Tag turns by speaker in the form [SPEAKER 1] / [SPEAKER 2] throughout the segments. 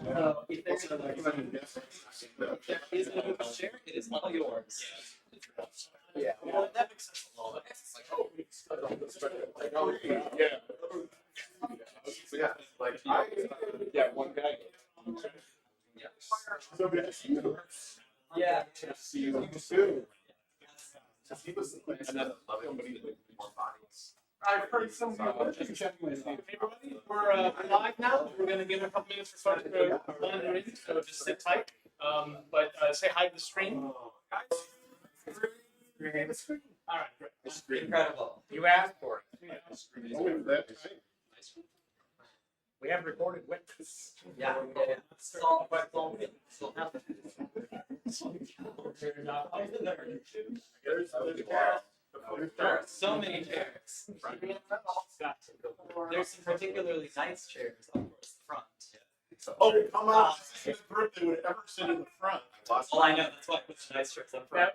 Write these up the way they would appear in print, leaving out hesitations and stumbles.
[SPEAKER 1] So if there is a good share, it is all yours.
[SPEAKER 2] Yeah.
[SPEAKER 1] Well, that makes sense a little bit. It's like, oh,
[SPEAKER 2] Yeah, like one guy. So good to see you.
[SPEAKER 1] yeah.
[SPEAKER 2] To see you too. He was another somebody with more bodies. I've heard some good things.
[SPEAKER 3] Hey everybody, we're live now. We're gonna give it a couple minutes for folks to wander in, so just sit tight. But say hi to the stream. All right, great.
[SPEAKER 1] Incredible.
[SPEAKER 3] You asked for it.
[SPEAKER 2] We have recorded witness.
[SPEAKER 1] Yeah. Salt, wet, salt, salt. There are so many chairs. There's some particularly nice chairs, of course, the front.
[SPEAKER 2] Oh, come on! His birthday would ever sit in the front.
[SPEAKER 1] Well, I know, that's why I put the nice chairs up front.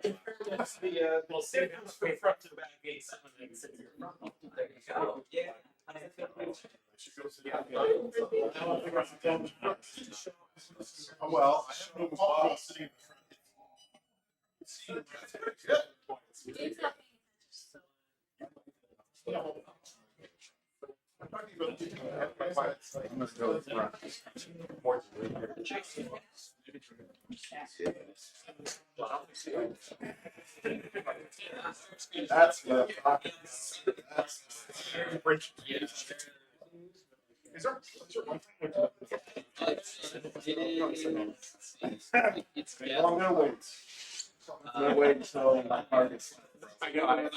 [SPEAKER 3] We'll see it from front to the back gate. Someone can sit in your front.
[SPEAKER 1] There you go. Yeah.
[SPEAKER 2] Oh, well, I have no problem sitting in the front. I'm talking about I'm gonna go with front. That's the French. Is there one thing? I'm gonna wait. I'm gonna wait until my card is. I got it.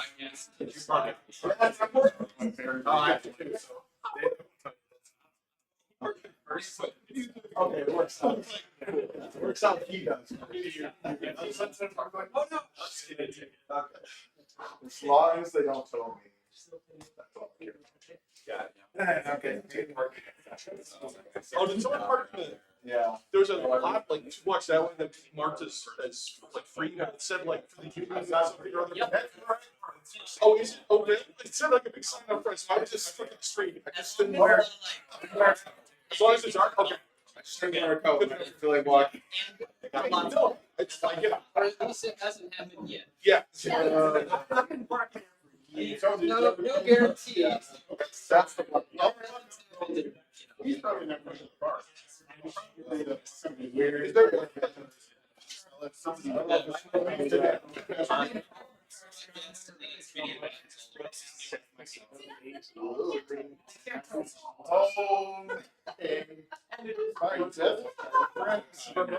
[SPEAKER 2] Did you park it? That's important. Oh, I have to do so. Okay, it works out. It works out. He does. Oh no. As long as they don't tell me. That's all I care. Yeah. Okay.
[SPEAKER 4] Oh, did someone park in the?
[SPEAKER 2] Yeah.
[SPEAKER 4] There was a lot like 2 blocks that way that marked as like free. It said like for the union or something or other. Oh, is it? Oh, really? It said like a big sign up front. So I just took the street. I just didn't wear. As long as it's dark, okay.
[SPEAKER 2] I just didn't wear a coat. I didn't feel like walking.
[SPEAKER 4] No, it's like yeah.
[SPEAKER 1] Or at least it hasn't happened yet.
[SPEAKER 4] Yeah.
[SPEAKER 3] I've been parking
[SPEAKER 1] No guarantee.
[SPEAKER 2] That's the one.
[SPEAKER 1] He's
[SPEAKER 2] probably not going to the bar.
[SPEAKER 4] Is there?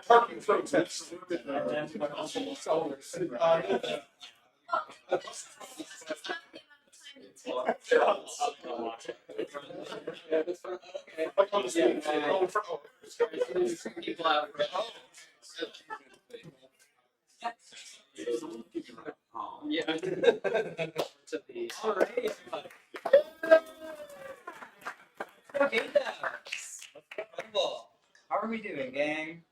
[SPEAKER 4] Parking protest. Like on the stage.
[SPEAKER 1] people out. Yeah. To the. All right. Gamedev. Incredible. How are we doing, gang?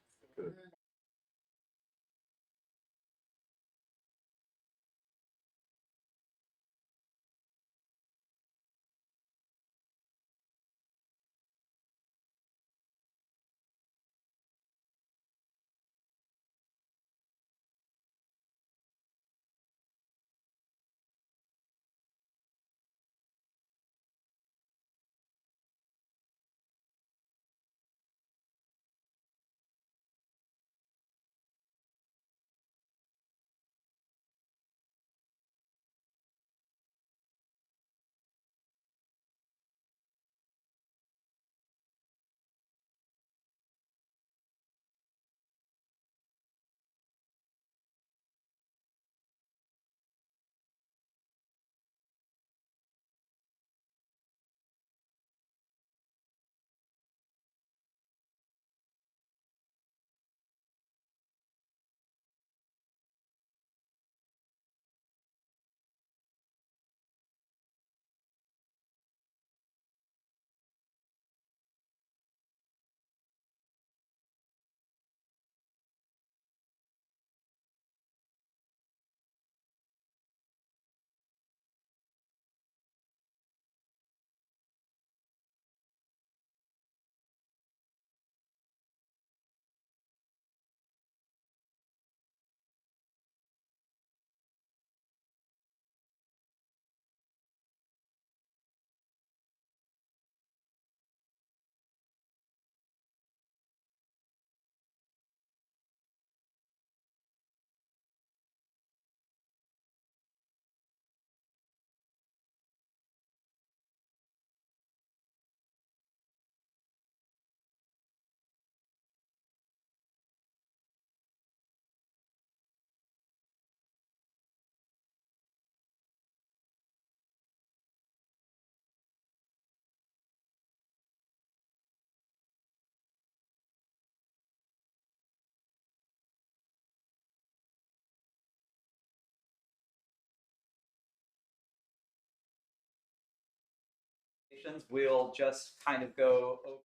[SPEAKER 1] We'll just kind of go over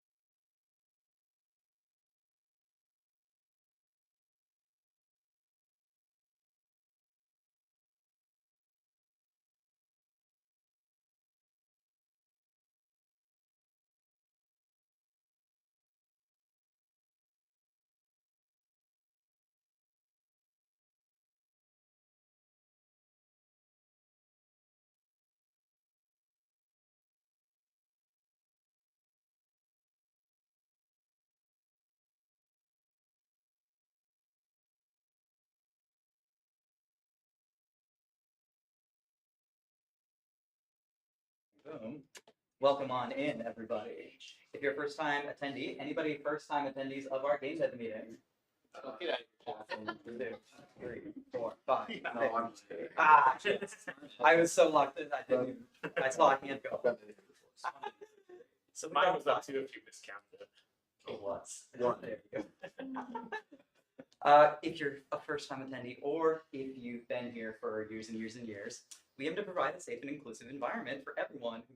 [SPEAKER 1] boom. Welcome on in, everybody. If you're a first-time attendee, anybody first-time attendees of our Gamedev meeting?
[SPEAKER 3] Get out of
[SPEAKER 1] One, two, three, four, five.
[SPEAKER 2] No, I'm just kidding.
[SPEAKER 1] Ah, shit. I was so locked in, I didn't even, I saw a hand go.
[SPEAKER 3] So
[SPEAKER 5] Mine was up too if you miscounted.
[SPEAKER 1] It was.
[SPEAKER 2] One.
[SPEAKER 1] There you go. If you're a first-time attendee, or if you've been here for years and years and years, we aim to provide a safe and inclusive environment for everyone who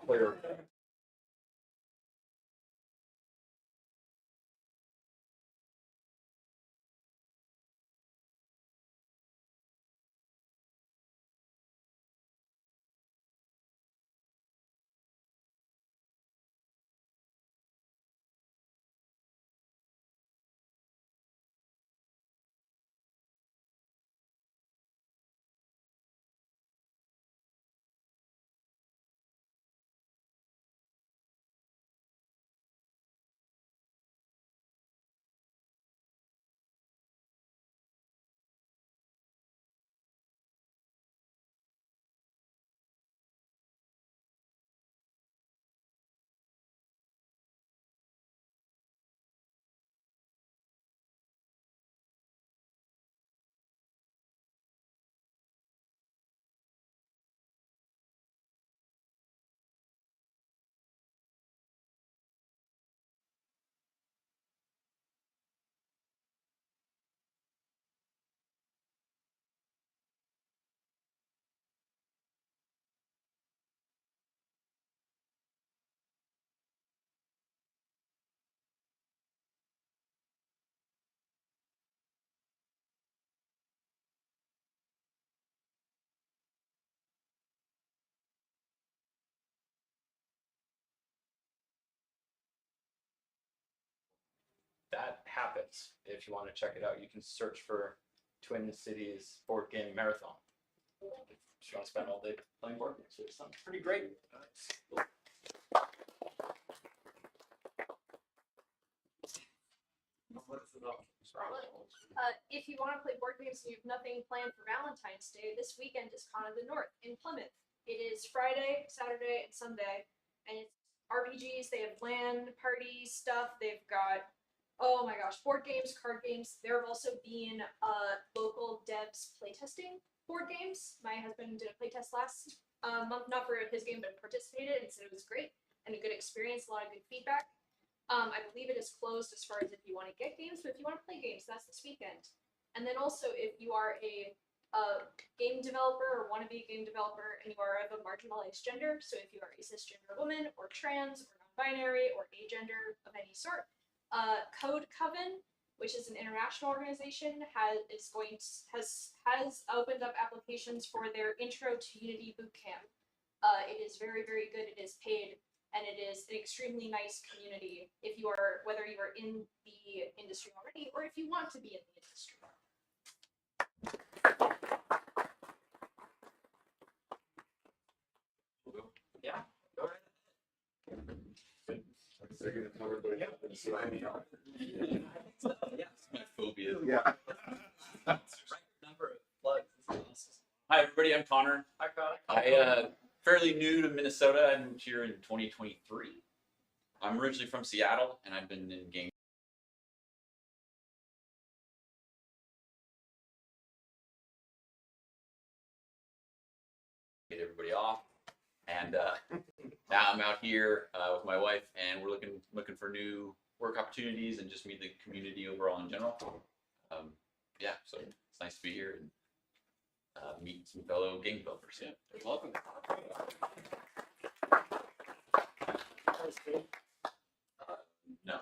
[SPEAKER 2] player.
[SPEAKER 5] That happens. If you want to check it out, you can search for Twin Cities Board Game Marathon. If you want to spend all day playing board games, it's something pretty great.
[SPEAKER 6] If you want to play board games and you have nothing planned for Valentine's Day, this weekend is Con of the North in Plymouth. It is Friday, Saturday, and Sunday, and it's RPGs. They have LAN party stuff. They've got, oh my gosh, board games, card games. There have also been local devs playtesting board games. My husband did a playtest last month, not for his game, but participated and said it was great and a good experience, a lot of good feedback. I believe it is closed as far as if you want to get games, but if you want to play games, that's this weekend. And then also, if you are a game developer or want to be a game developer and you are of a marginalized gender, so if you are a cisgender woman or trans or non-binary or agender of any sort, Code Coven, which is an international organization, has opened up applications for their Intro to Unity bootcamp. It is very, very good. It is paid. And it is an extremely nice community if you are, whether you are in the industry already or if you want to be in the industry.
[SPEAKER 5] Yeah, go right
[SPEAKER 1] Yeah.
[SPEAKER 5] My phobia.
[SPEAKER 2] Yeah.
[SPEAKER 1] Number of plugs. This is awesome.
[SPEAKER 5] Hi everybody, I'm Connor.
[SPEAKER 3] I got it.
[SPEAKER 5] I fairly new to Minnesota. I moved here in 2023. I'm originally from Seattle, and I've been in game. Get everybody off, and now I'm out here with my wife, and we're looking for new work opportunities and just meet the community overall in general. Yeah, so it's nice to be here and meet some fellow game developers. Yeah, you're welcome. No.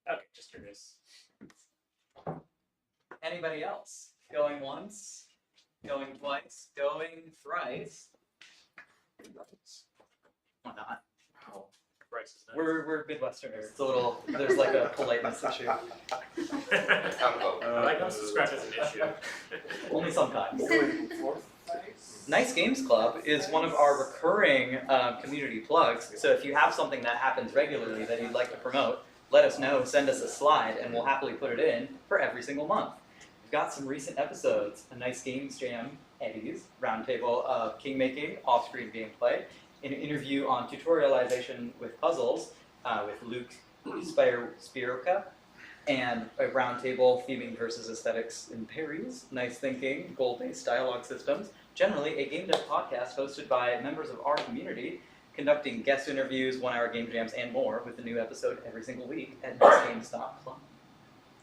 [SPEAKER 3] Okay, just curious.
[SPEAKER 1] Anybody else? Going once? Going twice? Going thrice? Why not?
[SPEAKER 3] Bryce is next.
[SPEAKER 1] We're Midwesterners. It's a little, there's like a politeness issue.
[SPEAKER 3] I like us to scratch as an issue.
[SPEAKER 1] Only sometimes. Nice Games Club is one of our recurring community plugs. So if you have something that happens regularly that you'd like to promote, let us know, send us a slide, and we'll happily put it in for every single month. We've got some recent episodes, a Nice Games Jam, Eddie's, roundtable of kingmaking, off-screen gameplay, an interview on tutorialization with puzzles with Luke Spiroka, and a roundtable theming versus aesthetics in Paris, nice thinking, goal-based dialogue systems, generally a game dev podcast hosted by members of our community, conducting guest interviews, one-hour game jams, and more with a new episode every single week at nicegames.club.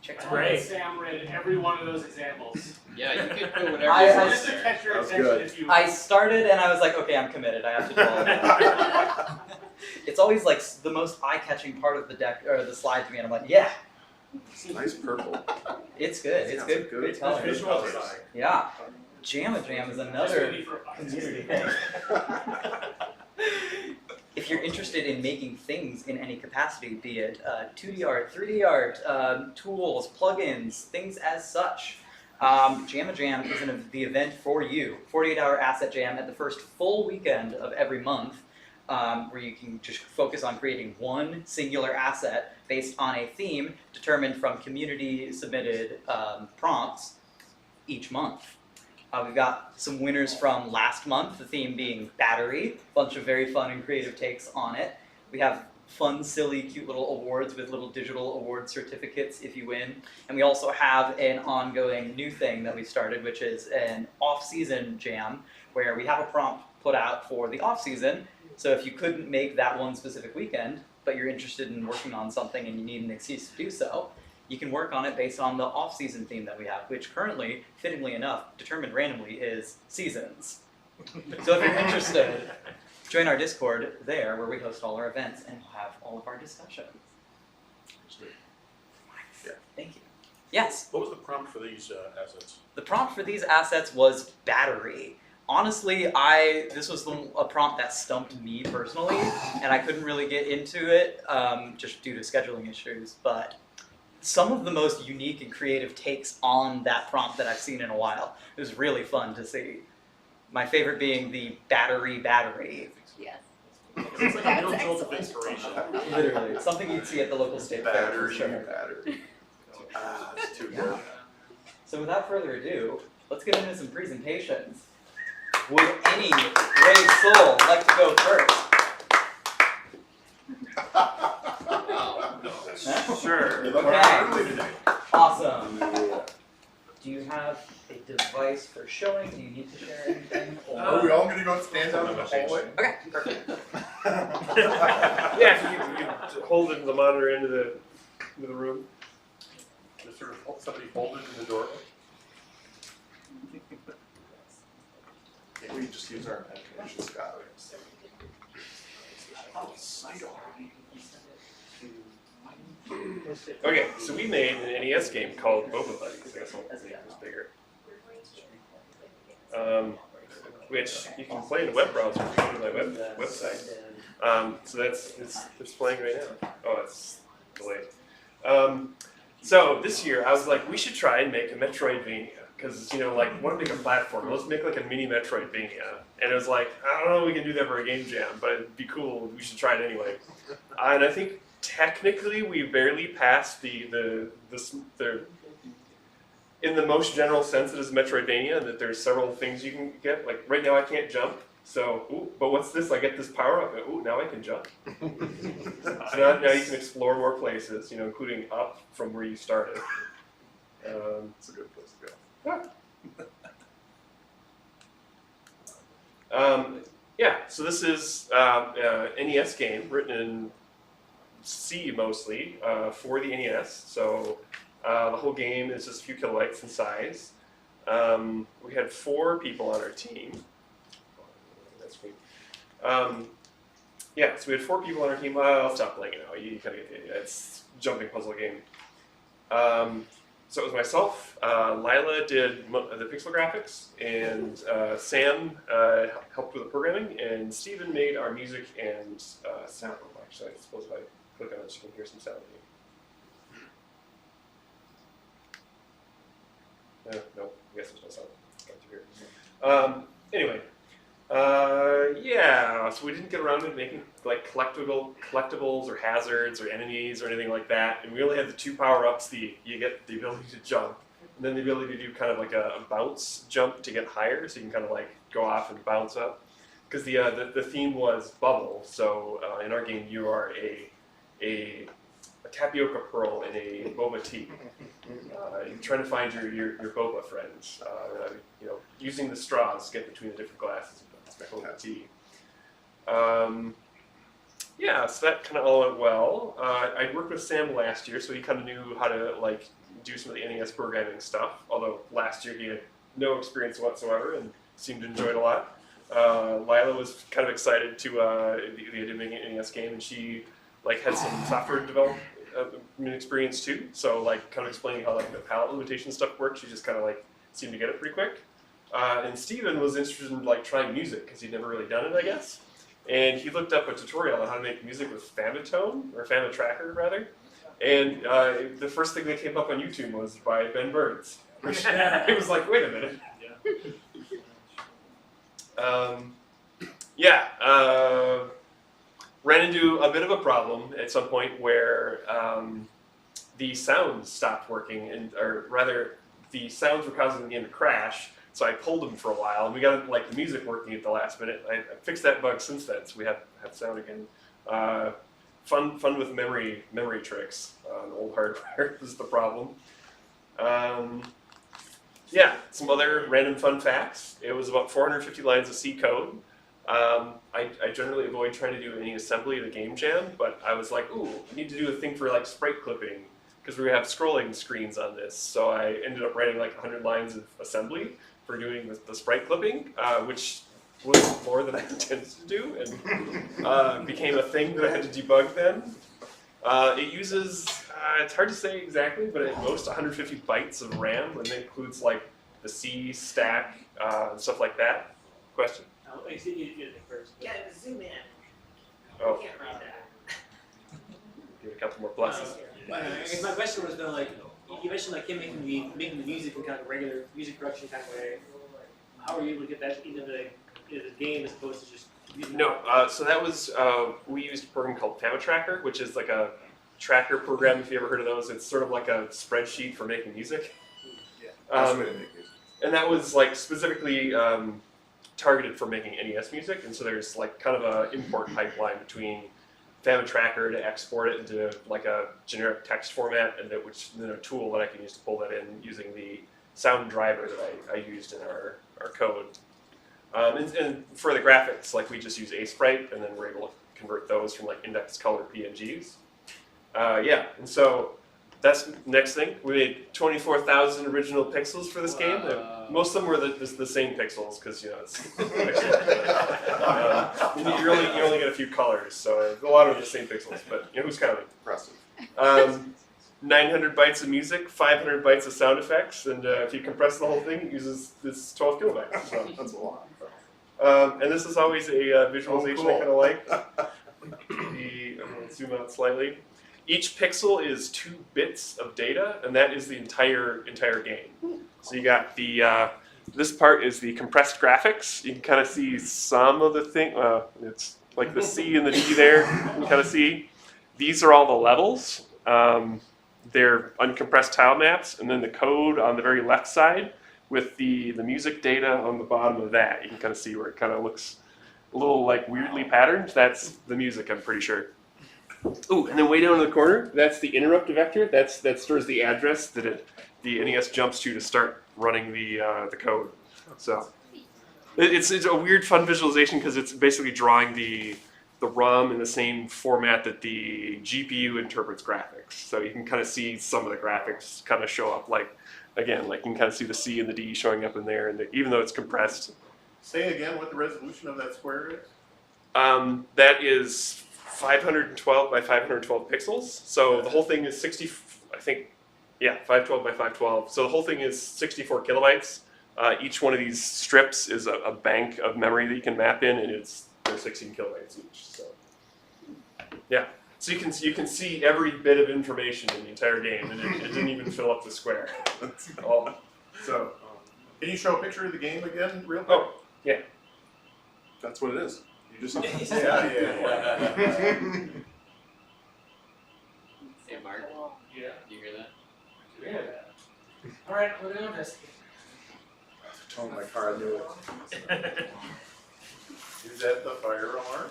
[SPEAKER 1] Check it out.
[SPEAKER 3] Great. Sam read every one of those examples.
[SPEAKER 5] Yeah, you can put whatever
[SPEAKER 1] I-
[SPEAKER 5] you
[SPEAKER 1] I-
[SPEAKER 5] want
[SPEAKER 3] Just to
[SPEAKER 5] there.
[SPEAKER 3] catch your
[SPEAKER 2] That's
[SPEAKER 3] attention
[SPEAKER 2] good.
[SPEAKER 3] if you.
[SPEAKER 1] I started and I was like, okay, I'm committed. I have to do all of it. It's always like the most eye-catching part of the deck or the slide to me, and I'm like, yeah,
[SPEAKER 2] Nice purple.
[SPEAKER 1] it's good. It's
[SPEAKER 2] Sounds
[SPEAKER 1] good.
[SPEAKER 2] like good.
[SPEAKER 1] Good color.
[SPEAKER 4] Visual design.
[SPEAKER 1] Yeah, Jam is another community thing. If you're interested in making things in any capacity, be it 2D art, 3D art, tools, plugins, things as such, Jam is the event for you. 48-hour asset jam at the first full weekend of every month, where you can just focus on creating one singular asset based on a theme determined from community-submitted prompts each month. We've got some winners from last month, the theme being battery, a bunch of very fun and creative takes on it. We have fun, silly, cute little awards with little digital award certificates if you win. And we also have an ongoing new thing that we started, which is an off-season jam, where we have a prompt put out for the off-season. So if you couldn't make that one specific weekend, but you're interested in working on something and you need an excuse to do so, you can work on it based on the off-season theme that we have, which currently, fittingly enough, determined randomly is seasons. So if you're interested, join our Discord there where we host all our events and we'll have all of our discussions.
[SPEAKER 4] Yeah.
[SPEAKER 1] Thank you. Yes?
[SPEAKER 4] What was the prompt for these assets?
[SPEAKER 1] The prompt for these assets was battery. Honestly, this was a prompt that stumped me personally, and I couldn't really get into it just due to scheduling issues, but some of the most unique and creative takes on that prompt that I've seen in a while. It was really fun to see. My favorite being the battery.
[SPEAKER 6] Yes.
[SPEAKER 4] It's like a real jolt of inspiration.
[SPEAKER 1] Literally. Something you'd see at the local state fair for
[SPEAKER 2] Battery,
[SPEAKER 1] sure.
[SPEAKER 2] battery. Ah, it's too
[SPEAKER 1] Yeah.
[SPEAKER 2] good.
[SPEAKER 1] So without further ado, let's get into some presentations. Would any brave soul like to go first? Huh?
[SPEAKER 3] Sure.
[SPEAKER 1] Okay. Awesome.
[SPEAKER 2] Yeah.
[SPEAKER 1] Do you have a device for showing? Do you need to share anything?
[SPEAKER 2] Are we all gonna go stand out in the hallway?
[SPEAKER 1] Okay, perfect.
[SPEAKER 7] Yeah, you can hold it in the monitor into the room.
[SPEAKER 4] Just sort of somebody hold it in the door.
[SPEAKER 2] Can't we just use our imagination, Scott?
[SPEAKER 7] Okay, so we made an NES game called Boba Buddies. I guess I'll make this bigger. Which you can play in a web browser through my website. So it's playing right now. Oh, it's delayed. So this year I was like, we should try and make a Metroidvania. Because, like, want to make a platform. Let's make like a mini Metroidvania. And it was like, I don't know if we can do that for a game jam, but it'd be cool. We should try it anyway. And I think technically we barely passed the in the most general sense it is Metroidvania, that there's several things you can get. Like right now I can't jump. So, ooh, but what's this? I get this power up. Ooh, now I can jump. So now you can explore more places, including up from where you started.
[SPEAKER 2] It's a good place to go.
[SPEAKER 7] Yeah, so this is NES game written in C mostly for the NES. So the whole game is just a few kilobytes in size. We had 4 people on our team. That's great. Yeah, so we had 4 people on our team. I'll stop playing it now. You kind of get the idea. It's a jumping puzzle game. So it was myself, Lila did the pixel graphics, and Sam helped with the programming, and Steven made our music and sound. Actually, I suppose if I click on it, you can hear some sound. No, I guess there's no sound. Anyway, yeah, so we didn't get around to making like collectibles or hazards or enemies or anything like that, and we only had the 2 power-ups. You get the ability to jump, and then the ability to do kind of like a bounce jump to get higher, so you can kind of like go off and bounce up. Because the theme was bubble, so in our game you are a tapioca pearl in a boba tea. You're trying to find your boba friends. Using the straws to get between the different glasses of boba tea. Yeah, so that kind of all went well. I worked with Sam last year, so he kind of knew how to like do some of the NES programming stuff. Although last year he had no experience whatsoever and seemed to enjoy it a lot. Lila was kind of excited to the idea of making an NES game, and she like had some software development experience too. So like kind of explaining how like the palette limitation stuff works, she just kind of like seemed to get it pretty quick. And Steven was interested in like trying music because he'd never really done it, I guess. And he looked up a tutorial on how to make music with Famitone, or Famitracker rather. And the first thing that came up on YouTube was by Ben Burns, which it was like, wait a minute. Ran into a bit of a problem at some point where the sounds stopped working, or rather, the sounds were causing the game to crash. So I pulled them for a while, and we got like the music working at the last minute. I fixed that bug since then, so we have sound again. Fun with memory tricks on old hardware is the problem. Some other random fun facts. It was about 450 lines of C code. I generally avoid trying to do any assembly at a game jam, but I was like, ooh, I need to do a thing for like sprite clipping, because we have scrolling screens on this. So I ended up writing like 100 lines of assembly for doing the sprite clipping, which was more than I intended to do, and became a thing that I had to debug then. It uses, it's hard to say exactly, but at most 150 bytes of RAM, and that includes like the C stack and stuff like that. Question?
[SPEAKER 8] Oh, you see, you did it first. Yeah, zoom in.
[SPEAKER 7] Oh.
[SPEAKER 8] You can't read that.
[SPEAKER 7] Give it a couple more pluses.
[SPEAKER 8] I guess my question was though, like, you mentioned like him making the music in kind of a regular music production kind of way. How were you able to get that into the game as opposed to just using?
[SPEAKER 7] No, so that was we used a program called Famitracker, which is like a tracker program. If you ever heard of those, it's sort of like a spreadsheet for making music. And that was like specifically targeted for making NES music, and so there's like kind of a import pipeline between Famitracker to export it into like a generic text format, and which then a tool that I can use to pull that in using the sound driver that I used in our code. And for the graphics, like we just use ASprite, and then we're able to convert those from like index color PNGs. And so that's the next thing. We made 24,000 original pixels for this game. Most of them were the same pixels, because it's you only get a few colors, so a lot of the same pixels. But who's counting?
[SPEAKER 4] Impressive.
[SPEAKER 7] 900 bytes of music, 500 bytes of sound effects, and if you compress the whole thing, it uses this 12 kilobytes. So
[SPEAKER 4] That's a lot.
[SPEAKER 7] and this is always a visualization I kind of like. I'm going to zoom out slightly. Each pixel is 2 bits of data, and that is the entire game. So you got the this part is the compressed graphics. You can kind of see some of the thing. It's like the C and the D there. You can kind of see. These are all the levels. They're uncompressed tile maps, and then the code on the very left side with the music data on the bottom of that. You can kind of see where it kind of looks a little like weirdly patterned. That's the music, I'm pretty sure. Ooh, and then way down in the corner, that's the interrupt vector. That stores the address that the NES jumps to start running the code. So it's a weird, fun visualization because it's basically drawing the ROM in the same format that the GPU interprets graphics. So you can kind of see some of the graphics kind of show up, like you can kind of see the C and the D showing up in there, and even though it's compressed.
[SPEAKER 4] Say again what the resolution of that square is?
[SPEAKER 7] That is 512 by 512 pixels. So the whole thing is 512 by 512. So the whole thing is 64 kilobytes. Each one of these strips is a bank of memory that you can map in, and they're 16 kilobytes each. So yeah, so you can see every bit of information in the entire game, and it didn't even fill up the square. So
[SPEAKER 4] Can you show a picture of the game again, real quick?
[SPEAKER 7] oh yeah.
[SPEAKER 4] That's what it is. You just
[SPEAKER 8] Yeah.
[SPEAKER 5] Hey, Mark.
[SPEAKER 3] Yeah.
[SPEAKER 5] Do you hear that?
[SPEAKER 3] Yeah. All right, we're gonna investigate.
[SPEAKER 4] towing my car, I knew it. Is that the fire alarm?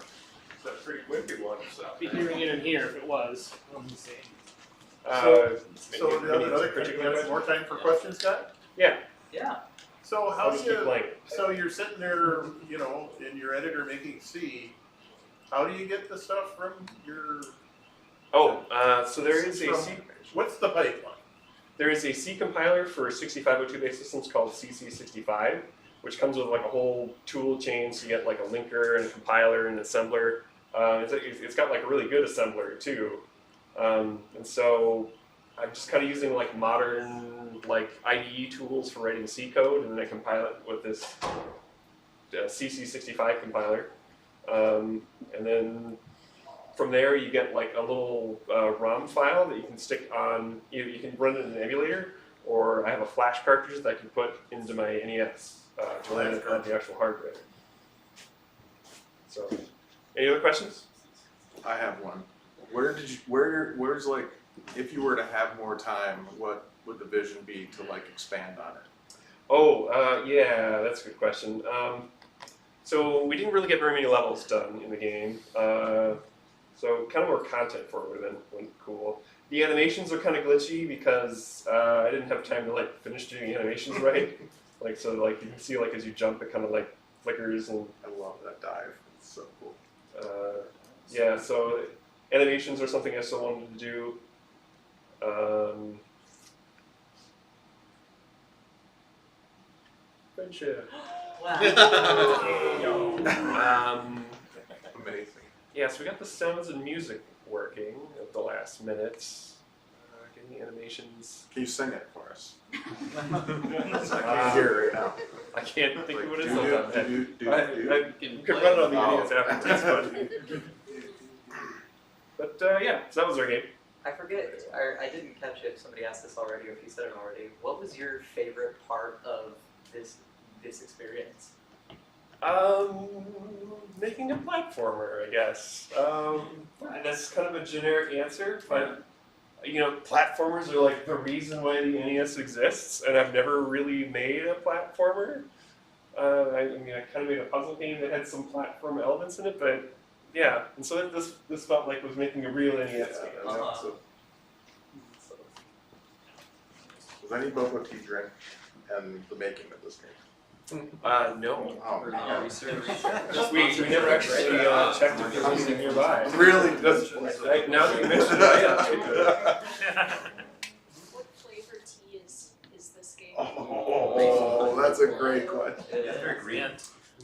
[SPEAKER 4] Is that a pretty wicked one? So.
[SPEAKER 3] Be hearing it in here if it was. Let me see.
[SPEAKER 4] So the other question, you have more time for questions, Scott?
[SPEAKER 7] Yeah.
[SPEAKER 1] Yeah.
[SPEAKER 4] So how
[SPEAKER 7] I'll
[SPEAKER 4] do
[SPEAKER 7] just keep
[SPEAKER 4] you,
[SPEAKER 7] playing.
[SPEAKER 4] so you're sitting there, in your editor making C, how do you get the stuff from your,
[SPEAKER 7] Oh, so there is a
[SPEAKER 4] From-
[SPEAKER 7] C.
[SPEAKER 4] what's the pipeline?
[SPEAKER 7] there is a C compiler for 6502-based systems called CC65, which comes with like a whole tool chain. So you get like a linker and a compiler and an assembler. It's got like a really good assembler too. And so I'm just kind of using like modern like IDE tools for writing C code, and then I compile it with this CC65 compiler. And then from there you get like a little ROM file that you can stick on, you can run it in an emulator, or I have a flash cartridge that I can put into my NES to run it on the actual hardware. So, any other questions?
[SPEAKER 2] I have one. Where's like, if you were to have more time, what would the vision be to like expand on it?
[SPEAKER 7] Oh, yeah, that's a good question. So we didn't really get very many levels done in the game. So kind of more content for it would have been cool. The animations are kind of glitchy because I didn't have time to like finish doing the animations right. Like so, like you can see like as you jump, it kind of like flickers and.
[SPEAKER 2] I love that dive. It's so cool.
[SPEAKER 7] Yeah, so animations are something I still wanted to do. Friendship.
[SPEAKER 2] Amazing.
[SPEAKER 7] Yeah, so we got the sounds and music working at the last minute. Getting the animations.
[SPEAKER 2] Can you sing it for us? I
[SPEAKER 7] Uh,
[SPEAKER 2] can't hear it right now.
[SPEAKER 7] I can't think of what it is
[SPEAKER 2] Do
[SPEAKER 7] off the top of my head.
[SPEAKER 2] you?
[SPEAKER 7] I could run it on the audience afterwards, but yeah, so that was our game.
[SPEAKER 1] I forget, I didn't catch it if somebody asked this already or if you said it already. What was your favorite part of this experience?
[SPEAKER 7] Making a platformer, I guess. That's kind of a generic answer, but you know, platformers are like the reason why the NES exists, and I've never really made a platformer. I mean, I kind of made a puzzle game that had some platform elements in it, but yeah, and so this felt like it was making a real NES game.
[SPEAKER 2] That's awesome. Was any bubble tea drink and the making of this game?
[SPEAKER 7] No.
[SPEAKER 2] Oh, man.
[SPEAKER 7] We never actually checked if there was anything nearby.
[SPEAKER 2] Really?
[SPEAKER 7] Now that you mention it, I am.
[SPEAKER 6] What flavor tea is this game?
[SPEAKER 2] Oh, that's a great question.
[SPEAKER 5] It's very green.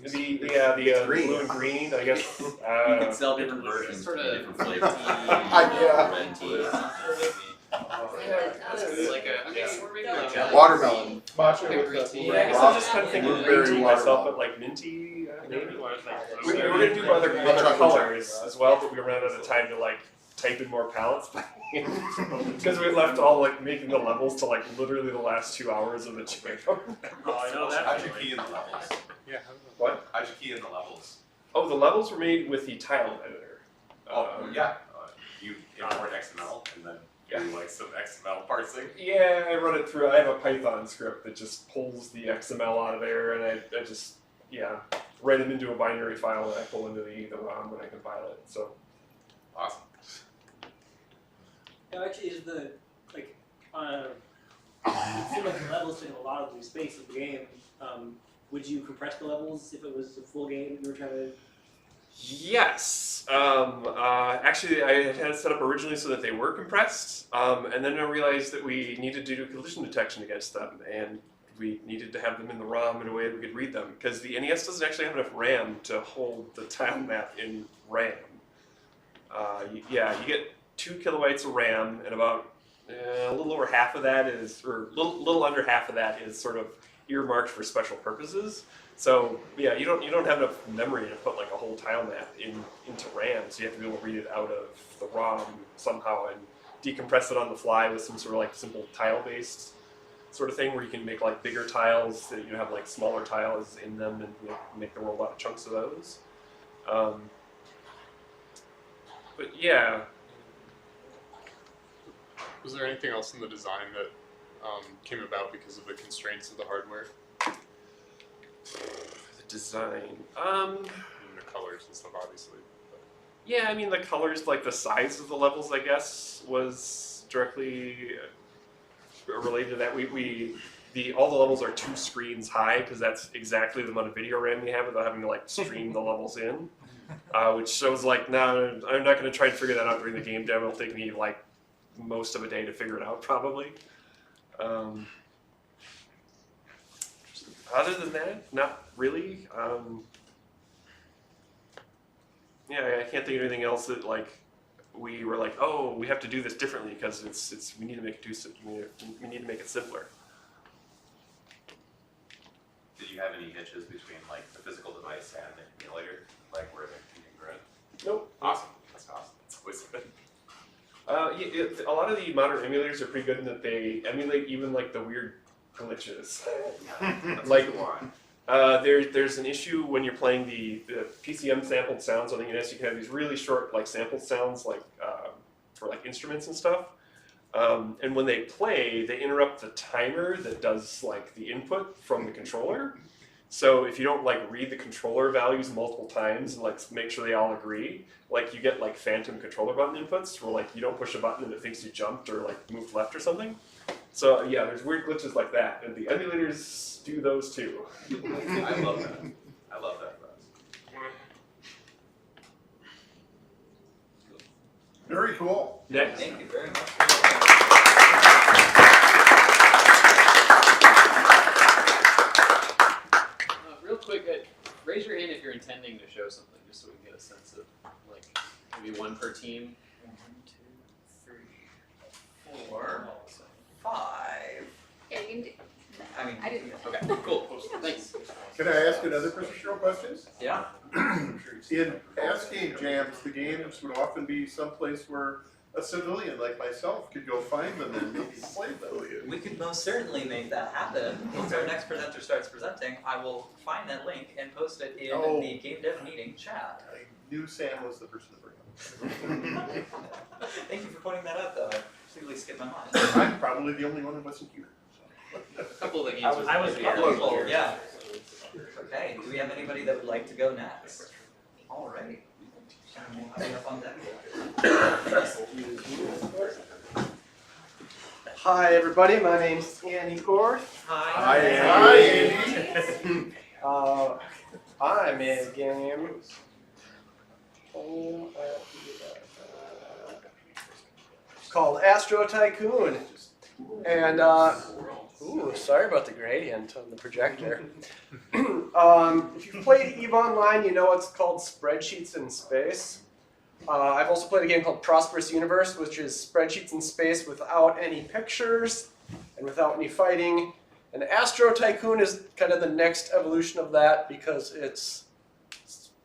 [SPEAKER 7] The
[SPEAKER 2] Green.
[SPEAKER 7] blue and green, I guess.
[SPEAKER 5] You can sell different versions,
[SPEAKER 3] sort of
[SPEAKER 5] different flavors.
[SPEAKER 2] Yeah.
[SPEAKER 5] Red tea.
[SPEAKER 3] It's like a
[SPEAKER 2] Watermelon.
[SPEAKER 4] Matcha
[SPEAKER 3] Like
[SPEAKER 4] with
[SPEAKER 3] green
[SPEAKER 4] the
[SPEAKER 3] tea.
[SPEAKER 7] Yeah, I guess I'm just kind of thinking green
[SPEAKER 2] Blueberry
[SPEAKER 7] tea
[SPEAKER 2] watermelon.
[SPEAKER 7] myself, but like minty, maybe. We're
[SPEAKER 3] We're
[SPEAKER 7] gonna do other
[SPEAKER 2] Chocolate
[SPEAKER 7] colors as well, but we ran out of time to like type in more palettes. Because we left all like making the levels to like literally the last 2 hours of the tutorial.
[SPEAKER 8] Oh, I know that.
[SPEAKER 9] How'd you key in the levels?
[SPEAKER 4] Yeah.
[SPEAKER 7] What?
[SPEAKER 9] How'd you key in the levels?
[SPEAKER 7] Oh, the levels were made with the tile editor.
[SPEAKER 9] Yeah. You import XML and then do like some XML parsing.
[SPEAKER 7] Yeah, I run it through. I have a Python script that just pulls the XML out of there, and I just write them into a binary file that I pull into the ROM when I compile it. So
[SPEAKER 9] Awesome.
[SPEAKER 8] Now, actually, is the like it seemed like the levels took a lot of the space of the game. Would you compress the levels if it was a full game you were trying to?
[SPEAKER 7] yes, actually I had it set up originally so that they were compressed, and then I realized that we needed to do collision detection against them, and we needed to have them in the ROM in a way that we could read them, because the NES doesn't actually have enough RAM to hold the tile map in RAM. You get 2 kilobytes of RAM, and about a little over half of that is, or little under half of that is sort of earmarked for special purposes. So yeah, you don't have enough memory to put like a whole tile map into RAM, so you have to be able to read it out of the ROM somehow and decompress it on the fly with some sort of like simple tile-based sort of thing where you can make like bigger tiles that you have like smaller tiles in them and make the world out of chunks of those. But yeah.
[SPEAKER 10] Was there anything else in the design that came about because of the constraints of the hardware?
[SPEAKER 7] The design.
[SPEAKER 10] And the colors and stuff, obviously. But
[SPEAKER 7] Yeah, I mean the colors, like the size of the levels, I guess, was directly related to that. All the levels are 2 screens high because that's exactly the amount of video RAM you have without having to like stream the levels in. Which shows like, no, I'm not going to try and figure that out during the game demo. It'll take me like most of a day to figure it out probably. Other than that, not really. Yeah, I can't think of anything else that like we were like, oh, we have to do this differently because we need to make it we need to make it simpler.
[SPEAKER 9] Did you have any hitches between like the physical device and the emulator, like where they're congruent?
[SPEAKER 7] Nope.
[SPEAKER 9] Awesome. That's awesome. That's always good.
[SPEAKER 7] A lot of the modern emulators are pretty good in that they emulate even like the weird glitches. Like there's an issue when you're playing the PCM sampled sounds on the NES. You can have these really short like sampled sounds like for like instruments and stuff. And when they play, they interrupt the timer that does like the input from the controller. So if you don't like read the controller values multiple times and like make sure they all agree, like you get like phantom controller button inputs where like you don't push a button and it thinks you jumped or like moved left or something. So yeah, there's weird glitches like that, and the emulators do those too.
[SPEAKER 9] I love that. I love that for us.
[SPEAKER 4] Very cool.
[SPEAKER 7] Next.
[SPEAKER 1] Thank you very much.
[SPEAKER 11] Real quick, raise your hand if you're intending to show something, just so we can get a sense of, like, maybe one per team.
[SPEAKER 1] 1, 2, 3, 4, 5.
[SPEAKER 6] Yeah, you can do.
[SPEAKER 1] I mean,
[SPEAKER 6] I didn't.
[SPEAKER 11] Okay, cool. Thanks.
[SPEAKER 4] Can I ask another procedural question?
[SPEAKER 1] yeah.
[SPEAKER 4] In past game jams, the games would often be someplace where a civilian like myself could go find them and maybe play them.
[SPEAKER 1] We could most certainly make that happen. Once our next presenter starts presenting, I will find that link and post it in
[SPEAKER 4] Oh.
[SPEAKER 1] the Gamedev meeting chat.
[SPEAKER 4] I knew Sam was the person to bring up.
[SPEAKER 1] Thank you for pointing that out, though. I completely skipped my mind.
[SPEAKER 4] I'm probably the only one who wasn't here.
[SPEAKER 11] A couple of the games
[SPEAKER 3] I was
[SPEAKER 1] Wonderful, yeah. Okay, do we have anybody that would like to go next? Alrighty. We'll have enough on deck.
[SPEAKER 12] Hi everybody, my name's Andy Gore.
[SPEAKER 1] Hi.
[SPEAKER 4] Hi, Andy.
[SPEAKER 12] I'm in a game. Called Astro Tycoon. And, ooh, sorry about the gradient on the projector. If you've played EVE Online, you know it's called Spreadsheets in Space. I've also played a game called Prosperous Universe, which is spreadsheets in space without any pictures and without any fighting. And Astro Tycoon is kind of the next evolution of that because it's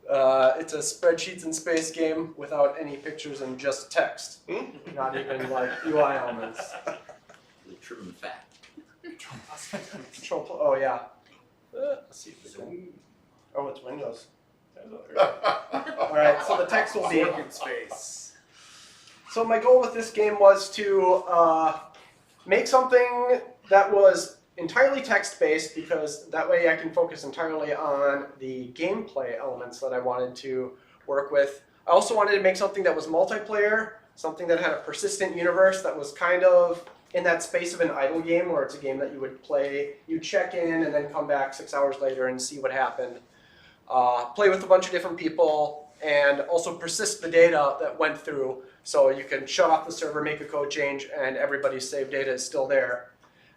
[SPEAKER 12] a spreadsheets in space game without any pictures and just text. Not even like UI elements.
[SPEAKER 5] Tripping fat.
[SPEAKER 12] Oh yeah. Let's see if we can. Oh, it's Windows. All right, so the text will be in space. So my goal with this game was to make something that was entirely text-based because that way I can focus entirely on the gameplay elements that I wanted to work with. I also wanted to make something that was multiplayer, something that had a persistent universe that was kind of in that space of an idle game where it's a game that you would play, you check in and then come back 6 hours later and see what happened. Play with a bunch of different people, and also persist the data that went through so you can shut off the server, make a code change, and everybody's saved data is still there.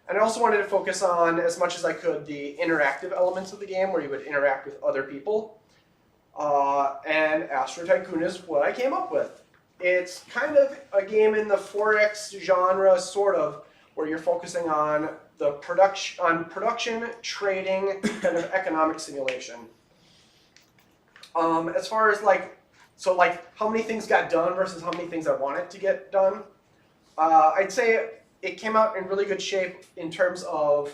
[SPEAKER 12] And I also wanted to focus on, as much as I could, the interactive elements of the game where you would interact with other people. And Astro Tycoon is what I came up with. It's kind of a game in the 4X genre, sort of, where you're focusing on the production, trading, kind of economic simulation. As far as how many things got done versus how many things I wanted to get done, I'd say it came out in really good shape in terms of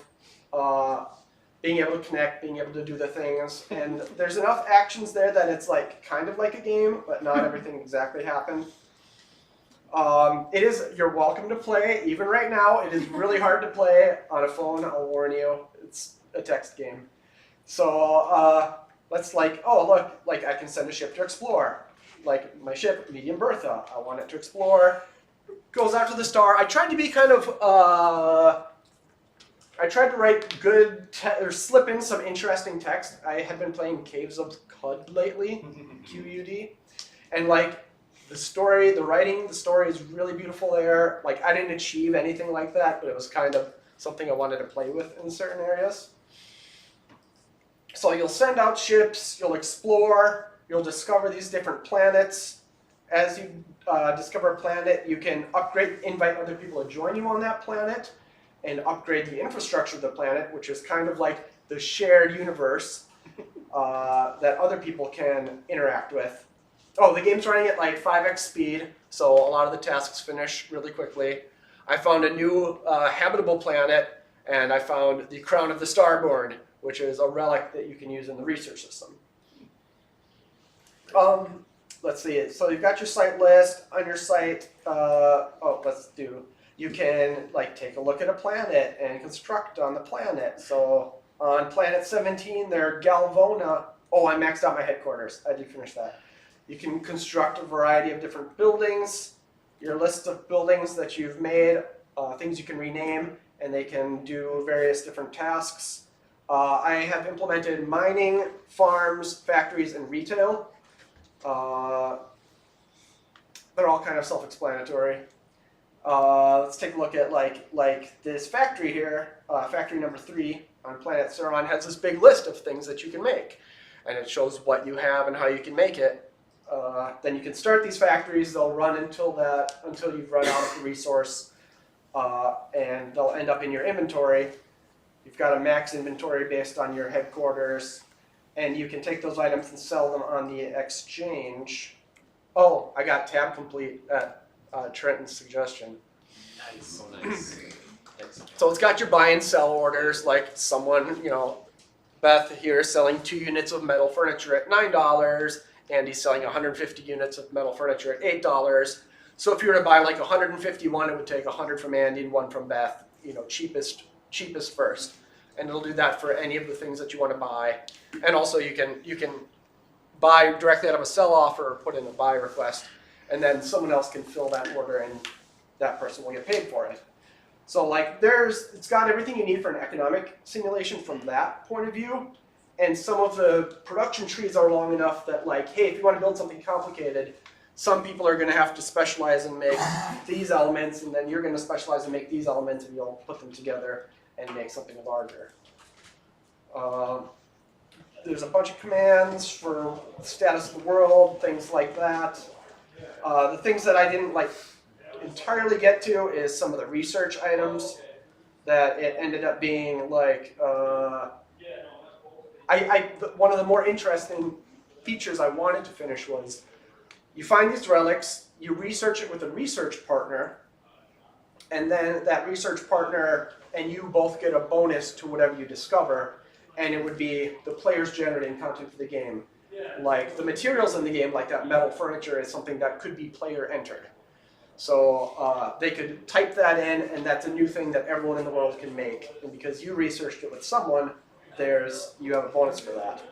[SPEAKER 12] being able to connect, being able to do the things, and there's enough actions there that it's like kind of like a game, but not everything exactly happened. You're welcome to play, even right now. It is really hard to play on a phone, I'll warn you. It's a text game. So let's I can send a ship to explore. Like my ship, Medium Bertha, I want it to explore. Goes out to the star. I tried to be kind of, I tried to write good, or slip in some interesting text. I had been playing Caves of Qud lately, Q-U-D. And like, the story, the writing, the story is really beautiful there. Like, I didn't achieve anything like that, but it was kind of something I wanted to play with in certain areas. So you'll send out ships, you'll explore, you'll discover these different planets. As you discover a planet, you can invite other people to join you on that planet, and upgrade the infrastructure of the planet, which is kind of like the shared universe that other people can interact with. Oh, the game's running at like 5x speed, so a lot of the tasks finish really quickly. I found a new habitable planet, and I found the Crown of the Starborn, which is a relic that you can use in the research system. Let's see, so you've got your site list. On your site, you can like take a look at a planet and construct on the planet. So on planet 17, there are Galvona. Oh, I maxed out my headquarters. I did finish that. You can construct a variety of different buildings. Your list of buildings that you've made, things you can rename, and they can do various different tasks. I have implemented mining, farms, factories, and retail. They're all kind of self-explanatory. Let's take a look at like this factory here. Factory number 3 on planet Sauron has this big list of things that you can make, and it shows what you have and how you can make it. Then you can start these factories. They'll run until you've run out of the resource, and they'll end up in your inventory. You've got a max inventory based on your headquarters, and you can take those items and sell them on the exchange. Oh, I got tab complete at Trenton's suggestion.
[SPEAKER 11] Nice. Nice.
[SPEAKER 12] So it's got your buy and sell orders, like someone, Beth here selling 2 units of metal furniture at $9, Andy's selling 150 units of metal furniture at $8. So if you were to buy like 151, it would take 100 from Andy and 1 from Beth, cheapest first. And it'll do that for any of the things that you want to buy. And also you can buy directly out of a sell offer or put in a buy request, and then someone else can fill that order and that person will get paid for it. So like it's got everything you need for an economic simulation from that point of view. And some of the production trees are long enough that like, hey, if you want to build something complicated, some people are going to have to specialize and make these elements, and then you're going to specialize and make these elements, and you'll put them together and make something larger. There's a bunch of commands for the status of the world, things like that. The things that I didn't entirely get to is some of the research items that it ended up being like. One of the more interesting features I wanted to finish was you find these relics, you research it with a research partner, and then that research partner and you both get a bonus to whatever you discover, and it would be the players generating content for the game. Like the materials in the game, like that metal furniture, is something that could be player entered. So they could type that in, and that's a new thing that everyone in the world can make. And because you researched it with someone, you have a bonus for that.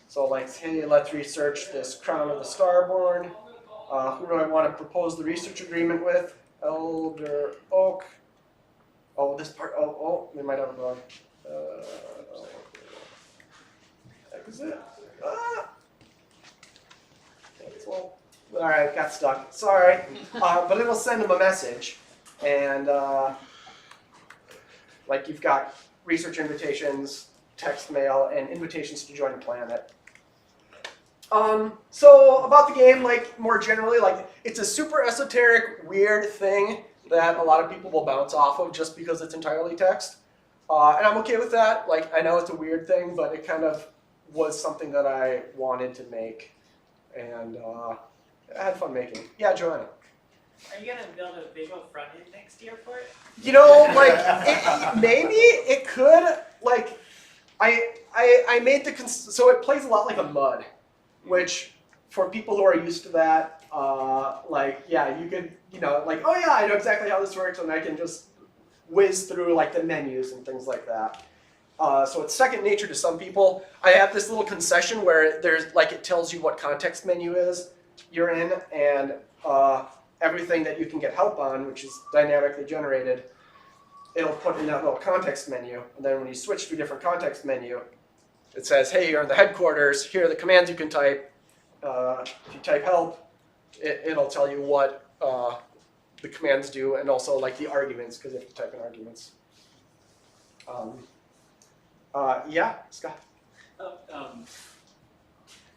[SPEAKER 12] So like, hey, let's research this Crown of the Starborn. Who do I want to propose the research agreement with? Elder Oak. Oh, this part. Oh, we might have a bug. Heck is it? Well, all right, got stuck. Sorry, but it'll send them a message, and like you've got research invitations, text mail, and invitations to join the planet. So about the game, like more generally, like it's a super esoteric, weird thing that a lot of people will bounce off of just because it's entirely text. And I'm okay with that. Like, I know it's a weird thing, but it kind of was something that I wanted to make. And I had fun making. Yeah, Joanna.
[SPEAKER 13] Are you going to build a visual front end next year for it?
[SPEAKER 12] Maybe it could. Like, I made so it plays a lot like a MUD, which for people who are used to that, you could, oh yeah, I know exactly how this works, and I can just whiz through like the menus and things like that. So it's second nature to some people. I have this little concession where there's it tells you what context menu you're in, and everything that you can get help on, which is dynamically generated, it'll put in that little context menu. And then when you switch to a different context menu, it says, hey, you're in the headquarters, here are the commands you can type. If you type help, it'll tell you what the commands do, and also like the arguments, because you have to type in arguments. Yeah, Scott.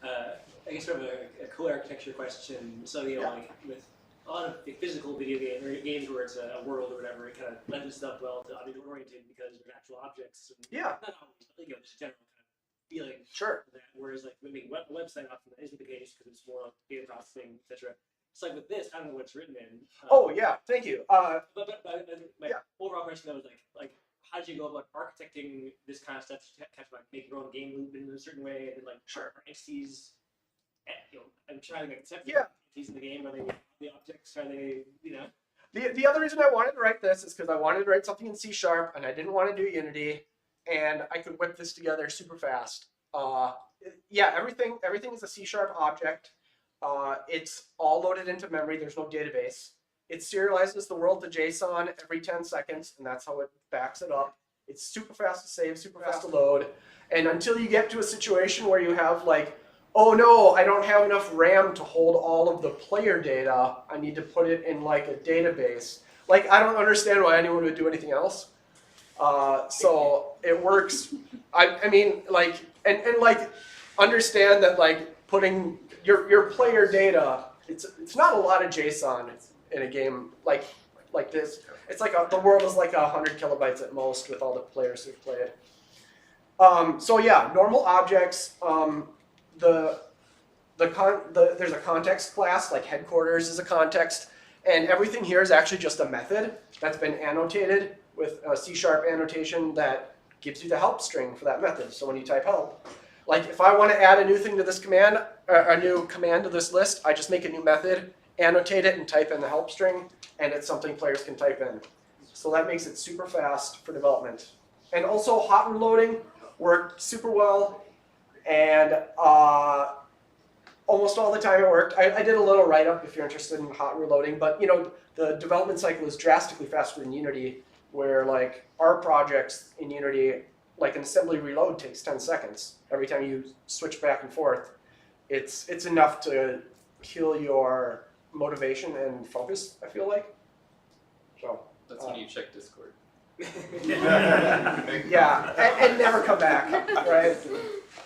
[SPEAKER 8] I guess sort of a co-architecture question. So like with a lot of the physical video games where it's a world or whatever, it kind of lends itself well to object oriented because there's actual objects. And not always, but just general kind of feeling.
[SPEAKER 12] Sure.
[SPEAKER 8] That, whereas like making a website often isn't the case because it's more data processing, etc. It's like with this, I don't know what it's written in.
[SPEAKER 12] Oh yeah, thank you.
[SPEAKER 8] But my overall question though is like how did you go about architecting this kind of stuff to kind of like make your own game loop in a certain way, and then like are entities, I'm trying to accept entities in the game. Are they the objects? Are they
[SPEAKER 12] The other reason I wanted to write this is because I wanted to write something in C#, and I didn't want to do Unity, and I could whip this together super fast. Everything is a C# object. It's all loaded into memory. There's no database. It serializes the world to JSON every 10 seconds, and that's how it backs it up. It's super fast to save, super fast to load. And until you get to a situation where you have like, oh no, I don't have enough RAM to hold all of the player data, I need to put it in like a database. Like, I don't understand why anyone would do anything else. So it works. I mean, like, and like, understand that like putting your player data, it's not a lot of JSON in a game like this. It's like the world is like 100 kilobytes at most with all the players who've played. So yeah, normal objects. There's a context class, like headquarters is a context, and everything here is actually just a method that's been annotated with a C# annotation that gives you the help string for that method. So when you type help, like if I want to add a new thing to this command, a new command to this list, I just make a new method, annotate it, and type in the help string, and it's something players can type in. So that makes it super fast for development. And also hot reloading worked super well, and almost all the time it worked. I did a little write-up if you're interested in hot reloading, but the development cycle is drastically faster than Unity, where like our projects in Unity, like an assembly reload takes 10 seconds every time you switch back and forth. It's enough to kill your motivation and focus, I feel like. So
[SPEAKER 11] that's when you check Discord.
[SPEAKER 12] Yeah, and never come back, right?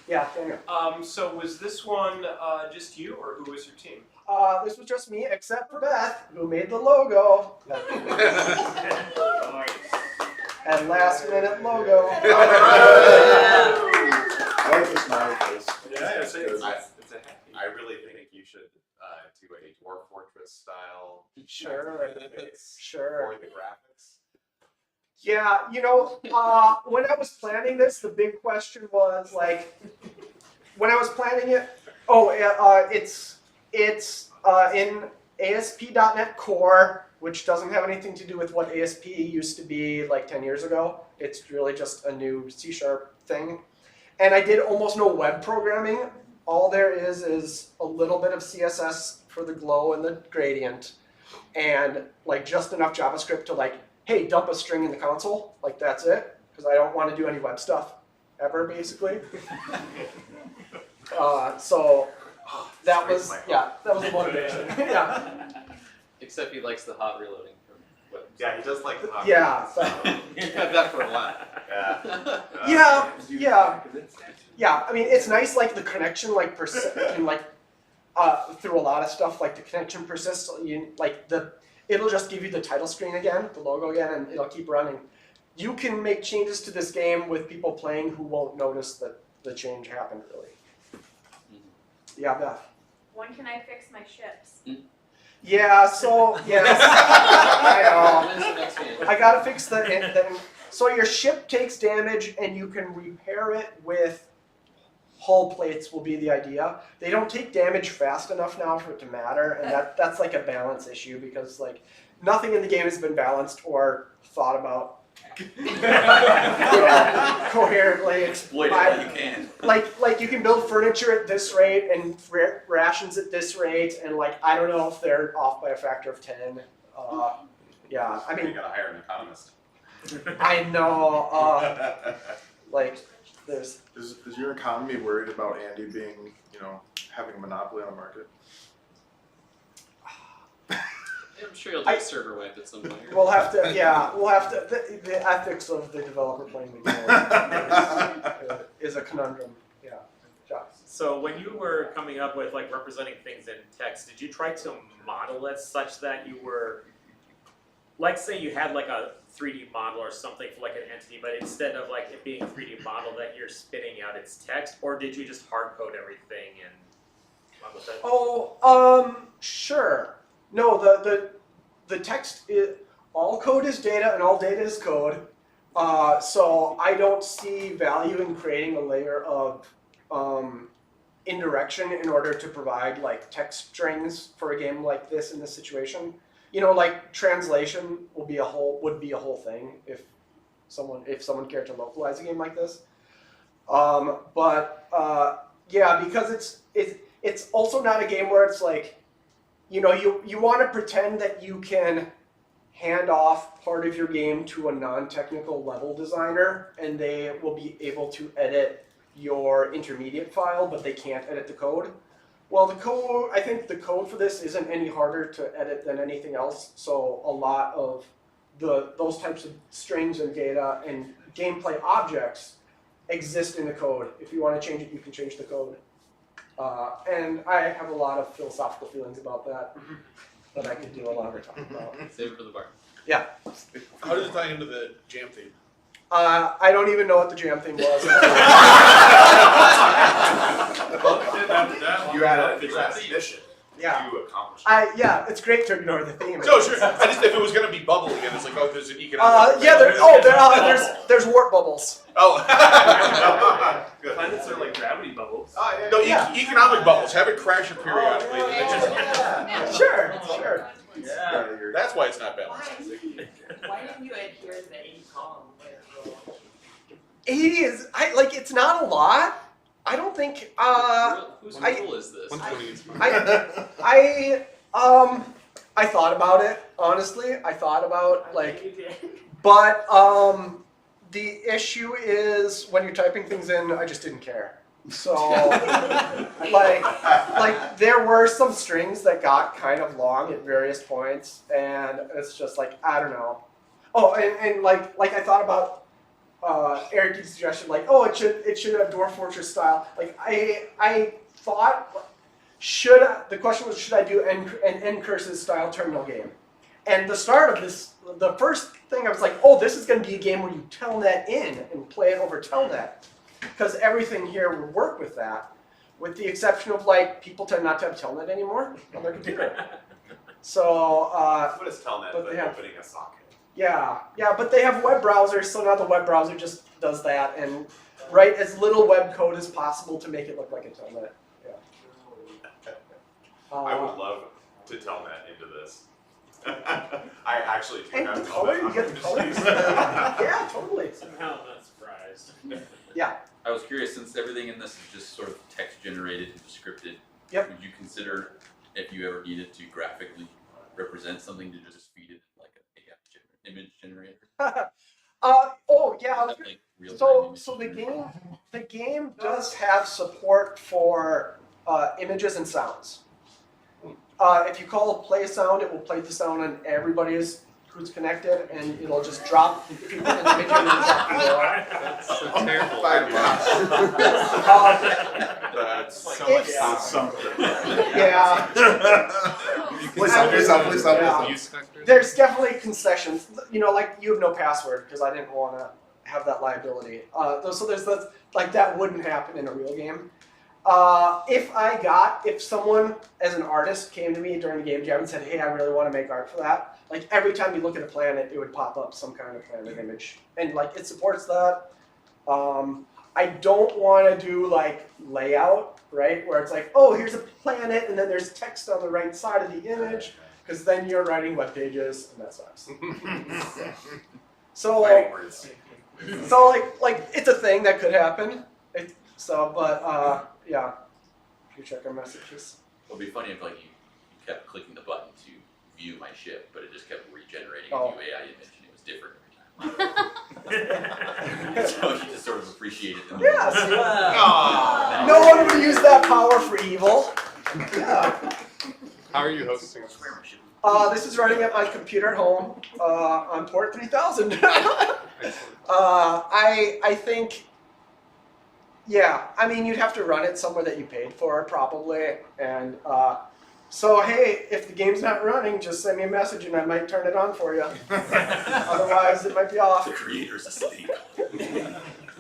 [SPEAKER 12] Yeah, Daniel.
[SPEAKER 14] So was this one just you, or who was your team?
[SPEAKER 12] This was just me, except for Beth, who made the logo. And last minute logo.
[SPEAKER 9] I like the smiley face.
[SPEAKER 14] Yeah, it's a happy.
[SPEAKER 9] I really think you should do a Dwarf Fortress style.
[SPEAKER 12] Sure.
[SPEAKER 9] For the graphics.
[SPEAKER 12] Yeah, when I was planning this, the big question was like, when I was planning it, it's in ASP.NET Core, which doesn't have anything to do with what ASP used to be like 10 years ago. It's really just a new C# thing. And I did almost no web programming. All there is a little bit of CSS for the glow and the gradient, and like just enough JavaScript to like, hey, dump a string in the console. Like that's it, because I don't want to do any web stuff ever, basically. So that was the motivation. Yeah.
[SPEAKER 11] Except he likes the hot reloading from web.
[SPEAKER 9] Yeah, he does like the hot.
[SPEAKER 12] Yeah.
[SPEAKER 11] You had that for a while.
[SPEAKER 12] Yeah. I mean, it's nice. Like the connection, like can like through a lot of stuff. Like the connection persists. It'll just give you the title screen again, the logo again, and it'll keep running. You can make changes to this game with people playing who won't notice that the change happened, really. Yeah, Beth.
[SPEAKER 15] When can I fix my ships?
[SPEAKER 12] Yeah, so, yes. I know. I gotta fix the so your ship takes damage and you can repair it with hull plates will be the idea. They don't take damage fast enough now for it to matter, and that's like a balance issue because like nothing in the game has been balanced or thought about coherently.
[SPEAKER 5] Exploit it while you can.
[SPEAKER 12] Like you can build furniture at this rate and rations at this rate, and like I don't know if they're off by a factor of 10. Yeah, I mean
[SPEAKER 9] you gotta hire an economist.
[SPEAKER 12] I know. Like there's.
[SPEAKER 2] Is your economy worried about Andy being, having a monopoly on the market?
[SPEAKER 11] I'm sure you'll do a server wipe at some point.
[SPEAKER 12] We'll have to, the ethics of the developer playing the game is a conundrum, yeah. Josh.
[SPEAKER 16] So when you were coming up with like representing things in text, did you try to model it such that you were, like say you had like a 3D model or something for like an entity, but instead of like it being a 3D model that you're spitting out its text, or did you just hard code everything and run with it?
[SPEAKER 12] Oh, sure. No, the text is, all code is data and all data is code. So I don't see value in creating a layer of indirection in order to provide like text strings for a game like this in this situation. You know, like translation would be a whole thing if someone cared to localize a game like this. Yeah, because it's also not a game where it's like, you know, you want to pretend that you can hand off part of your game to a non-technical level designer and they will be able to edit your intermediate file, but they can't edit the code. Well, I think the code for this isn't any harder to edit than anything else, so a lot of those types of strings and data and gameplay objects exist in the code. If you want to change it, you can change the code. And I have a lot of philosophical feelings about that that I could do a longer talk about.
[SPEAKER 11] Save it for the bar.
[SPEAKER 12] Yeah.
[SPEAKER 4] How does it tie into the jam theme?
[SPEAKER 12] I don't even know what the jam thing was.
[SPEAKER 9] You had a mission.
[SPEAKER 12] Yeah.
[SPEAKER 9] You accomplished.
[SPEAKER 12] Yeah, it's great to ignore the theme.
[SPEAKER 4] No, sure. I just if it was gonna be bubble again, it's like, oh, there's an economic.
[SPEAKER 12] There's warp bubbles.
[SPEAKER 4] Oh.
[SPEAKER 7] Planets are like gravity bubbles.
[SPEAKER 4] No, economic bubbles. Have it crash periodically.
[SPEAKER 12] Sure.
[SPEAKER 4] Yeah. That's why it's not balanced.
[SPEAKER 13] Why didn't you adhere to the 80 column?
[SPEAKER 12] It's not a lot. I don't think.
[SPEAKER 11] Whose rule is this?
[SPEAKER 12] I thought about it, honestly. I thought about but the issue is when you're typing things in, I just didn't care. So like there were some strings that got kind of long at various points, and it's just like I don't know. Oh, and like I thought about Eric's suggestion, like, oh, it should have Dwarf Fortress style. Like I thought, the question was, should I do an End Curses style terminal game? And the start of this, the first thing I was like, oh, this is going to be a game where you telnet in and play it over telnet, because everything here would work with that, with the exception of like people tend not to have telnet anymore on their computer. So
[SPEAKER 9] what is telnet? But opening a socket.
[SPEAKER 12] Yeah, but they have web browsers, so now the web browser just does that and write as little web code as possible to make it look like a telnet. Yeah.
[SPEAKER 9] I would love to telnet into this. I actually do
[SPEAKER 12] and
[SPEAKER 9] have
[SPEAKER 12] color, you get the colors. Yeah, totally.
[SPEAKER 16] Somehow I'm not surprised.
[SPEAKER 12] Yeah.
[SPEAKER 5] I was curious, since everything in this is just sort of text generated and scripted,
[SPEAKER 12] Yep.
[SPEAKER 5] would you consider, if you ever needed to graphically represent something, to just feed it like an image generator?
[SPEAKER 12] Oh yeah.
[SPEAKER 5] Like real-time
[SPEAKER 12] So the game does have support for images and sounds. If you call play sound, it will play the sound on everybody who's connected, and it'll just drop. If you put an image in, it'll drop.
[SPEAKER 10] That's so terrible.
[SPEAKER 2] That's so much something.
[SPEAKER 12] Yeah.
[SPEAKER 2] Please stop.
[SPEAKER 12] There's definitely concessions. You know, like you have no password because I didn't want to have that liability. So there's that wouldn't happen in a real game. If someone as an artist came to me during the game jam and said, hey, I really want to make art for that, like every time you look at a planet, it would pop up some kind of planet image. And like it supports that. I don't want to do like layout, right? Where it's like, oh, here's a planet and then there's text on the right side of the image, because then you're writing web pages and that sucks. So like it's a thing that could happen. Yeah, you check our messages.
[SPEAKER 5] It'll be funny if like you kept clicking the button to view my ship, but it just kept regenerating
[SPEAKER 12] Oh.
[SPEAKER 5] a new AI image and it was different every time. So you just sort of appreciate it.
[SPEAKER 12] Yes. No one would use that power for evil. Yeah.
[SPEAKER 10] How are you hosting?
[SPEAKER 12] This is running at my computer at home on port 3000. I think, yeah, I mean, you'd have to run it somewhere that you paid for probably. And so, hey, if the game's not running, just send me a message and I might turn it on for you. Otherwise, it might be off.
[SPEAKER 9] The creator's asleep.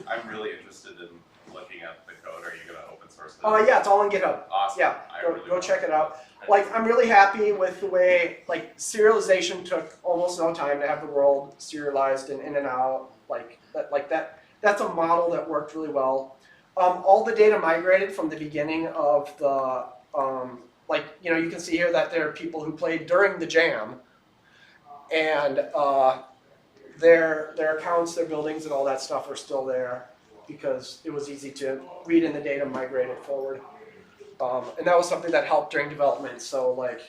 [SPEAKER 9] I'm really interested in looking at the code. Are you going to open source it?
[SPEAKER 12] Yeah, it's all on GitHub.
[SPEAKER 9] Awesome.
[SPEAKER 12] Yeah,
[SPEAKER 9] I
[SPEAKER 12] go,
[SPEAKER 9] really
[SPEAKER 12] go
[SPEAKER 9] want
[SPEAKER 12] check it
[SPEAKER 9] to.
[SPEAKER 12] out. Like, I'm really happy with the way, like, serialization took almost no time to have the world serialized and in and out. That's a model that worked really well. All the data migrated from the beginning of the, you can see here that there are people who played during the jam. And their accounts, their buildings, and all that stuff are still there because it was easy to read in the data, migrate it forward. And that was something that helped during development. So like,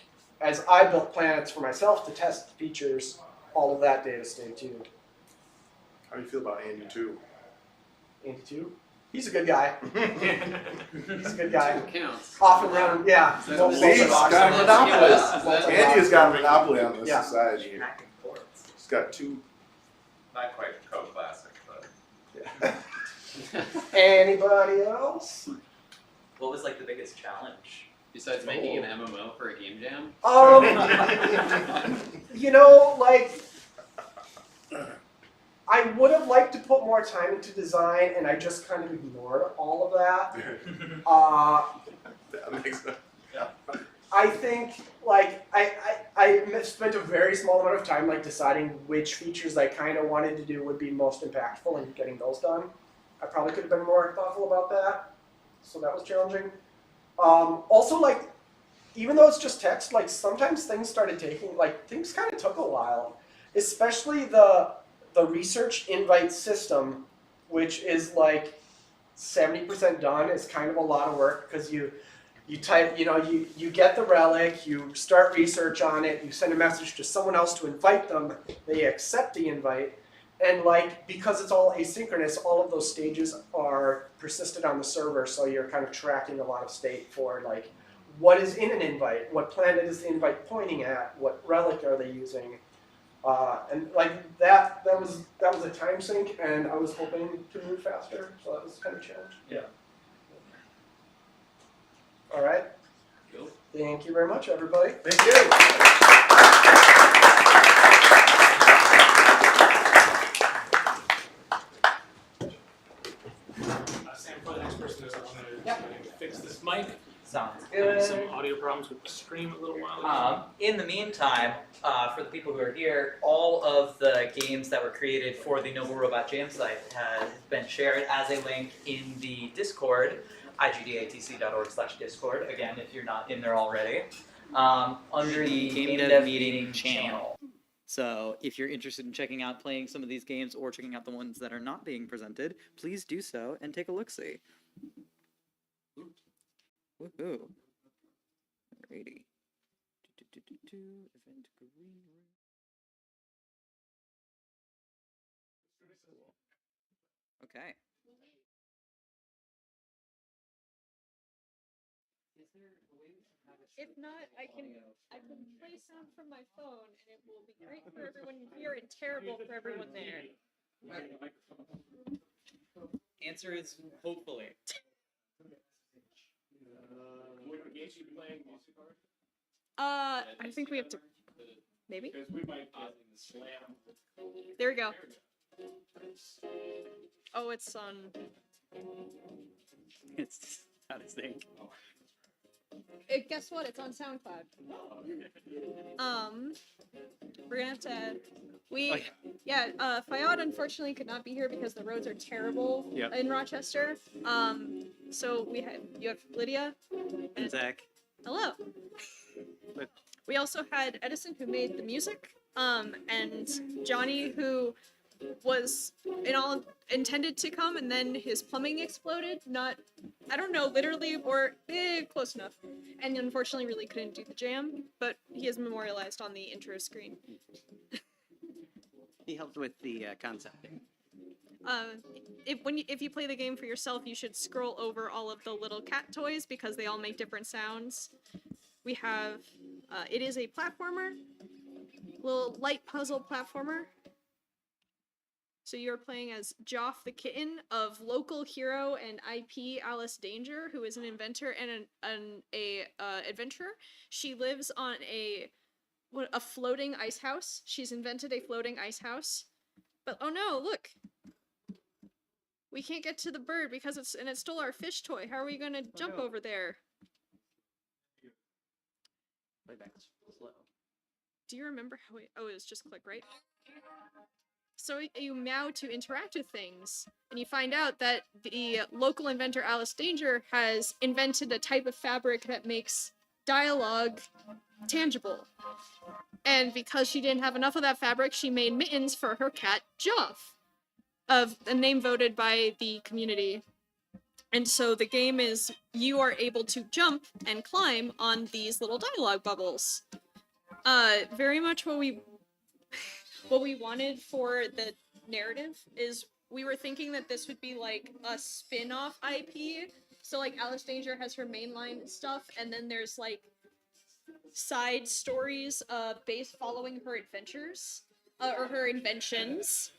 [SPEAKER 12] as I built planets for myself to test features, all of that data stayed too.
[SPEAKER 4] How do you feel about Andy 2?
[SPEAKER 12] Andy 2? He's a good guy. He's a good guy.
[SPEAKER 11] Counts.
[SPEAKER 12] Often running, yeah.
[SPEAKER 10] Is that
[SPEAKER 12] multiple
[SPEAKER 10] Steve's
[SPEAKER 12] boxes.
[SPEAKER 10] got a monopoly.
[SPEAKER 12] Multiple
[SPEAKER 4] Andy has
[SPEAKER 12] boxes.
[SPEAKER 4] got a monopoly on this
[SPEAKER 12] Yeah.
[SPEAKER 4] society here. He's got 2.
[SPEAKER 9] Not quite code classic, but.
[SPEAKER 12] Anybody else?
[SPEAKER 1] What was like the biggest challenge?
[SPEAKER 11] Besides making an MMO for a game jam?
[SPEAKER 12] Like, I would have liked to put more time into design, and I just kind of ignored all of that.
[SPEAKER 4] That makes sense.
[SPEAKER 12] I think, like, I spent a very small amount of time, like, deciding which features I kind of wanted to do would be most impactful and getting those done. I probably could have been more thoughtful about that, so that was challenging. Also, like, even though it's just text, like, sometimes things started taking, like, things kind of took a while. Especially the research invite system, which is, like, 70% done, is kind of a lot of work, because you type, you get the relic, you start research on it, you send a message to someone else to invite them, they accept the invite, and like, because it's all asynchronous, all of those stages are persisted on the server, so you're kind of tracking a lot of state for like, what is in an invite, what planet is the invite pointing at, what relic are they using, and like that was a time sink, and I was hoping to move faster, so that was kind of a challenge.
[SPEAKER 1] Yeah.
[SPEAKER 12] All right.
[SPEAKER 11] Cool.
[SPEAKER 12] Thank you very much, everybody.
[SPEAKER 4] Thank you.
[SPEAKER 3] Sam, for the next person, I want to fix this mic.
[SPEAKER 1] Sounds
[SPEAKER 3] Having
[SPEAKER 1] good.
[SPEAKER 3] some audio problems with the stream a little while ago.
[SPEAKER 1] In the meantime, for the people who are here, all of the games that were created for the Noble Robot Jam site have been shared as a link in the Discord, igdatc.org/discord, again, if you're not in there already, under the Gamedev meeting channel. So if you're interested in checking out playing some of these games or checking out the ones that are not being presented, please do so and take a look-see. Woohoo. Alrighty. Event green room. Okay.
[SPEAKER 6] If not, I can play sound from my phone, and it will be great for everyone here and terrible for everyone there.
[SPEAKER 1] Answer is hopefully.
[SPEAKER 3] What games are you playing music already?
[SPEAKER 6] I think we have to. Maybe.
[SPEAKER 3] Because we might slam.
[SPEAKER 6] There we go. Oh, it's on.
[SPEAKER 1] It's not a sync.
[SPEAKER 6] Guess what? It's on SoundCloud. We're gonna have to. Fayad unfortunately could not be here because the roads are terrible in Rochester. So you have Lydia
[SPEAKER 1] And Zach.
[SPEAKER 6] Hello. We also had Edison, who made the music, and Johnny, who was intended to come, and then his plumbing exploded. I don't know, literally or close enough. And unfortunately, really couldn't do the jam, but he is memorialized on the intro screen.
[SPEAKER 1] He helped with the concepting.
[SPEAKER 6] If you play the game for yourself, you should scroll over all of the little cat toys because they all make different sounds. We have It is a platformer, little light puzzle platformer. So you're playing as Joff the kitten of local hero and IP Alice Danger, who is an inventor and an adventurer. She lives on a floating ice house. She's invented a floating ice house. But oh no, look! We can't get to the bird because it stole our fish toy. How are we gonna jump over there?
[SPEAKER 1] Playback's slow.
[SPEAKER 6] Do you remember how it was just click, right? So you meow to interact with things, and you find out that the local inventor Alice Danger has invented a type of fabric that makes dialogue tangible. And because she didn't have enough of that fabric, she made mittens for her cat, Joff, of a name voted by the community. And so the game is you are able to jump and climb on these little dialogue bubbles. Very much what we wanted for the narrative is we were thinking that this would be like a spin-off IP. So like Alice Danger has her mainline stuff, and then there's like side stories based following her adventures or her inventions.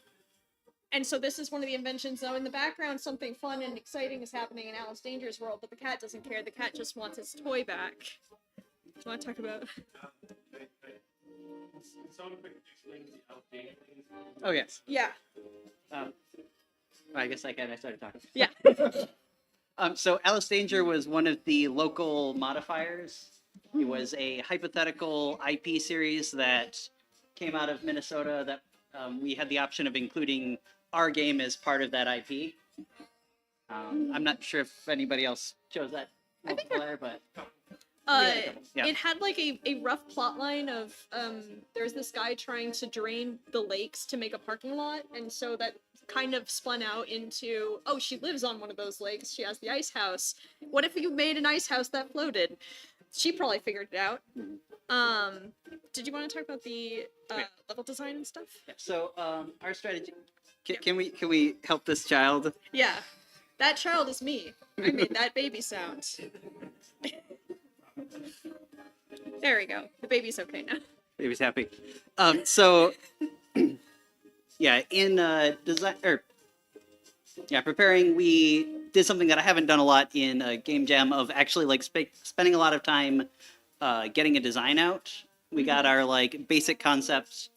[SPEAKER 6] And so this is one of the inventions. Now in the background, something fun and exciting is happening in Alice Danger's world, but the cat doesn't care. The cat just wants its toy back. Do you want to talk about?
[SPEAKER 1] Oh yes.
[SPEAKER 6] Yeah.
[SPEAKER 1] I guess I started talking.
[SPEAKER 6] Yeah.
[SPEAKER 1] So Alice Danger was one of the local modifiers. It was a hypothetical IP series that came out of Minnesota that we had the option of including our game as part of that IP. I'm not sure if anybody else chose that multiplayer, but yeah.
[SPEAKER 6] It had like a rough plot line of there's this guy trying to drain the lakes to make a parking lot, and so that kind of spun out into, oh, she lives on one of those lakes, she has the ice house. What if you made an ice house that floated? She probably figured it out. Did you want to talk about the level design and stuff?
[SPEAKER 1] Yeah. So our strategy. Can we help this child?
[SPEAKER 6] Yeah, that child is me. I made that baby sound. There we go. The baby's okay now.
[SPEAKER 1] Baby's happy. So yeah, in preparing, we did something that I haven't done a lot in Game Jam of actually like spending a lot of time getting a design out. We got our like basic concepts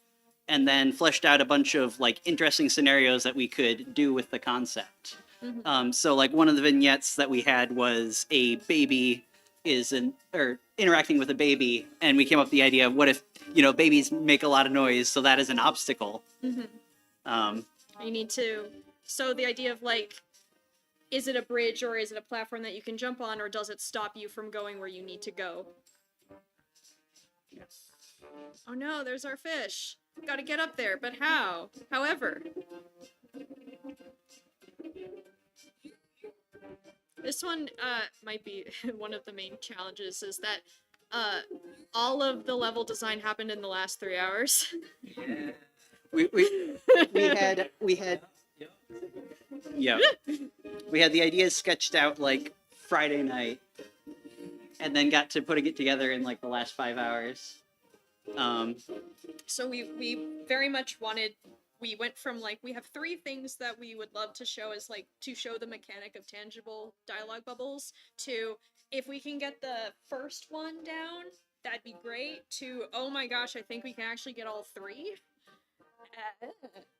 [SPEAKER 1] and then fleshed out a bunch of like interesting scenarios that we could do with the concept.
[SPEAKER 6] Mm-hmm.
[SPEAKER 1] So like one of the vignettes that we had was a baby interacting with a baby, and we came up with the idea of what if, babies make a lot of noise, so that is an obstacle.
[SPEAKER 6] Mm-hmm. You need to, so the idea of like, is it a bridge or is it a platform that you can jump on, or does it stop you from going where you need to go? Oh no, there's our fish. Gotta get up there, but how? However. This one might be one of the main challenges, is that all of the level design happened in the last 3 hours.
[SPEAKER 1] Yeah. We had the ideas sketched out like Friday night, and then got to putting it together in like the last 5 hours.
[SPEAKER 6] So we very much wanted. We went from like, we have 3 things that we would love to show as like, to show the mechanic of tangible dialogue bubbles, to if we can get the first one down, that'd be great, to, oh my gosh, I think we can actually get all 3.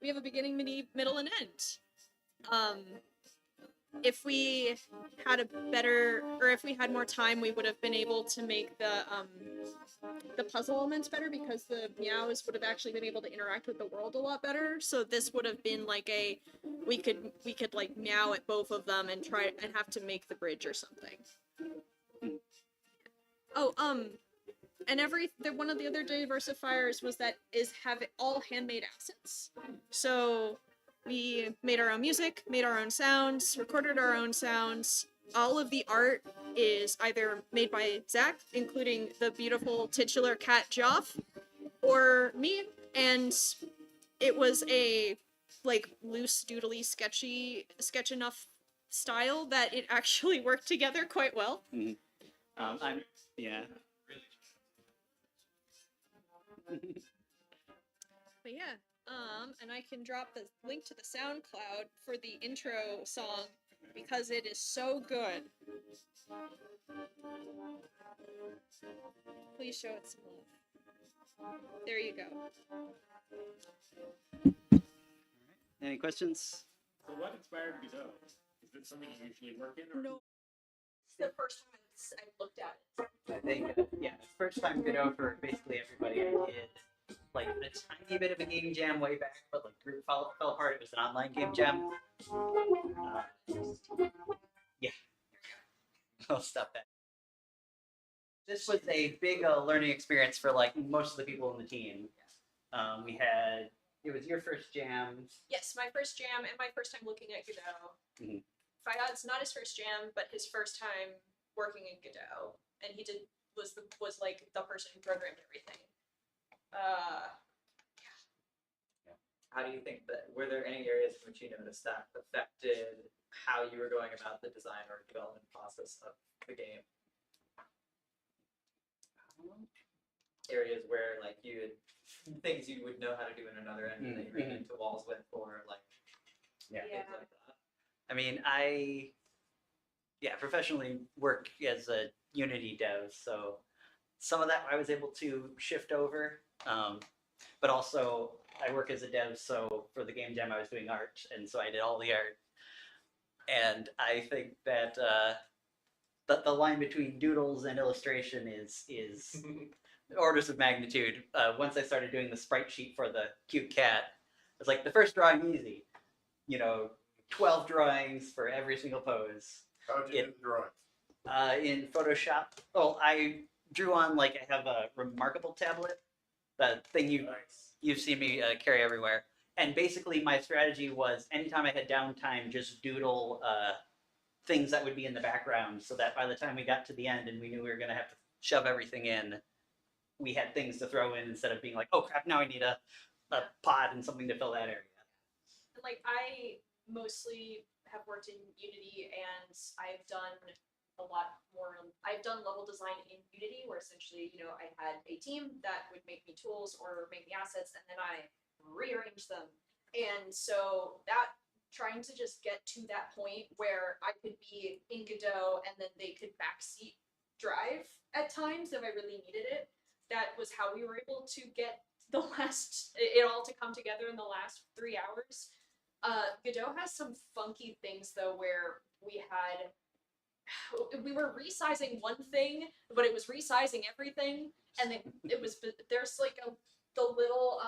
[SPEAKER 6] We have a beginning, middle, and end. If we had if we had more time, we would have been able to make the puzzle elements better, because the meows would have actually been able to interact with the world a lot better. So this would have been like we could like meow at both of them and try and have to make the bridge or something. Oh, and one of the other diversifiers was that have all handmade assets. So we made our own music, made our own sounds, recorded our own sounds. All of the art is either made by Zach, including the beautiful titular cat Joff, or me, and it was a like loose, doodly, sketch enough style that it actually worked together quite well.
[SPEAKER 1] Mm-hmm.
[SPEAKER 6] But yeah, and I can drop the link to the SoundCloud for the intro song because it is so good. Please show it some love. There you go.
[SPEAKER 1] Any questions?
[SPEAKER 11] So what inspired Godot? Is it something you usually work in? Or?
[SPEAKER 6] No. It's the first time I've looked at it.
[SPEAKER 1] I think, yeah, first time Godot for basically everybody. I did like a tiny bit of a game jam way back, but like group fell apart. It was an online game jam. Yeah, I'll stop that. This was a big learning experience for like most of the people in the team. It was your first jam.
[SPEAKER 6] Yes, my first jam and my first time looking at Godot.
[SPEAKER 1] Mhm.
[SPEAKER 6] It's not his first jam, but his first time working in Godot, and he was like the person who programmed everything.
[SPEAKER 1] How do you think that, were there any areas in which you noticed that affected how you were going about the design or development process of the game? Areas where like things you would know how to do in another engine that you ran into walls with, or like things like that. I mean, I professionally work as a Unity dev, so some of that I was able to shift over, but also I work as a dev, so for the game jam I was doing art, and so I did all the art. And I think that the line between doodles and illustration is orders of magnitude. Once I started doing the sprite sheet for the cute cat, it was like the first drawing easy, 12 drawings for every single pose.
[SPEAKER 4] How did you do the drawing?
[SPEAKER 1] In Photoshop. Well, I drew on I have a remarkable tablet, that thing you've seen me carry everywhere. And basically my strategy was anytime I had downtime, just doodle things that would be in the background, so that by the time we got to the end and we knew we were going to have to shove everything in, we had things to throw in instead of being like, oh crap, now I need a pod and something to fill that area.
[SPEAKER 6] Like, I mostly have worked in Unity, and I've done a lot more. I've done level design in Unity, where essentially, I had a team that would make me tools or make me assets, and then I rearrange them. And so that, trying to just get to that point where I could be in Godot and then they could backseat drive at times if I really needed it. That was how we were able to get it all to come together in the last 3 hours. Godot has some funky things though, where we were resizing one thing, but it was resizing everything, and there's the little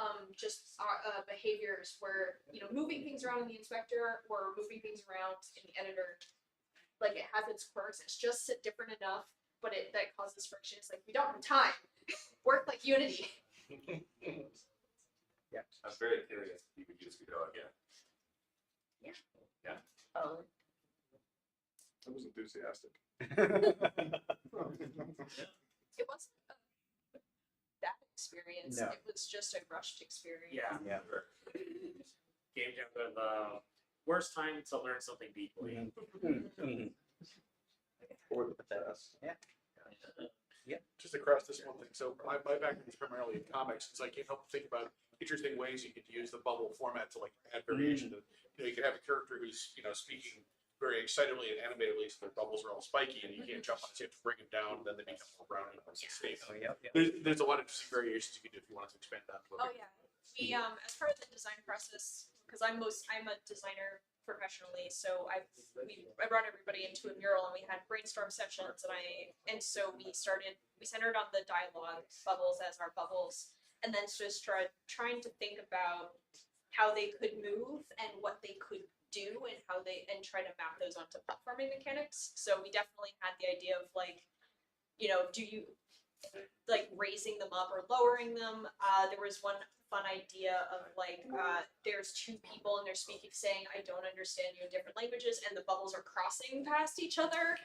[SPEAKER 6] behaviors where moving things around in the inspector or moving things around in the editor, like it has its quirks. It's just different enough, but that causes friction. It's like we don't have time. Work like Unity.
[SPEAKER 9] Yeah, I'm very curious if you could use Godot again.
[SPEAKER 6] Yeah.
[SPEAKER 9] Yeah.
[SPEAKER 4] I was enthusiastic.
[SPEAKER 6] It wasn't a bad experience.
[SPEAKER 1] No.
[SPEAKER 6] It was just a rushed experience.
[SPEAKER 16] Yeah. Game jam, the worst time to learn something deeply.
[SPEAKER 4] Or the best.
[SPEAKER 1] Yeah.
[SPEAKER 4] Just across this one thing. So my background is primarily in comics, so I can't help but think about interesting ways you could use the bubble format to add variation. You could have a character who's speaking very excitedly and animatedly, so their bubbles are all spiky, and you can't jump on it. So you have to bring them down, and then they become more rounded and stable. There's a lot of interesting variations you could do if you wanted to expand that.
[SPEAKER 6] Oh yeah, we as part of the design process, because I'm a designer professionally, so I brought everybody into a mural, and we had brainstorm sessions, and so we centered on the dialogue bubbles as our bubbles, and then just trying to think about how they could move and what they could do and try to map those onto platforming mechanics. So we definitely had the idea of do you raising them up or lowering them. There was one fun idea of there's two people and they're saying I don't understand you in different languages, and the bubbles are crossing past each other,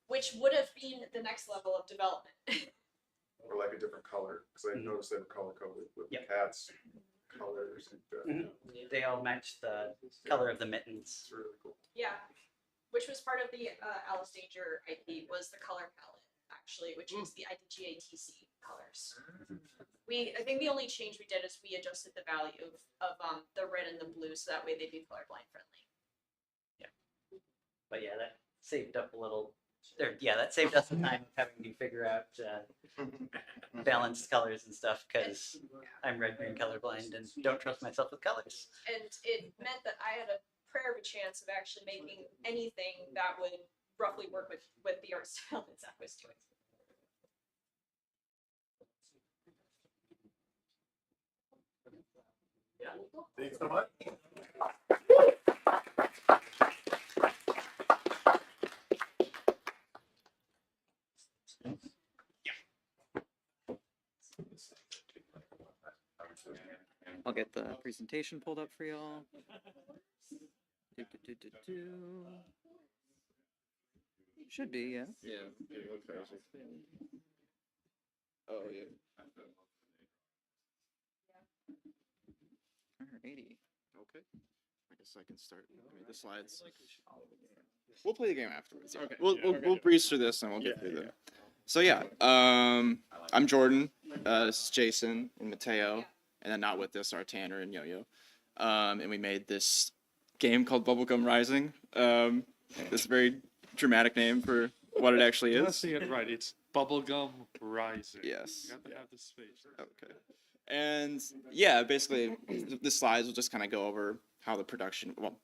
[SPEAKER 6] which would have been the next level of development.
[SPEAKER 4] Or a different color, because I noticed they were color coded with the cats colors.
[SPEAKER 1] They all match the color of the mittens.
[SPEAKER 4] It's really cool.
[SPEAKER 6] Yeah, which was part of the Alice Danger IP, was the color palette. actually, which is the IDGATC colors. I think the only change we did is we adjusted the value of the red and the blue so that way they'd be colorblind friendly.
[SPEAKER 1] But yeah, that saved up a little. That saved us the time of having to figure out balanced colors and stuff because I'm red-green colorblind and don't trust myself with colors.
[SPEAKER 6] And it meant that I had a prayer of a chance of actually making anything that would roughly work with the art style that Zach was doing.
[SPEAKER 4] Thanks so much.
[SPEAKER 1] I'll get the presentation pulled up for y'all. Should be, yeah.
[SPEAKER 2] Yeah. Oh yeah.
[SPEAKER 1] Alrighty.
[SPEAKER 2] Okay. I guess I can start. I mean, the slides. We'll play the game afterwards. Yeah.
[SPEAKER 10] Okay.
[SPEAKER 2] We'll breeze through this and we'll get through them. So yeah, I'm Jordan. This is Jason and Mateo, and then not with us are Tanner and Yo-Yo. And we made this game called Bubblegum Rising. This very dramatic name for what it actually
[SPEAKER 10] Let's
[SPEAKER 2] is.
[SPEAKER 10] see it right. It's Bubblegum Rising.
[SPEAKER 2] Yes.
[SPEAKER 10] You have to have the space.
[SPEAKER 2] Okay. And yeah, basically, the slides will just kind of go over how the production, what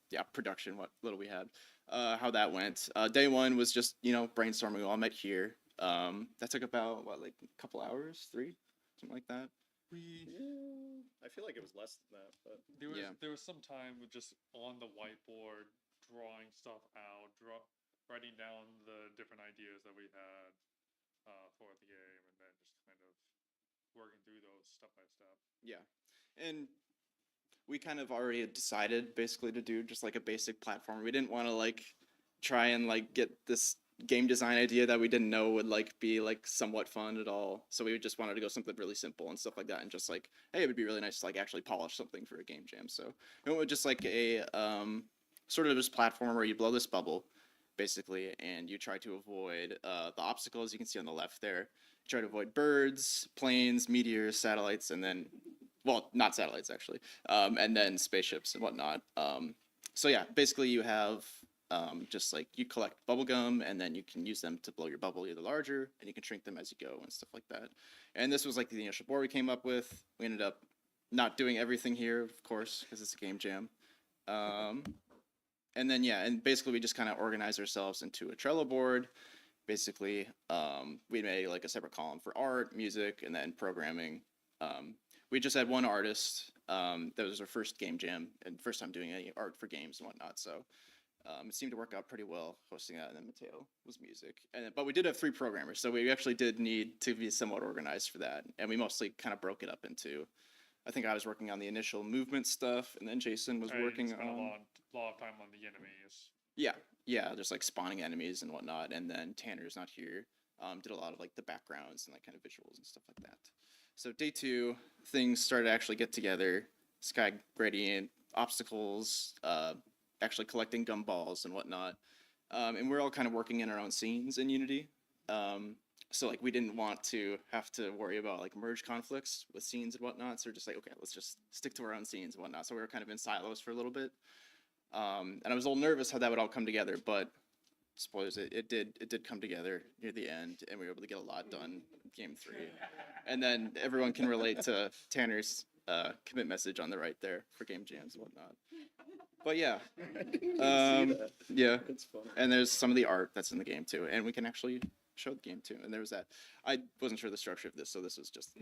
[SPEAKER 2] little we had, how that went. Day one was just, brainstorming. We all met here. That took about, like a couple hours, 3, something like that.
[SPEAKER 10] I feel like it was less than that, but there was some time with just on the whiteboard drawing stuff out, writing down the different ideas that we had for the game, and then just kind of working through those step by step.
[SPEAKER 2] Yeah, and we kind of already had decided basically to do just like a basic platform. We didn't want to try and get this game design idea that we didn't know would be somewhat fun at all. So we just wanted to go something really simple and stuff like that, and just hey, it would be really nice to actually polish something for a game jam. So it was just a sort of this platform where you blow this bubble basically, and you try to avoid the obstacles you can see on the left there. You try to avoid birds, planes, meteors, satellites, and then, well, not satellites actually, and then spaceships and whatnot. So yeah, basically you have just you collect bubble gum, and then you can use them to blow your bubble either larger, and you can shrink them as you go and stuff like that. And this was the initial board we came up with. We ended up not doing everything here, of course, because it's a game jam. And then yeah, and basically we just kind of organized ourselves into a Trello board. Basically, we made a separate column for art, music, and then programming. We just had one artist. That was our first game jam and first time doing any art for games and whatnot. So it seemed to work out pretty well hosting that. And then Mateo was music. But we did have 3 programmers, so we actually did need to be somewhat organized for that. And we mostly kind of broke it up into, I think I was working on the initial movement stuff, and then Jason was working on
[SPEAKER 10] a lot of time on the enemies.
[SPEAKER 2] Yeah, just spawning enemies and whatnot. And then Tanner's not here. Did a lot of the backgrounds and kind of visuals and stuff like that. So day 2, things started to actually get together. Sky gradient, obstacles, actually collecting gumballs and whatnot. And we're all kind of working in our own scenes in Unity. So we didn't want to have to worry about merge conflicts with scenes and whatnot. So we're just okay, let's just stick to our own scenes and whatnot. So we were kind of in silos for a little bit. And I was a little nervous how that would all come together, but spoilers, it did come together near the end, and we were able to get a lot done in game 3. And then everyone can relate to Tanner's commit message on the right there for game jams and whatnot. But yeah, yeah, and there's some of the art that's in the game too, and we can actually show the game too. And there was that. I wasn't sure the structure of this, so this was just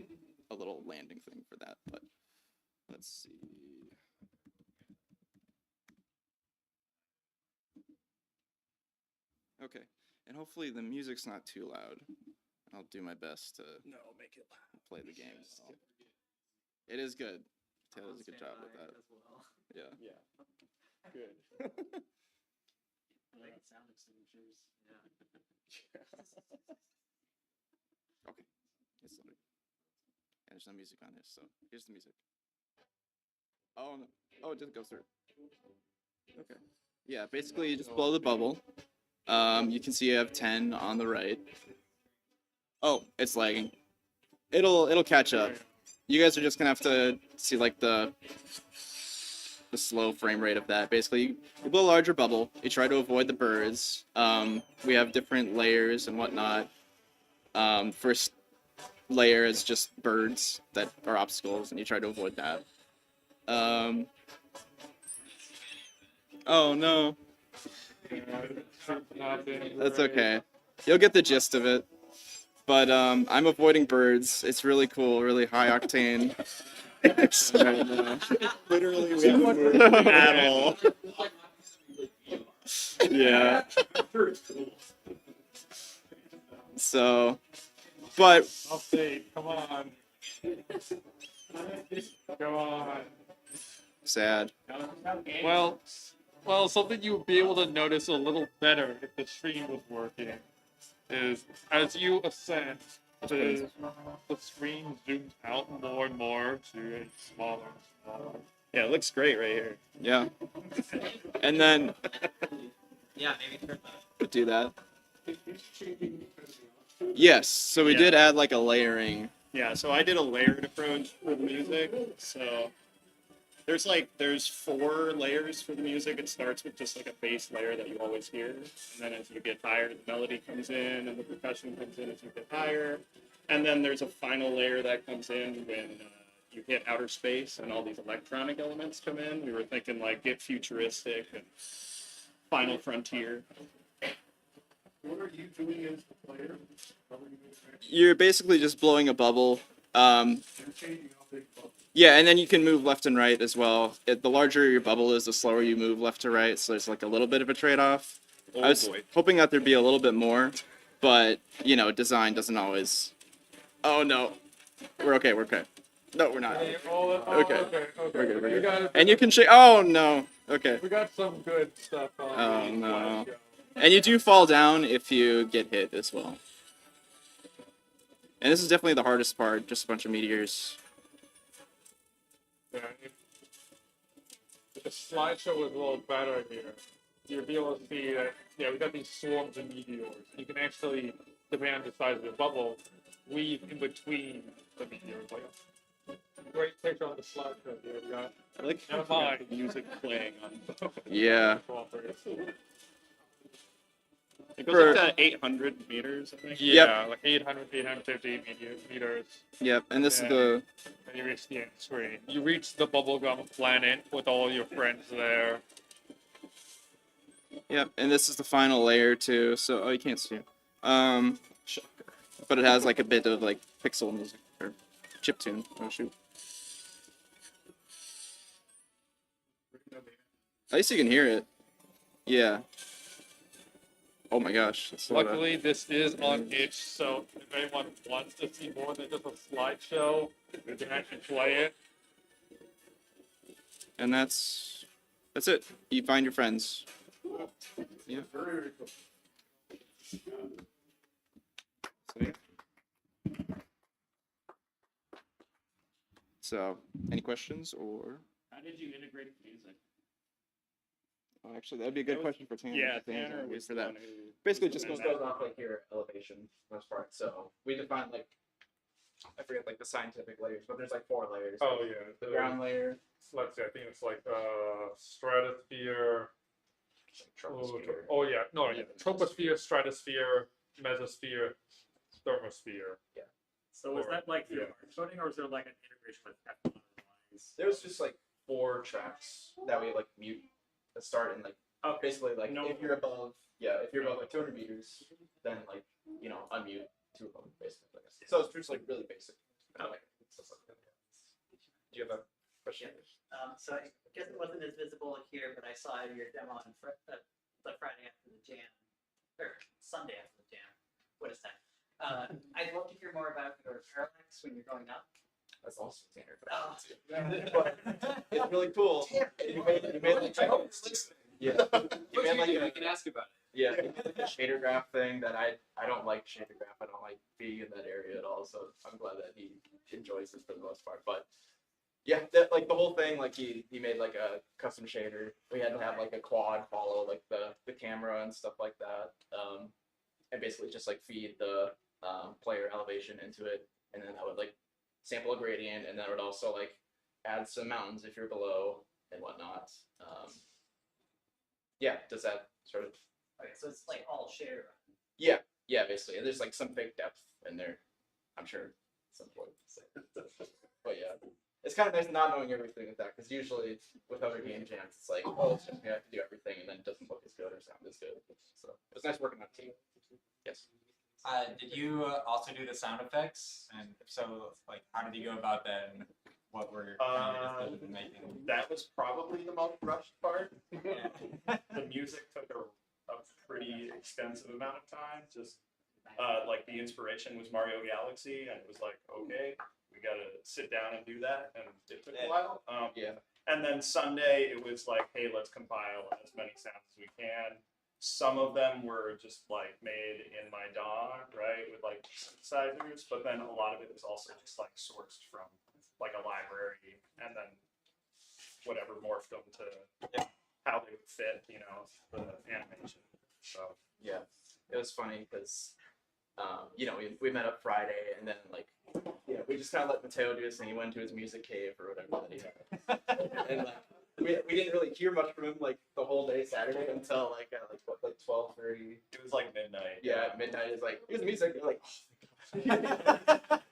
[SPEAKER 2] a little landing thing for that. But let's see. Okay, and hopefully the music's not too loud. I'll do my best to
[SPEAKER 12] make it loud.
[SPEAKER 2] Play the game. It is good. Taylor does a good job with that. Yeah.
[SPEAKER 10] Good.
[SPEAKER 11] I like sound extinguishers. Yeah.
[SPEAKER 2] Okay. It's loaded. And there's no music on this, so here's the music. Oh no. Oh, it didn't go through. Okay. Yeah, basically you just blow the bubble. You can see you have 10 on the right. Oh, it's lagging. It'll catch up. You guys are just gonna have to see like the slow frame rate of that. Basically, you blow a larger bubble. You try to avoid the birds. We have different layers and whatnot. First layer is just birds that are obstacles, and you try to avoid that. Oh no. That's okay. You'll get the gist of it. But I'm avoiding birds. It's really cool, really high octane.
[SPEAKER 7] Literally, we haven't moved at all.
[SPEAKER 2] Yeah. So, but
[SPEAKER 10] Update, come on. Come on.
[SPEAKER 2] sad.
[SPEAKER 10] Well, something you would be able to notice a little better if the stream was working is as you ascend, the screen zooms out more and more to a smaller and smaller.
[SPEAKER 7] Yeah, it looks great right here.
[SPEAKER 2] Yeah. And then
[SPEAKER 11] Yeah, maybe turn
[SPEAKER 2] do that. Yes. So we did add like a layering.
[SPEAKER 7] Yeah, so I did a layered approach for the music. So there's 4 layers for the music. It starts with just like a bass layer that you always hear, and then as you get higher, the melody comes in and the percussion comes in as you get higher, and then there's a final layer that comes in when you hit outer space and all these electronic elements come in. We were thinking like get futuristic and final frontier.
[SPEAKER 4] What are you doing as the player?
[SPEAKER 2] You're basically just blowing a bubble.
[SPEAKER 4] You're changing how big bubble.
[SPEAKER 2] Yeah, and then you can move left and right as well. The larger your bubble is, the slower you move left to right. So there's like a little bit of a trade-off.
[SPEAKER 7] Oh,
[SPEAKER 2] I was
[SPEAKER 7] boy.
[SPEAKER 2] hoping that there'd be a little bit more, but you know, design doesn't always. Oh no, we're okay. We're okay. No, we're not. Okay.
[SPEAKER 10] Okay.
[SPEAKER 2] We're good.
[SPEAKER 10] We got
[SPEAKER 2] And you can shake. Oh no. Okay.
[SPEAKER 10] We got some good stuff on.
[SPEAKER 2] Oh no. And you do fall down if you get hit as well. And this is definitely the hardest part. Just a bunch of meteors.
[SPEAKER 10] Yeah, if the slideshow was a little better here, you'd be able to see that, yeah, we got these swarms of meteors. You can actually, depending on the size of the bubble, weave in between the meteors. Like, great picture on the slideshow here. We got,
[SPEAKER 7] I like
[SPEAKER 10] never mind.
[SPEAKER 7] the music playing on.
[SPEAKER 2] Yeah.
[SPEAKER 7] It goes up to 800 meters, I think.
[SPEAKER 10] Yeah, like 800, 850 meters.
[SPEAKER 2] Yep, and this is the.
[SPEAKER 10] And you reach the end screen. You reach the bubblegum planet with all your friends there.
[SPEAKER 2] Yep, and this is the final layer too. So you can't see it. But it has like a bit of like pixel music or chiptune. Oh shoot. At least you can hear it. Yeah. Oh my gosh. That's
[SPEAKER 10] Luckily, this is on itch, so if anyone wants to see more than just a slideshow, they can actually play it.
[SPEAKER 2] And that's it. You find your friends. Yeah.
[SPEAKER 4] Very cool.
[SPEAKER 2] So, any questions or?
[SPEAKER 7] How did you integrate music?
[SPEAKER 2] Oh, actually, that'd be a good question for Tanner.
[SPEAKER 7] Yeah,
[SPEAKER 2] Tanner's
[SPEAKER 7] Tanner
[SPEAKER 2] always
[SPEAKER 7] was
[SPEAKER 2] for
[SPEAKER 7] the
[SPEAKER 2] that.
[SPEAKER 7] one who
[SPEAKER 2] Basically, just
[SPEAKER 7] recommended
[SPEAKER 2] goes
[SPEAKER 7] that.
[SPEAKER 2] off like your elevation most part. So we define like I forget like the scientific layers, but there's like 4 layers.
[SPEAKER 10] Oh yeah,
[SPEAKER 2] The ground layer.
[SPEAKER 10] Let's see, I think it's like stratosphere.
[SPEAKER 2] Troposphere.
[SPEAKER 10] Oh yeah, no, yeah, troposphere, stratosphere, mesosphere, thermosphere.
[SPEAKER 2] Yeah.
[SPEAKER 16] So was that like
[SPEAKER 10] Yeah.
[SPEAKER 16] coding, or was there like an integration with F1 lines?
[SPEAKER 2] There's just like 4 tracks that we like mute that start in like basically like if you're above if you're above like 200 meters, then like unmute to above basically. So it's just like really basic. Do you have a question?
[SPEAKER 13] So I guess it wasn't as visible here, but I saw your demo on the Friday after the jam, or Sunday after the jam. What is that? I'd love to hear more about your parallax when you're going up.
[SPEAKER 2] That's awesome, Tanner.
[SPEAKER 13] Oh.
[SPEAKER 2] But it's really cool. You made like
[SPEAKER 4] I hope he's listening.
[SPEAKER 2] yeah. You made like
[SPEAKER 11] we can ask about it.
[SPEAKER 2] Yeah, you made like a shader graph thing that I don't like shader graph. I don't like being in that area at all. So I'm glad that he enjoys it for the most part. But yeah, like the whole thing, like he made like a custom shader. We had to have like a quad follow like the camera and stuff like that. And basically just like feed the player elevation into it, and then that would like sample a gradient, and that would also like add some mountains if you're below and whatnot. Yeah, does that sort of?
[SPEAKER 13] Okay, so it's like all shared.
[SPEAKER 2] Yeah, basically. And there's like some fake depth in there, I'm sure, at some point. So. But yeah, it's kind of nice not knowing everything with that, because usually with other game jams, it's like, oh, it's just, you have to do everything, and then it doesn't look as good or sound as good. So it's nice working on a team. Yes.
[SPEAKER 17] Did you also do the sound effects? And if so, like, how did you go about that? And what were kind of the decisions making?
[SPEAKER 4] That was probably the most rushed part. The music took a pretty extensive amount of time. Just like the inspiration was Mario Galaxy, and it was like, okay, we got to sit down and do that, and it took a while. And then Sunday, it was like, hey, let's compile as many sounds as we can. Some of them were just like made in my DAW, right, with like synthesizers, but then a lot of it was also just like sourced from like a library, and then whatever morphed them to how they would fit, you know, the animation. So
[SPEAKER 2] yeah, it was funny because you know, we met up Friday, and then like we just kind of let Mateo do his thing. He went to his music cave or whatever that he had, and like we didn't really hear much from him like the whole day Saturday until like at like what, like 12:30.
[SPEAKER 4] It was like midnight.
[SPEAKER 2] Yeah, midnight is like here's music. You're like,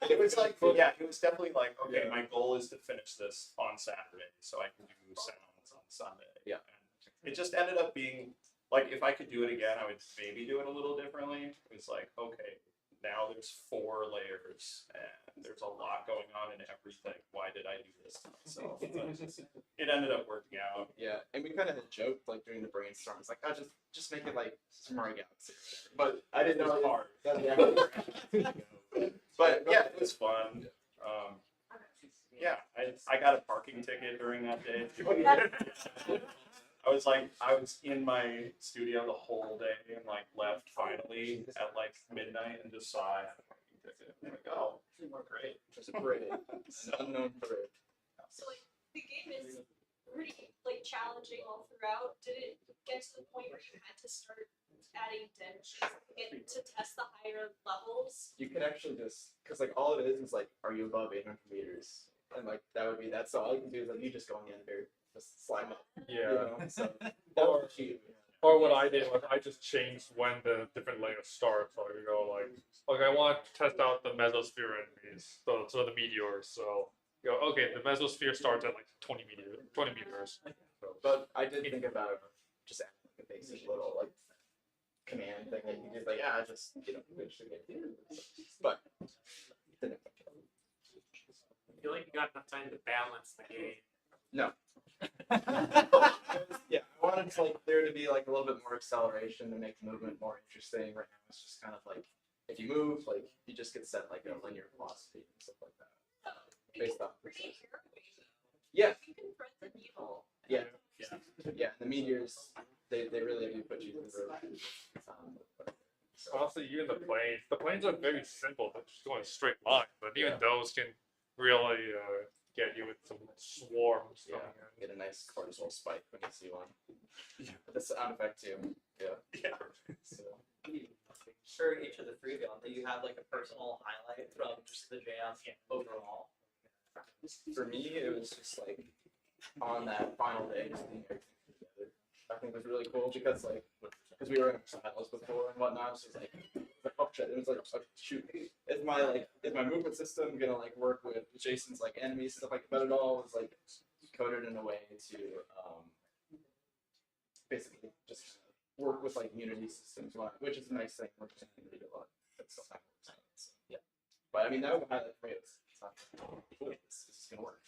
[SPEAKER 4] it was like it was definitely like, okay, my goal is to finish this on Saturday so I can do sounds on Sunday.
[SPEAKER 2] Yeah,
[SPEAKER 4] and it just ended up being like, if I could do it again, I would maybe do it a little differently. It was like, okay, now there's 4 layers and there's a lot going on in everything. Why did I do this to myself? It ended up working out.
[SPEAKER 2] Yeah, and we kind of had joked like during the brainstorm. It's like, oh, just make it like Mario Galaxy or whatever. But I didn't know it was hard.
[SPEAKER 4] But yeah, it was fun. Yeah, I got a parking ticket during that day. I was in my studio the whole day and like left finally at like midnight and just saw I had a parking ticket. I'm like, oh, great.
[SPEAKER 2] Just a parade. An unknown parade.
[SPEAKER 6] So like the game is pretty like challenging all throughout. Did it get to the point where you had to start adding densions to test the higher levels?
[SPEAKER 2] You can actually just, because like all it is like, are you above 800 meters? And like that's all you can do is like you just go in there, just slime up.
[SPEAKER 10] Yeah.
[SPEAKER 2] You know? So that was cheap.
[SPEAKER 10] Or what I did was I just changed when the different layers start. So you go like I want to test out the mesosphere enemies, so the meteors. So you go, okay, the mesosphere starts at like 20 meters. So,
[SPEAKER 2] but I did think about just adding like a basic little like command thing that you just like, just but
[SPEAKER 16] I feel like you got enough time to balance the game.
[SPEAKER 2] No. Yeah, I wanted to, like there to be like a little bit more acceleration to make the movement more interesting. Right now it's just kind of like if you move, like you just get set like a linear velocity and stuff like that. Based on yeah.
[SPEAKER 6] You can thread the needle.
[SPEAKER 2] Yeah. And the meteors, they really do put you through the roof.
[SPEAKER 10] Honestly, even the planes are very simple. They're just going a straight line, but even those can really get you with some swarms coming in.
[SPEAKER 2] Get a nice cortisol spike when you see one. The sound effect too. Yeah. So.
[SPEAKER 13] For each of the 3 of y'all, do you have like a personal highlight from just the jam overall?
[SPEAKER 2] For me, it was just like on that final day, just being everything together. I think it was really cool because we were in finals before and whatnot. So it was like oh shit, it was like oh, shoot, is my movement system gonna like work with Jason's like enemies stuff like? But it all was like coded in a way to basically just work with like Unity systems, which is a nice thing. We're just Unity a lot. That's still not so, yeah. But I mean that was a highlight for me. It's not cool. This is gonna work.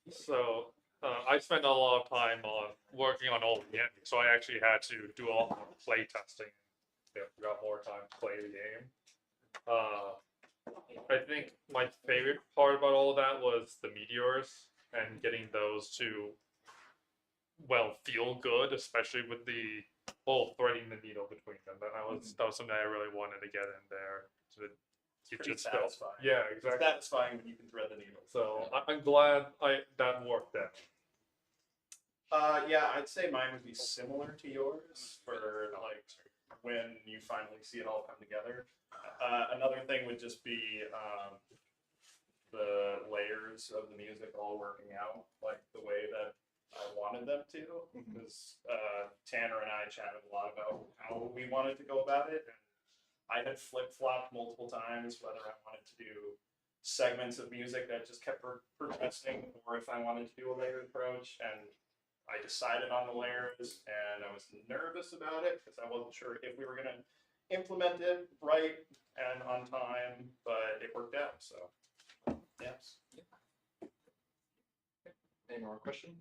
[SPEAKER 10] So I spent a lot of time on working on all the endings, so I actually had to do a lot more play testing. Got more time to play the game. I think my favorite part about all of that was the meteors and getting those to feel good, especially with the whole threading the needle between them. That was something I really wanted to get in there.
[SPEAKER 4] It's pretty satisfying.
[SPEAKER 10] Yeah, exactly.
[SPEAKER 4] It's satisfying when you can thread the needle.
[SPEAKER 10] So I'm glad that worked out.
[SPEAKER 4] Yeah, I'd say mine would be similar to yours for like when you finally see it all come together. Another thing would just be the layers of the music all working out like the way that I wanted them to, because Tanner and I chatted a lot about how we wanted to go about it. And I had flip-flopped multiple times whether I wanted to do segments of music that just kept progressing or if I wanted to do a layered approach. And I decided on the layers, and I was nervous about it because I wasn't sure if we were going to implement it right and on time, but it worked out. So, yes.
[SPEAKER 18] Any more questions?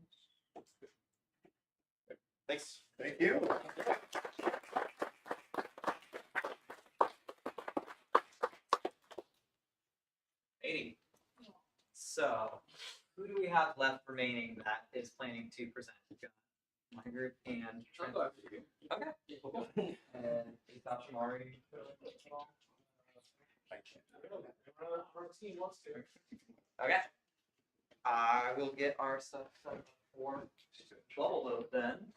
[SPEAKER 18] Thanks.
[SPEAKER 4] Thank you.
[SPEAKER 1] Eighty. So, who do we have left remaining that is planning to present? We've got my group and Trent. Okay. Cool. And Isaac Shamari.
[SPEAKER 4] I can't.
[SPEAKER 3] Our team wants to.
[SPEAKER 1] Okay. I will get our stuff set up for Bubble Boat then.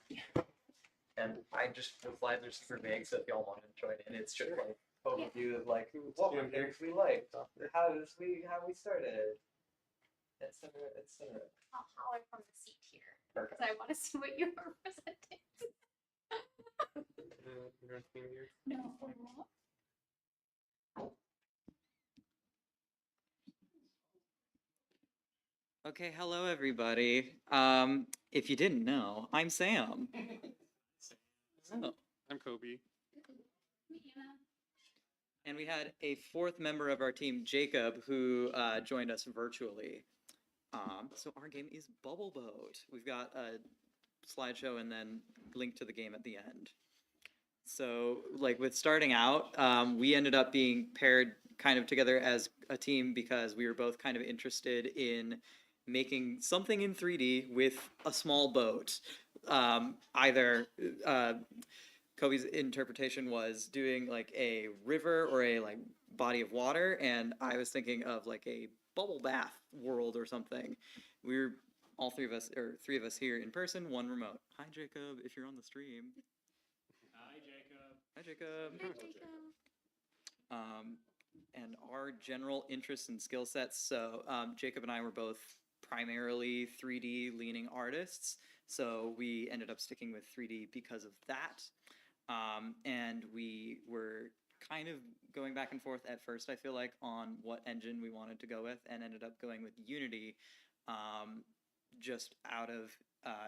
[SPEAKER 1] And I just, the slides are super big, so if y'all want to join in, it's just like overview of like what were characters we liked, how we started, etc., etc.
[SPEAKER 15] I'll holler from the seat here.
[SPEAKER 1] Perfect.
[SPEAKER 15] Because I want to see what you're presenting. No.
[SPEAKER 1] Okay, hello everybody. If you didn't know, I'm Sam. Oh.
[SPEAKER 10] I'm Kobe.
[SPEAKER 1] And we had a fourth member of our team, Jacob, who joined us virtually. So our game is Bubble Boat. We've got a slideshow and then link to the game at the end. So, like with starting out, we ended up being paired kind of together as a team because we were both kind of interested in making something in 3D with a small boat. Either Kobe's interpretation was doing like a river or a like body of water, and I was thinking of like a bubble bath world or something. We were all three of us here in person, one remote. Hi Jacob, if you're on the stream.
[SPEAKER 8] Hi, Jacob.
[SPEAKER 1] Hi Jacob. And our general interests and skill sets. So Jacob and I were both primarily 3D leaning artists. So we ended up sticking with 3D because of that. And we were kind of going back and forth at first, I feel like, on what engine we wanted to go with, and ended up going with Unity just out of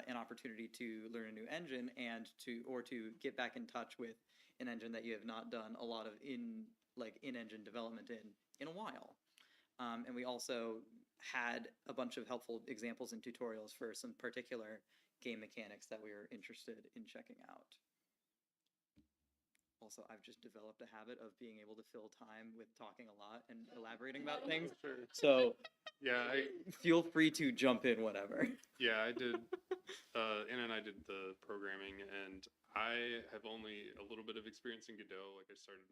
[SPEAKER 1] an opportunity to learn a new engine and to get back in touch with an engine that you have not done a lot of in-engine development in a while. And we also had a bunch of helpful examples and tutorials for some particular game mechanics that we were interested in checking out. Also, I've just developed a habit of being able to fill time with talking a lot and elaborating about things. So,
[SPEAKER 10] yeah,
[SPEAKER 1] feel free to jump in whenever.
[SPEAKER 10] Yeah, I did. Anna and I did the programming, and I have only a little bit of experience in Godot. Like I started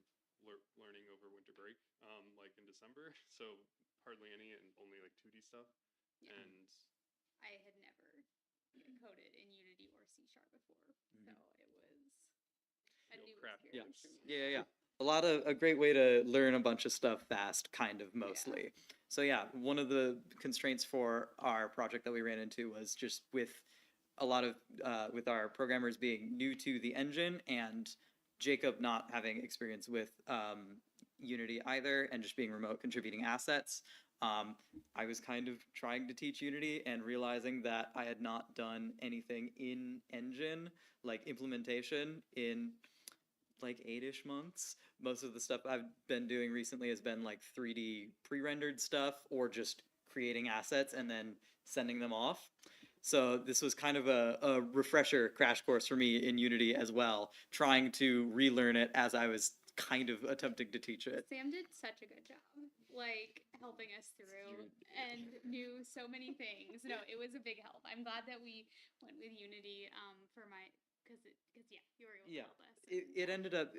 [SPEAKER 10] learning over winter break, like in December. So hardly any, and only like 2D stuff.
[SPEAKER 19] Yeah.
[SPEAKER 10] And
[SPEAKER 19] I had never coded in Unity or C# before, so it was a new experience for me.
[SPEAKER 1] Yeah. A great way to learn a bunch of stuff fast, kind of, mostly. Yeah. So yeah, one of the constraints for our project that we ran into was just with a lot of, with our programmers being new to the engine and Jacob not having experience with Unity either, and just being remote contributing assets. I was kind of trying to teach Unity and realizing that I had not done anything in engine, like implementation, in like 8-ish months. Most of the stuff I've been doing recently has been like 3D pre-rendered stuff or just creating assets and then sending them off. So this was kind of a refresher crash course for me in Unity as well, trying to relearn it as I was kind of attempting to teach it.
[SPEAKER 19] Sam did such a good job, like helping us through and knew so many things. No, it was a big help. I'm glad that we went with Unity for my, because yeah, you were able to help us.
[SPEAKER 1] It ended up,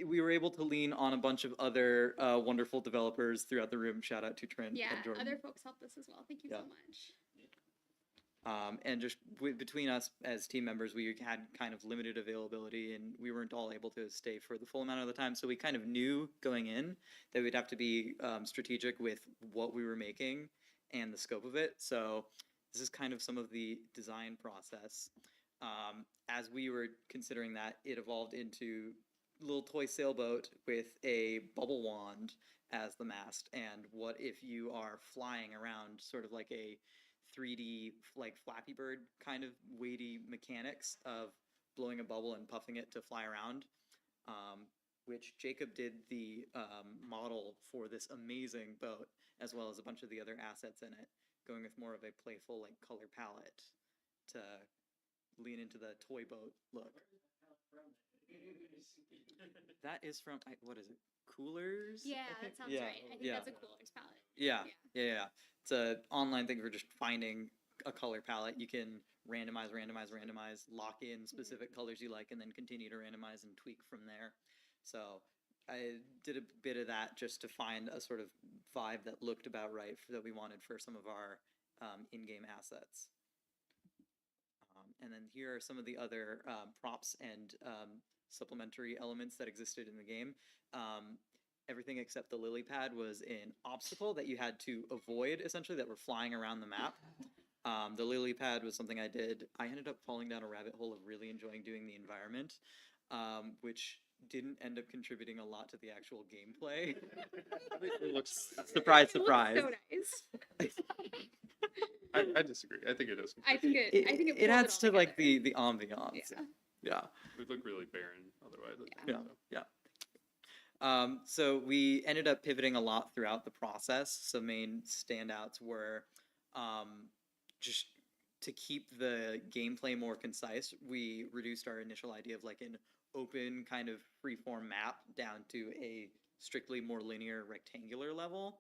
[SPEAKER 1] we were able to lean on a bunch of other wonderful developers throughout the room. Shout out to Trent and Jordan.
[SPEAKER 19] Other folks helped us as well. Thank you so much.
[SPEAKER 1] And just between us as team members, we had kind of limited availability, and we weren't all able to stay for the full amount of the time. So we kind of knew going in that we'd have to be strategic with what we were making and the scope of it. So this is kind of some of the design process. As we were considering that, it evolved into a little toy sailboat with a bubble wand as the mast. And what if you are flying around sort of like a 3D like Flappy Bird kind of weighty mechanics of blowing a bubble and puffing it to fly around, which Jacob did the model for this amazing boat, as well as a bunch of the other assets in it, going with more of a playful like color palette to lean into the toy boat look. That is from, what is it? Coolers?
[SPEAKER 19] Yeah,
[SPEAKER 1] I think?
[SPEAKER 19] that sounds
[SPEAKER 1] Yeah,
[SPEAKER 19] right. I think
[SPEAKER 1] yeah.
[SPEAKER 19] that's a Coolers palette.
[SPEAKER 1] Yeah. It's an online thing for just finding a color palette. You can randomize, lock in specific colors you like, and then continue to randomize and tweak from there. So I did a bit of that just to find a sort of vibe that looked about right that we wanted for some of our in-game assets. And then here are some of the other props and supplementary elements that existed in the game. Everything except the lily pad was an obstacle that you had to avoid, essentially, that were flying around the map. The lily pad was something I did. I ended up falling down a rabbit hole of really enjoying doing the environment, which didn't end up contributing a lot to the actual gameplay.
[SPEAKER 10] I think it looks really
[SPEAKER 1] Surprise,
[SPEAKER 19] It looks
[SPEAKER 1] surprise.
[SPEAKER 19] so nice.
[SPEAKER 10] I disagree. I think it does.
[SPEAKER 19] I think it
[SPEAKER 1] It adds to like the ambiance. Yeah.
[SPEAKER 10] It would look really barren otherwise.
[SPEAKER 1] Yeah. So we ended up pivoting a lot throughout the process. So main standouts were just to keep the gameplay more concise, we reduced our initial idea of like an open kind of freeform map down to a strictly more linear rectangular level,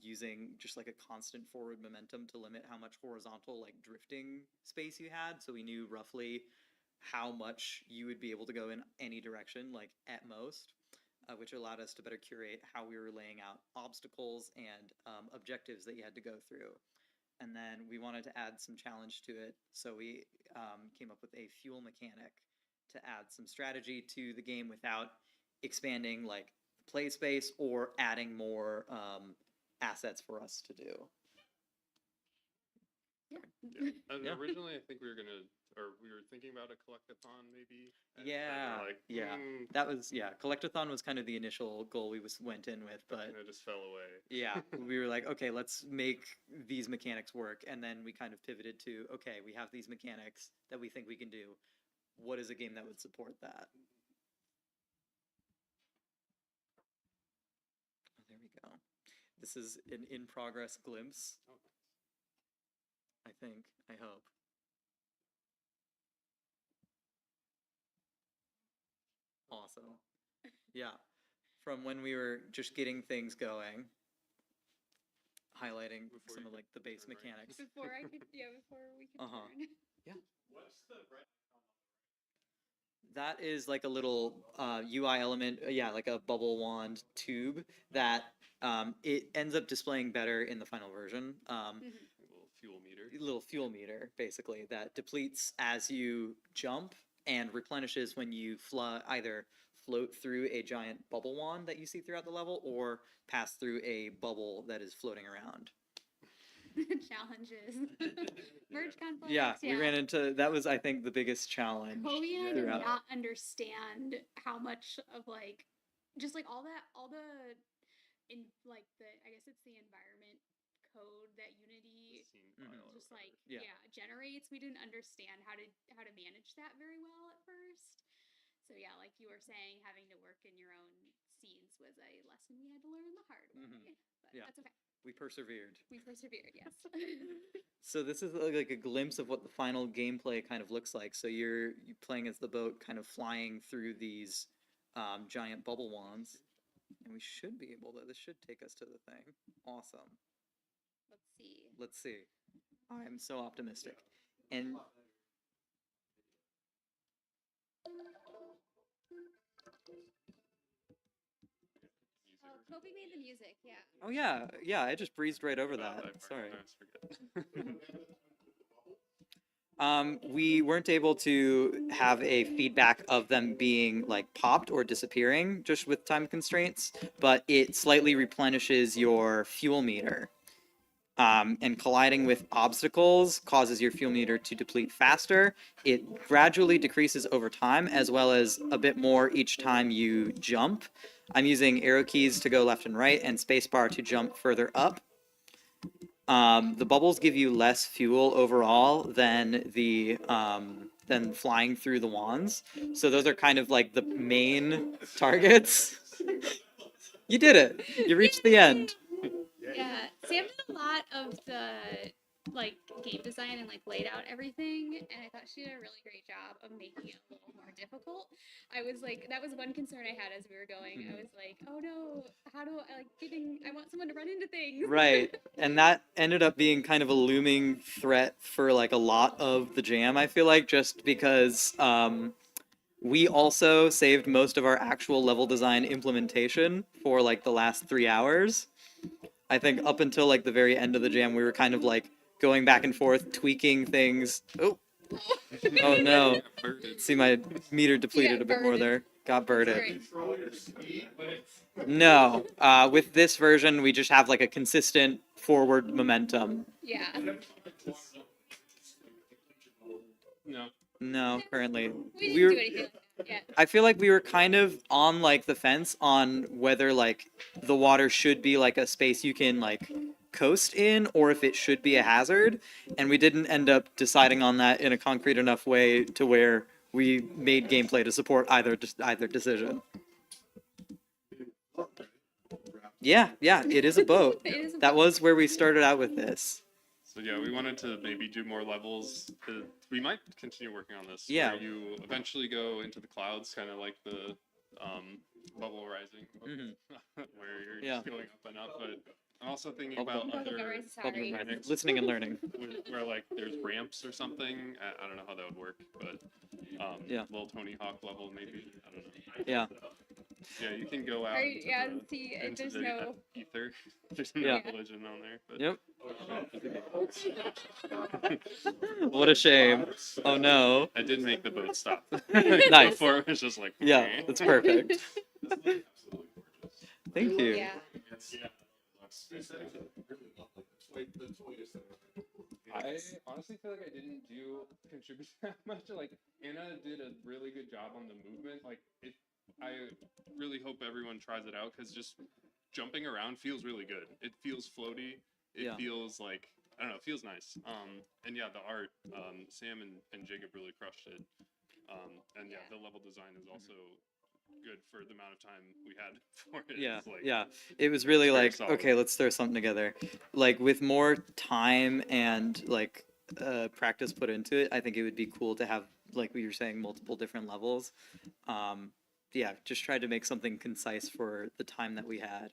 [SPEAKER 1] using just like a constant forward momentum to limit how much horizontal like drifting space you had. So we knew roughly how much you would be able to go in any direction, like at most, which allowed us to better curate how we were laying out obstacles and objectives that you had to go through. And then we wanted to add some challenge to it, so we came up with a fuel mechanic to add some strategy to the game without expanding like play space or adding more assets for us to do.
[SPEAKER 10] Yeah. Originally, I think we were thinking about a collectathon maybe. And
[SPEAKER 1] That was collectathon was kind of the initial goal we went in with, but
[SPEAKER 10] it just fell away.
[SPEAKER 1] Yeah, we were like, okay, let's make these mechanics work, and then we kind of pivoted to, okay, we have these mechanics that we think we can do. What is a game that would support that? Oh, there we go. This is an in-progress glimpse. I think. I hope. Awesome. Yeah. From when we were just getting things going, highlighting some of like the base mechanics.
[SPEAKER 19] Before we could
[SPEAKER 1] Uh-huh.
[SPEAKER 19] turn.
[SPEAKER 1] Yeah.
[SPEAKER 7] What's the red?
[SPEAKER 1] That is like a little UI element, like a bubble wand tube that it ends up displaying better in the final version. Little fuel meter, basically, that depletes as you jump and replenishes when you either float through a giant bubble wand that you see throughout the level or pass through a bubble that is floating around.
[SPEAKER 19] Challenges. Merge conflicts.
[SPEAKER 1] Yeah, we ran into that was I think the biggest challenge.
[SPEAKER 19] Kobe did
[SPEAKER 1] throughout.
[SPEAKER 19] not understand how much of like just like all the in like I guess it's the environment code that Unity just like generates. We didn't understand how to manage that very well at first. So yeah, like you were saying, having to work in your own scenes was a lesson we had to learn the hard way. But that's okay.
[SPEAKER 1] We persevered.
[SPEAKER 19] Yes.
[SPEAKER 1] So this is like a glimpse of what the final gameplay kind of looks like. So you're playing as the boat kind of flying through these giant bubble wands. And we should be able to, this should take us to the thing. Awesome. Let's see. I'm so optimistic. And
[SPEAKER 19] Oh, Kobe made the music, yeah.
[SPEAKER 1] oh yeah, I just breezed right over that. Sorry. We weren't able to have a feedback of them being like popped or disappearing just with time constraints, but it slightly replenishes your fuel meter. And colliding with obstacles causes your fuel meter to deplete faster. It gradually decreases over time, as well as a bit more each time you jump. I'm using arrow keys to go left and right, and spacebar to jump further up. The bubbles give you less fuel overall than than flying through the wands. So those are kind of like the main targets. You did it. You reached the end.
[SPEAKER 19] Yeah, Sam did a lot of the like game design and like laid out everything, and I thought she did a really great job of making it a little more difficult. I was like, that was one concern I had as we were going. I was like, oh no, how do I like getting? I want someone to run into things.
[SPEAKER 1] Right. And that ended up being kind of a looming threat for like a lot of the jam, I feel like, just because we also saved most of our actual level design implementation for like the last 3 hours. I think up until like the very end of the jam, we were kind of like going back and forth, tweaking things. Oh, oh no. See, my meter depleted a bit more there. Got birded. No, with this version, we just have like a consistent forward momentum.
[SPEAKER 19] Yeah.
[SPEAKER 10] No.
[SPEAKER 1] No, currently.
[SPEAKER 19] We didn't do anything like that yet.
[SPEAKER 1] I feel like we were kind of on like the fence on whether like the water should be like a space you can like coast in or if it should be a hazard, and we didn't end up deciding on that in a concrete enough way to where we made gameplay to support either decision. Yeah, it is a boat.
[SPEAKER 19] It is a
[SPEAKER 1] That was where we started out with this.
[SPEAKER 10] So yeah, we wanted to maybe do more levels. We might continue working on this.
[SPEAKER 1] Yeah.
[SPEAKER 10] Where you eventually go into the clouds, kind of like the bubble rising, where you're just going up and up. But I'm also thinking about other mechanics.
[SPEAKER 1] Listening and learning.
[SPEAKER 10] Where like there's ramps or something. I don't know how that would work, but little Tony Hawk level maybe. I don't know.
[SPEAKER 1] Yeah.
[SPEAKER 10] Yeah, you can go out into
[SPEAKER 19] there's
[SPEAKER 10] the
[SPEAKER 19] no
[SPEAKER 10] ether. There's no religion on there. But
[SPEAKER 1] Yep. What a shame. Oh no.
[SPEAKER 10] I did make the boat stop.
[SPEAKER 1] Nice.
[SPEAKER 10] Before it was just like.
[SPEAKER 1] Yeah, that's perfect. Thank you.
[SPEAKER 19] Yeah.
[SPEAKER 10] I honestly feel like I didn't contribute that much. Like Anna did a really good job on the movement. Like I really hope everyone tries it out because just jumping around feels really good. It feels floaty. It feels like I don't know. It feels nice. And yeah, the art. Sam and Jacob really crushed it. And yeah, the level design is also good for the amount of time we had for it.
[SPEAKER 1] Yeah,
[SPEAKER 10] It's like,
[SPEAKER 1] yeah. It was really
[SPEAKER 10] very
[SPEAKER 1] like,
[SPEAKER 10] solid.
[SPEAKER 1] okay, let's throw something together. Like with more time and like practice put into it, I think it would be cool to have, like we were saying, multiple different levels. Yeah, just tried to make something concise for the time that we had.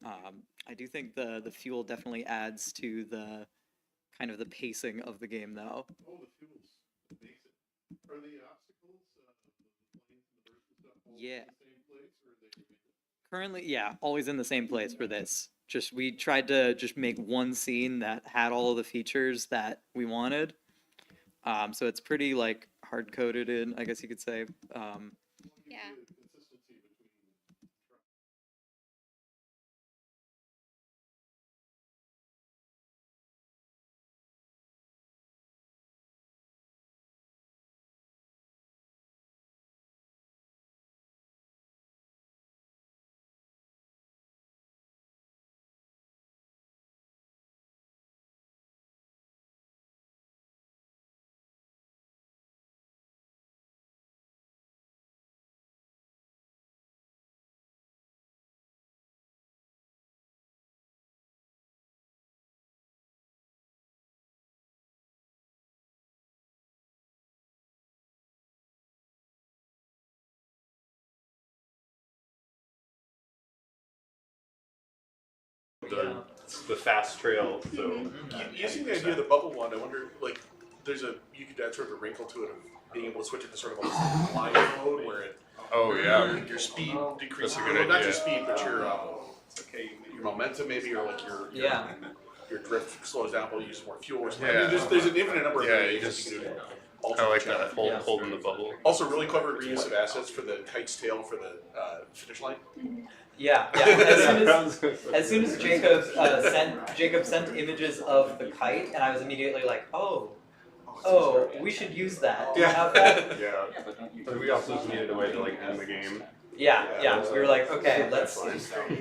[SPEAKER 1] I do think the fuel definitely adds to the kind of the pacing of the game, though.
[SPEAKER 4] Oh, the fuels. Amazing. Are the obstacles, the planes and the birds and stuff, all
[SPEAKER 1] Yeah.
[SPEAKER 4] in the same place, or are they?
[SPEAKER 1] Currently, yeah, always in the same place for this. Just we tried to just make one scene that had all of the features that we wanted. So it's pretty like hard coded in, I guess you could say.
[SPEAKER 19] Yeah.
[SPEAKER 4] The fast trail. So using the idea of the bubble wand, I wonder, like, you could add sort of a wrinkle to it of being able to switch it to sort of a flying mode where it.
[SPEAKER 9] Oh yeah.
[SPEAKER 4] Your speed decreases.
[SPEAKER 9] That's a good
[SPEAKER 4] Not
[SPEAKER 9] idea.
[SPEAKER 4] just speed, but your momentum maybe, or like your.
[SPEAKER 1] Yeah.
[SPEAKER 4] your drift slows down, but you use more fuel. Or something.
[SPEAKER 20] Yeah.
[SPEAKER 4] I mean, there's an infinite number of
[SPEAKER 20] Yeah, you
[SPEAKER 4] variations
[SPEAKER 20] just.
[SPEAKER 4] you can do.
[SPEAKER 20] I like that holding the bubble.
[SPEAKER 4] Also, really clever reuse of assets for the kite's tail for the finish line.
[SPEAKER 1] Yeah. As soon as Jacob sent images of the kite, and I was immediately like, oh, we should use that. Do you have that?
[SPEAKER 20] Yeah. But we also just needed a way to like end the game.
[SPEAKER 1] Yeah. We were like, okay,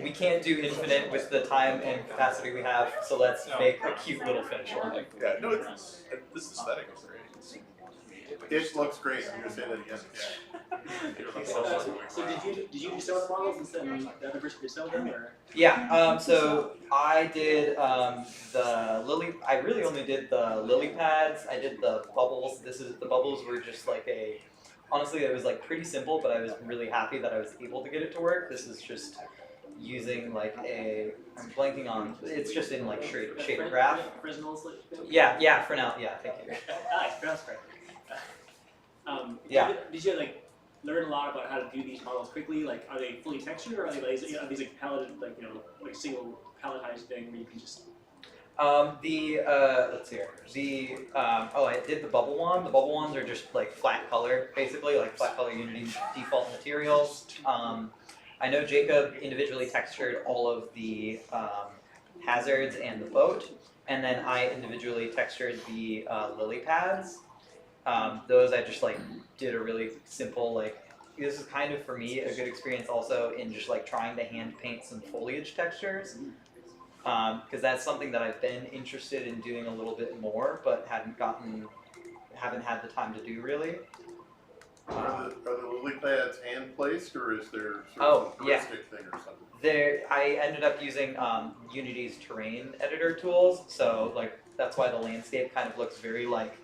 [SPEAKER 1] we can't do infinite with the time and capacity we have, so let's make a cute little finish line.
[SPEAKER 4] Yeah, no, this aesthetic is great.
[SPEAKER 9] It looks great. I'm gonna say that again.
[SPEAKER 8] So did you do sell the models instead of the other person did sell them, or?
[SPEAKER 1] Yeah. So I did the lily. I really only did the lily pads. I did the bubbles. The bubbles were just like honestly, it was like pretty simple, but I was really happy that I was able to get it to work. This is just using like I'm blanking on. It's just in like shader graph. Yeah. For now. Yeah. Thank you.
[SPEAKER 8] Nice. Great.
[SPEAKER 1] Yeah.
[SPEAKER 8] Did you like learn a lot about how to do these models quickly? Like, are they fully textured, or are they like, are these like palette, like like single palletized thing where you can just?
[SPEAKER 1] Let's see here. I did the bubble wand. The bubble wands are just like flat color, basically like flat color Unity default materials. I know Jacob individually textured all of the hazards and the boat, and then I individually textured the lily pads. Those I just like did a really simple this is kind of for me a good experience also in just like trying to hand paint some foliage textures, because that's something that I've been interested in doing a little bit more, but haven't had the time to do really.
[SPEAKER 9] Are the lily pads hand placed, or is there sort of a heuristic thing or something?
[SPEAKER 1] I ended up using Unity's terrain editor tools, so like that's why the landscape kind of looks very like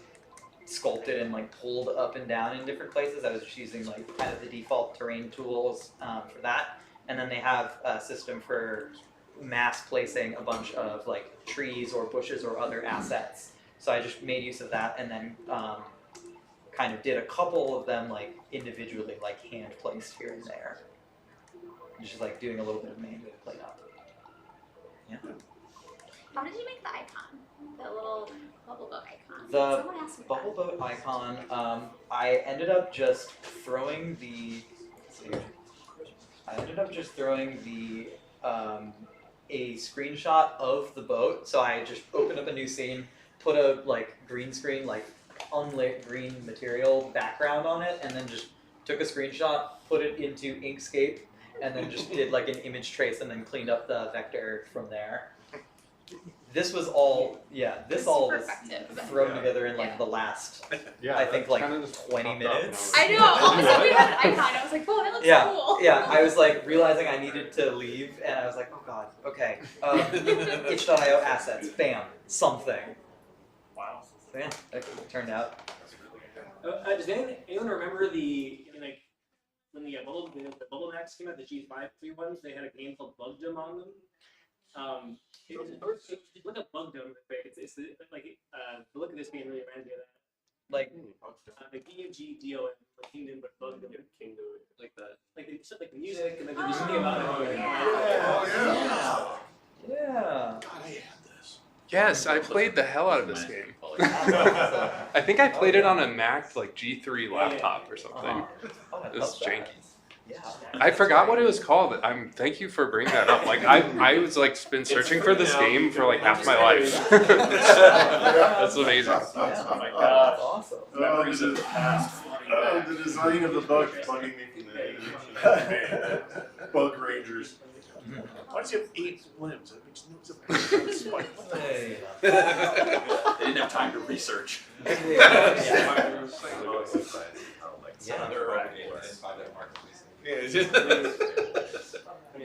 [SPEAKER 1] sculpted and like pulled up and down in different places. I was just using like kind of the default terrain tools for that, and then they have a system for mass placing a bunch of like trees or bushes or other assets. So I just made use of that, and then kind of did a couple of them like individually, like hand placed here and there. Just like doing a little bit of manual cleanup. Yeah.
[SPEAKER 15] How did you make the icon? The little bubble boat icon?
[SPEAKER 1] The
[SPEAKER 15] Someone asked me
[SPEAKER 1] bubble boat icon, I ended up just throwing a screenshot of the boat. So I just opened up a new scene, put a like green screen, like unlit green material background on it, and then just took a screenshot, put it into Inkscape, and then just did like an image trace and then cleaned up the vector from there. This was all, this all was thrown together in like the last, I think like 20 minutes.
[SPEAKER 19] I know, all of a sudden we had an icon, I was like, whoa, that looks cool.
[SPEAKER 1] Yeah, I was like realizing I needed to leave, and I was like, oh god, okay. itch.io assets, bam, something.
[SPEAKER 8] Wow.
[SPEAKER 1] So yeah, that turned out.
[SPEAKER 8] Does anyone remember like when the bubble Max came out, the G5 ones? They had a game called Bugdom on them. Look up Bugdom. It's the look of this game really reminds me of that.
[SPEAKER 1] Like
[SPEAKER 8] BUGDOM, like Kingdom, but Bugdom.
[SPEAKER 11] Kingdom, like that.
[SPEAKER 8] Like the music and like there's something about it.
[SPEAKER 1] Yeah.
[SPEAKER 20] God, I had this. Yes, I played the hell out of this game. I think I played it on a Mac like G3 laptop or something. It was janky.
[SPEAKER 1] Yeah.
[SPEAKER 20] I forgot what it was called. Thank you for bringing that up. Like I was like been searching for this game for like half my life. That's amazing.
[SPEAKER 4] Oh my gosh.
[SPEAKER 1] Awesome.
[SPEAKER 9] Memories of the past. The design of the bug is bugging me from the Bug Rangers.
[SPEAKER 4] Why does he have 8 limbs? That makes no sense.
[SPEAKER 1] Hey.
[SPEAKER 5] They didn't have time to research.
[SPEAKER 20] Any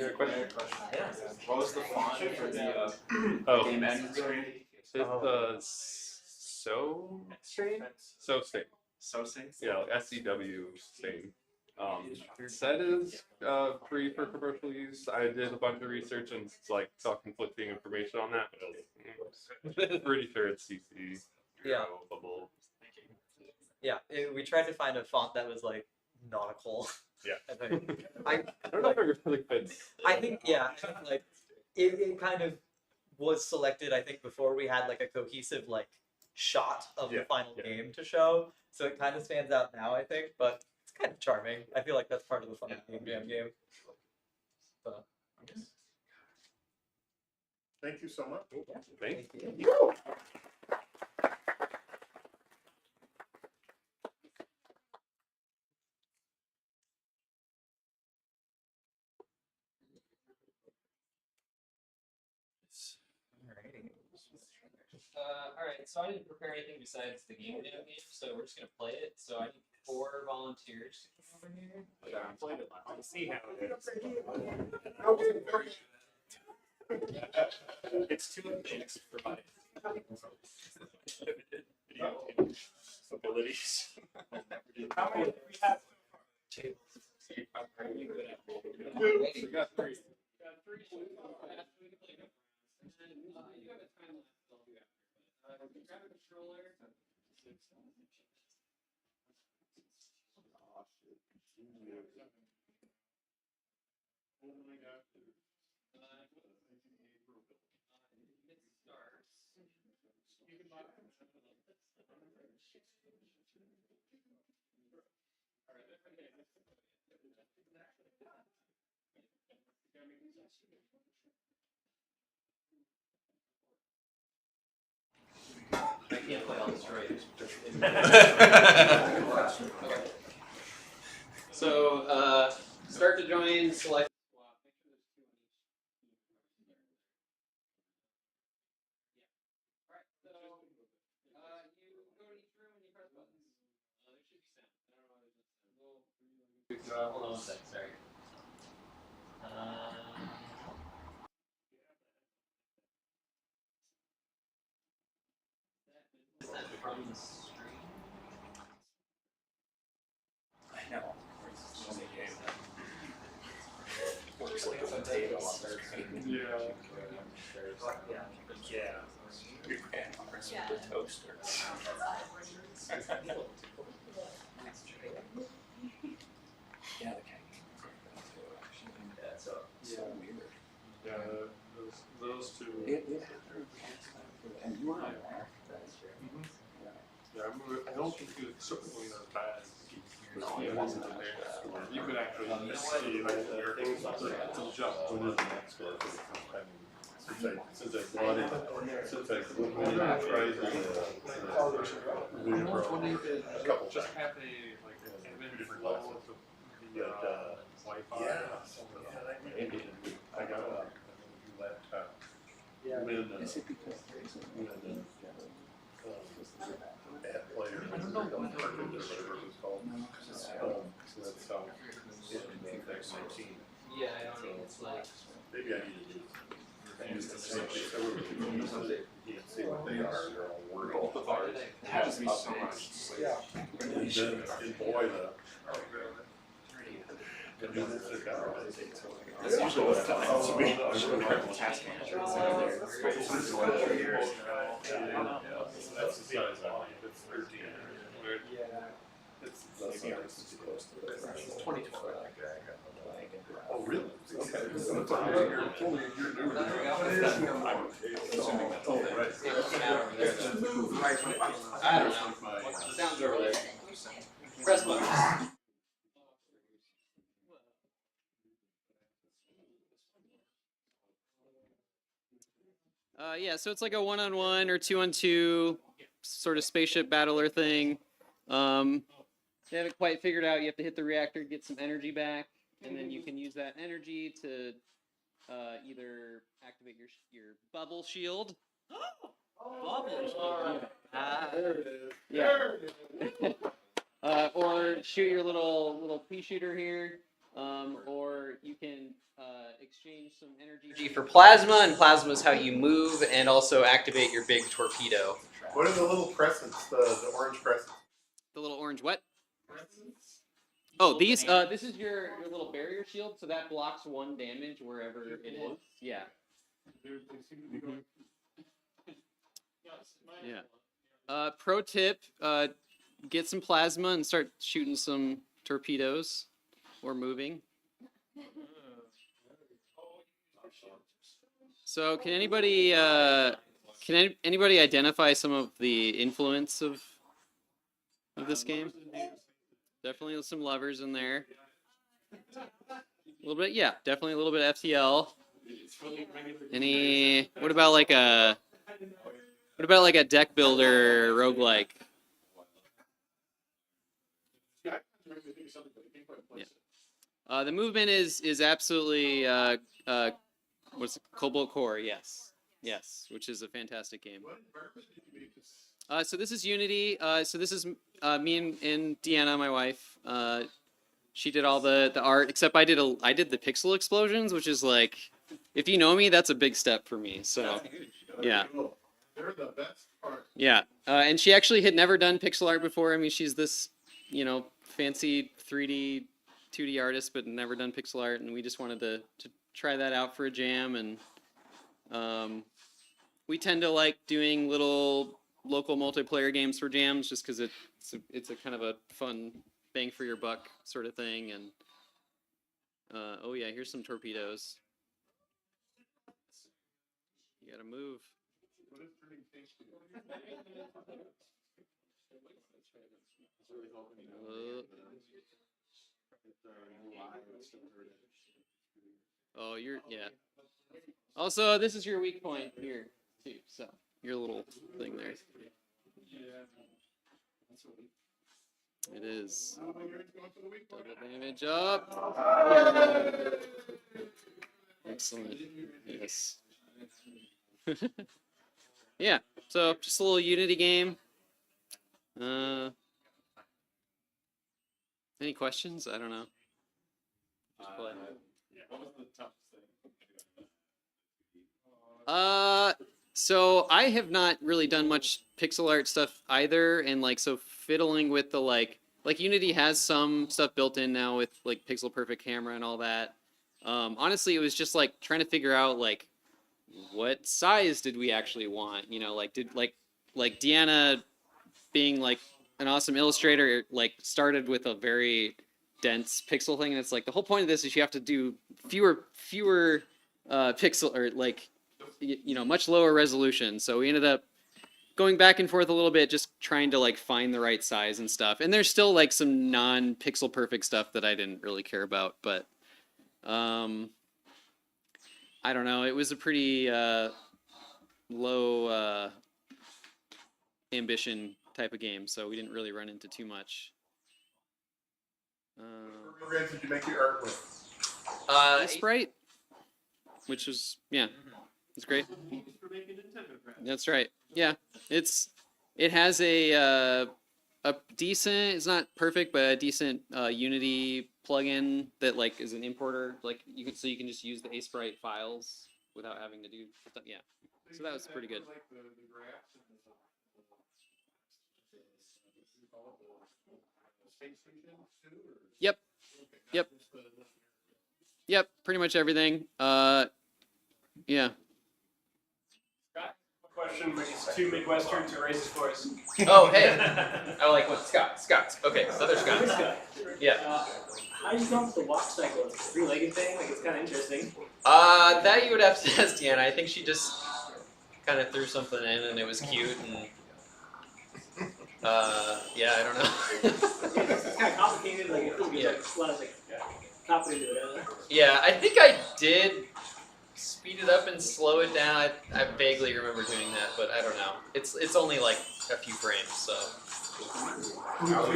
[SPEAKER 20] other questions?
[SPEAKER 1] Yeah.
[SPEAKER 11] What was the font for the game engine screen?
[SPEAKER 20] So stain. Yeah, like SEW stain. Set is free for commercial use. I did a bunch of research and like saw conflicting information on that, but I'm pretty sure it's CC.
[SPEAKER 1] Yeah.
[SPEAKER 20] Bubble.
[SPEAKER 1] Yeah, we tried to find a font that was like nautical.
[SPEAKER 20] Yeah.
[SPEAKER 1] I
[SPEAKER 20] don't know if it really fits.
[SPEAKER 1] I think like it kind of was selected, I think, before we had like a cohesive like shot of the
[SPEAKER 4] Yeah,
[SPEAKER 1] final
[SPEAKER 4] yeah.
[SPEAKER 1] game to show. So it kind of stands out now, I think, but it's kind of charming. I feel like that's part of the fun of the Game Jam game. So,
[SPEAKER 4] Thank you so much.
[SPEAKER 20] Thank
[SPEAKER 1] you.
[SPEAKER 11] Alright, so I didn't prepare anything besides the Gamedev game, so we're just gonna play it. So I need 4 volunteers to come over here.
[SPEAKER 3] Let's see how it is. It's too advanced for my abilities. How many do we have? Tables. I'm pretty good at
[SPEAKER 20] We got 3.
[SPEAKER 11] You have a time lapse I'll do after. Grab a controller. I can't play all destroyers. Okay. So, start to join, select swap. Make sure there's 2 on each team. Alright, so, you go to each room and you press buttons. There should be sound. I don't know why there's no sound. Hold on one sec, sorry. Is that from the stream? I know. Works like a potato on the screen.
[SPEAKER 4] Yeah.
[SPEAKER 11] Yeah.
[SPEAKER 4] The toaster.
[SPEAKER 11] Yeah,
[SPEAKER 4] so weird. Yeah, those two.
[SPEAKER 11] And you are
[SPEAKER 4] Yeah, I don't think he was certainly not bad. No, it wasn't in there. You could actually see like the things to jump. Since I brought it, since I tried a couple
[SPEAKER 20] Just have a
[SPEAKER 4] different levels of the Wi-Fi. Yeah, I got a new laptop. When is it because bad player, or whatever it was called. So that's how in 2019.
[SPEAKER 11] Yeah, I don't know. It's like
[SPEAKER 4] Maybe I need to use the same thing. You can see what they are. They're all worded.
[SPEAKER 20] Both of ours has to be so much.
[SPEAKER 4] Yeah. And then in boy the.
[SPEAKER 20] That's usually what happens to me. I'm task manager.
[SPEAKER 4] That's the size of it. It's 13. It's maybe close to the
[SPEAKER 11] it's 24.
[SPEAKER 4] Oh, really? Okay. It's only a year newer. Oh, right.
[SPEAKER 11] I don't know. Sounds over there. Press buttons. Yeah, so it's like a 1-on-1 or 2-on-2 sort of spaceship battler thing. They haven't quite figured out. You have to hit the reactor, get some energy back, and then you can use that energy to either activate your bubble shield. Bubble shield.
[SPEAKER 4] There it is.
[SPEAKER 11] Yeah.
[SPEAKER 4] There it is.
[SPEAKER 11] Or shoot your little pea shooter here. Or you can exchange some energy for plasma, and plasma is how you move and also activate your big torpedo.
[SPEAKER 4] What are the little crescents? The orange crescents.
[SPEAKER 11] The little orange what? Oh, these. This is your little barrier shield, so that blocks 1 damage wherever it is. Yeah. Yeah. Pro tip: get some plasma and start shooting some torpedoes, or moving. So can anybody identify some of the influence of this game? Definitely some lovers in there. A little bit, yeah, definitely a little bit FTL. What about like a deck builder roguelike? Yeah. The movement is absolutely what's it, Cobalt Core? Yes, which is a fantastic game. So this is Unity. So this is me and Deanna, my wife. She did all the art, except I did the pixel explosions, which is like, if you know me, that's a big step for me. So yeah.
[SPEAKER 4] They're the best part.
[SPEAKER 11] Yeah, and she actually had never done pixel art before. I mean, she's this, fancy 3D, 2D artist, but never done pixel art, and we just wanted to try that out for a jam, and we tend to like doing little local multiplayer games for jams, just because it's a kind of a fun bang for your buck sort of thing, and oh yeah, here's some torpedoes. You gotta move. Oh, yeah. Also, this is your weak point here too. So your little thing there. It is. Double damage up. Excellent. Yes. Yeah. So just a little Unity game. Any questions? I don't know. Just play.
[SPEAKER 20] What was the toughest thing?
[SPEAKER 11] So I have not really done much pixel art stuff either, and so fiddling with the like Unity has some stuff built in now with like pixel perfect camera and all that. Honestly, it was just like trying to figure out what size did we actually want? Did Deanna being like an awesome illustrator started with a very dense pixel thing, and it's like the whole point of this is you have to do fewer pixel or much lower resolution. So we ended up going back and forth a little bit, just trying to find the right size and stuff. And there's still some non-pixel perfect stuff that I didn't really care about, but I don't know. It was a pretty low ambition type of game, so we didn't really run into too much.
[SPEAKER 4] What programs did you make your art with?
[SPEAKER 11] Sprite, which was it's great. That's right. Yeah, it has a decent. It's not perfect, but a decent Unity plugin that is an importer. You can just use the Sprite files without having to do stuff. Yeah, so that was pretty good. Yep. Pretty much everything. Yeah.
[SPEAKER 3] Question, but it's too Midwestern to raise his voice.
[SPEAKER 1] Oh, hey. I like what? Scott. Okay, other Scott. Yeah.
[SPEAKER 8] How do you come up with the walk cycle? It's a three-legged thing? It's kind of interesting.
[SPEAKER 1] That you would have to ask Deanna. I think she just kind of threw something in and it was cute and yeah, I don't know.
[SPEAKER 8] It's kind of complicated. It feels like a lot of thought into it.
[SPEAKER 1] Yeah, I think I did speed it up and slow it down. I vaguely remember doing that, but I don't know. It's only a few frames, so.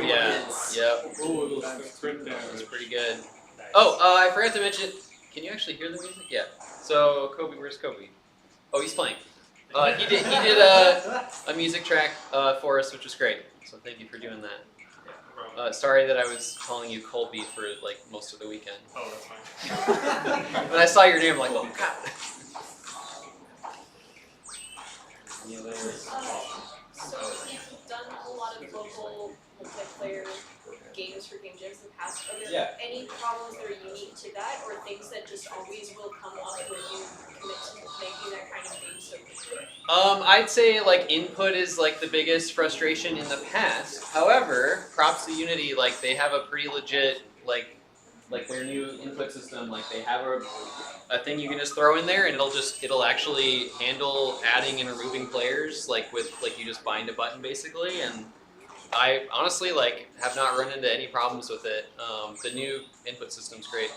[SPEAKER 1] Yeah. Yep. It's pretty good. Oh, I forgot to mention. Can you actually hear the music? Yeah. So Kobe, where's Kobe? Oh, he's playing. He did a music track for us, which was great. So thank you for doing that. Sorry that I was calling you Colby for most of the weekend.
[SPEAKER 3] Oh, that's fine.
[SPEAKER 1] When I saw your name, I'm like, oh god.
[SPEAKER 6] So you've done a lot of local multiplayer games for game jams in the past. Are there any problems that are unique to that, or things that just always will come up when you commit to making that kind of game so quickly?
[SPEAKER 1] I'd say input is the biggest frustration in the past. However, props to Unity, they have a pretty legit
[SPEAKER 11] like their new input system, like they have a thing you can just throw in there and it'll actually handle adding and removing players like you just bind a button basically. And I honestly like have not run into any problems with it. The new input system's great.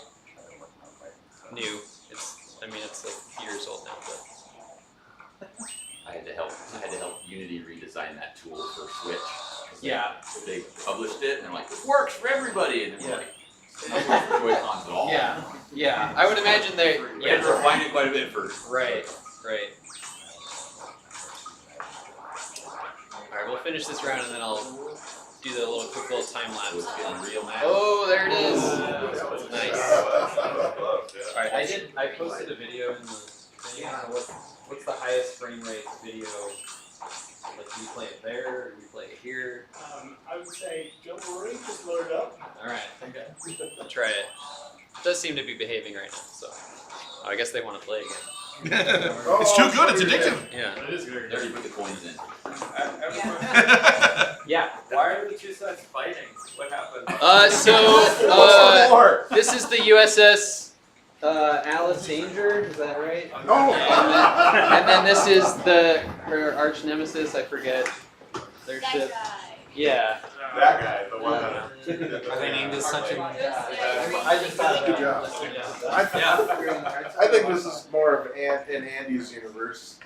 [SPEAKER 11] New. It's like a few years old now, but
[SPEAKER 5] I had to help Unity redesign that tool for Switch.
[SPEAKER 11] Yeah.
[SPEAKER 5] They published it and they're like, this works for everybody, and they're like, it doesn't work for Joy-Cons at all.
[SPEAKER 11] Yeah. Yeah. I would imagine they
[SPEAKER 5] had to refine it quite a bit first.
[SPEAKER 11] Right. Alright, we'll finish this round and then I'll do the quick little time lapse. Oh, there it is. Nice. Alright, I posted a video in the thing. I don't know what's the highest frame rate video? Like, do you play it there or do you play it here?
[SPEAKER 3] I would say don't worry, just load it up.
[SPEAKER 11] Alright, okay. I'll try it. It does seem to be behaving right now, so I guess they want to play again.
[SPEAKER 4] It's too good, it's addictive.
[SPEAKER 11] Yeah.
[SPEAKER 7] It is very
[SPEAKER 5] There you put the coins in.
[SPEAKER 11] Yeah.
[SPEAKER 17] Why are the two sides fighting? What happened?
[SPEAKER 11] This is the USS Alice Danger, is that right?
[SPEAKER 4] No.
[SPEAKER 11] And then this is her arch nemesis, I forget their ship. Yeah.
[SPEAKER 9] That guy, the one.
[SPEAKER 17] Are they named as such in?
[SPEAKER 1] I just thought
[SPEAKER 4] Good job. I think this is more of in Andy's universe.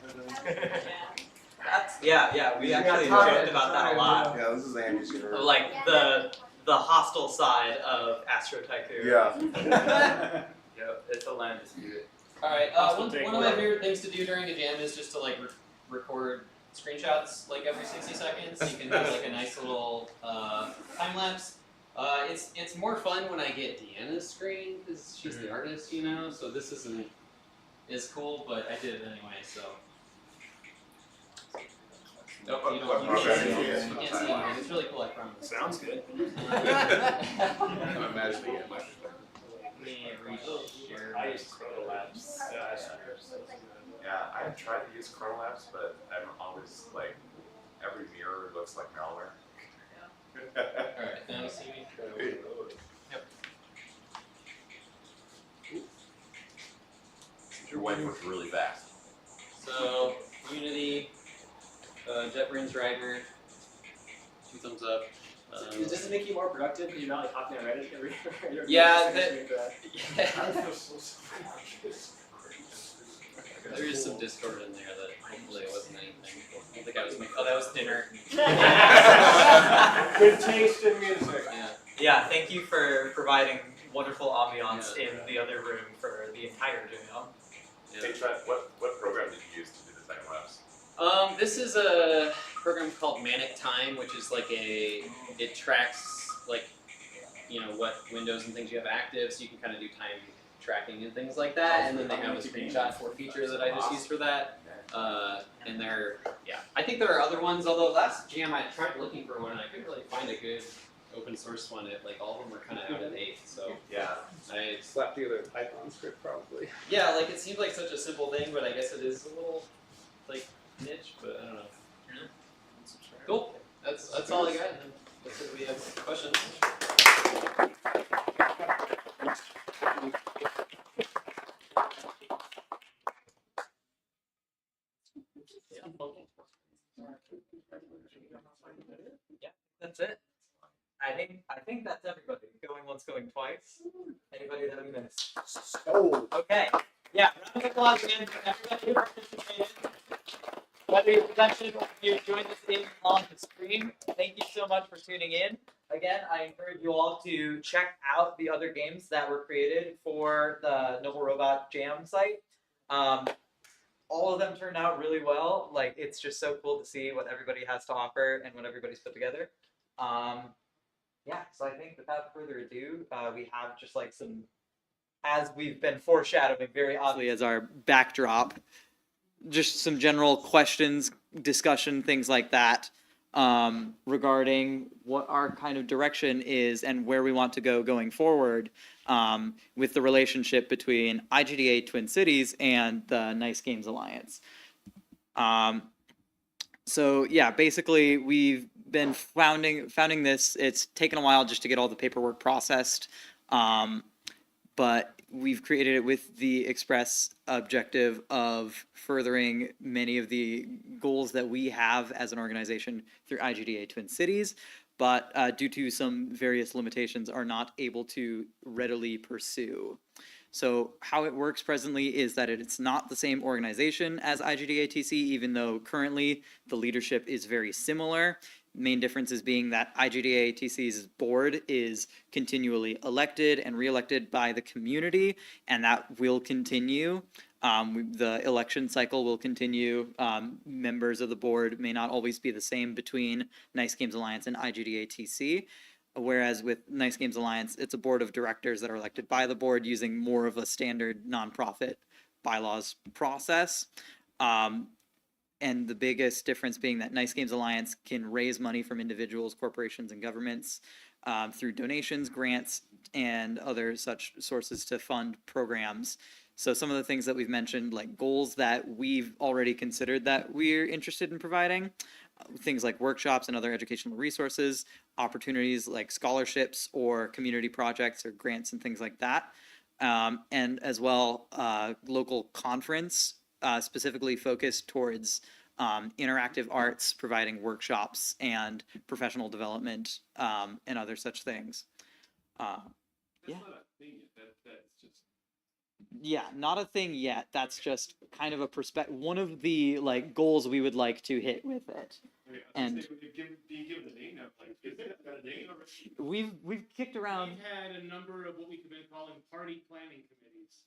[SPEAKER 1] Yeah, we actually joked about that a lot.
[SPEAKER 4] Yeah, this is Andy's universe.
[SPEAKER 1] Like the hostile side of Astro Tycoon.
[SPEAKER 4] Yeah.
[SPEAKER 1] Yep, it's a land dispute.
[SPEAKER 11] Alright, one of my favorite things to do during a jam is just to like record screenshots like every 60 seconds. So you can do like a nice little time lapse. It's more fun when I get Deanna's screen because she's the artist, you know. So this isn't as cool, but I did it anyway. So. Nope, you can't see anything. It's really cool, I promise.
[SPEAKER 3] Sounds good.
[SPEAKER 9] I'm imagining it.
[SPEAKER 11] Share.
[SPEAKER 3] I use Chronolabs.
[SPEAKER 9] Yeah, I've tried to use Chronolabs, but I'm always like, every mirror looks like malware.
[SPEAKER 11] Alright, now you see me? Yep.
[SPEAKER 5] Your wife works really fast.
[SPEAKER 11] So, Unity, JetBrains Driver, 2 thumbs up.
[SPEAKER 8] Does it make you more productive because you're not like hopping on Reddit every?
[SPEAKER 11] Yeah, there is some Discord in there that hopefully it wasn't anything. I don't think I was making. Oh, that was dinner.
[SPEAKER 3] Good taste in music.
[SPEAKER 1] Yeah, thank you for providing wonderful ambiance in the other room for the entire jam.
[SPEAKER 9] Hey, Trent, what program did you use to do the time lapse?
[SPEAKER 11] This is a program called Manic Time, which is like it tracks like, you know, what windows and things you have active, so you can kind of do time tracking and things like that. And then they have a screenshot for feature that I just used for that. And I think there are other ones, although last jam I tried looking for one and I couldn't really find a good open source one. Like all of them were kind of out of date, so
[SPEAKER 20] yeah,
[SPEAKER 11] I
[SPEAKER 20] slapped together a Python script probably.
[SPEAKER 11] Yeah, like it seems like such a simple thing, but I guess it is a little like niche, but I don't know. Cool. That's all I got. Let's see if we have questions.
[SPEAKER 1] Yeah, that's it. I think that's everybody. Going once, going twice. Anybody that we missed?
[SPEAKER 4] Oh.
[SPEAKER 1] Okay. Yeah, round of applause again for everybody who participated. Whether you're presented or you joined us in on the stream, thank you so much for tuning in. Again, I encourage you all to check out the other games that were created for the Noble Robot Jam site. All of them turned out really well. Like, it's just so cool to see what everybody has to offer and what everybody's put together. Yeah, so I think without further ado, we have just like some, as we've been foreshadowing very obviously as our backdrop, just some general questions, discussion, things like that, regarding what our kind of direction is and where we want to go going forward, with the relationship between IGDA Twin Cities and the Nice Games Alliance. So yeah, basically we've been founding this. It's taken a while just to get all the paperwork processed. but we've created it with the express objective of furthering many of the goals that we have as an organization through IGDA Twin Cities, but due to some various limitations are not able to readily pursue. So how it works presently is that it's not the same organization as IGDA-TC, even though currently the leadership is very similar. Main difference is being that IGDA-TC's board is continually elected and re-elected by the community, and that will continue. The election cycle will continue. Members of the board may not always be the same between Nice Games Alliance and IGDA-TC. Whereas with Nice Games Alliance, it's a board of directors that are elected by the board using more of a standard nonprofit bylaws process. And the biggest difference being that Nice Games Alliance can raise money from individuals, corporations, and governments through donations, grants, and other such sources to fund programs. So some of the things that we've mentioned, like goals that we've already considered that we're interested in providing, things like workshops and other educational resources, opportunities like scholarships or community projects or grants and things like that. And as well, local conference specifically focused towards interactive arts, providing workshops and professional development and other such things. Yeah. Yeah, not a thing yet. That's just kind of a perspective. One of the like goals we would like to hit with it. And
[SPEAKER 3] being given the name now, like, is it got a name already?
[SPEAKER 1] we've kicked around.
[SPEAKER 3] We've had a number of what we could be calling party planning committees.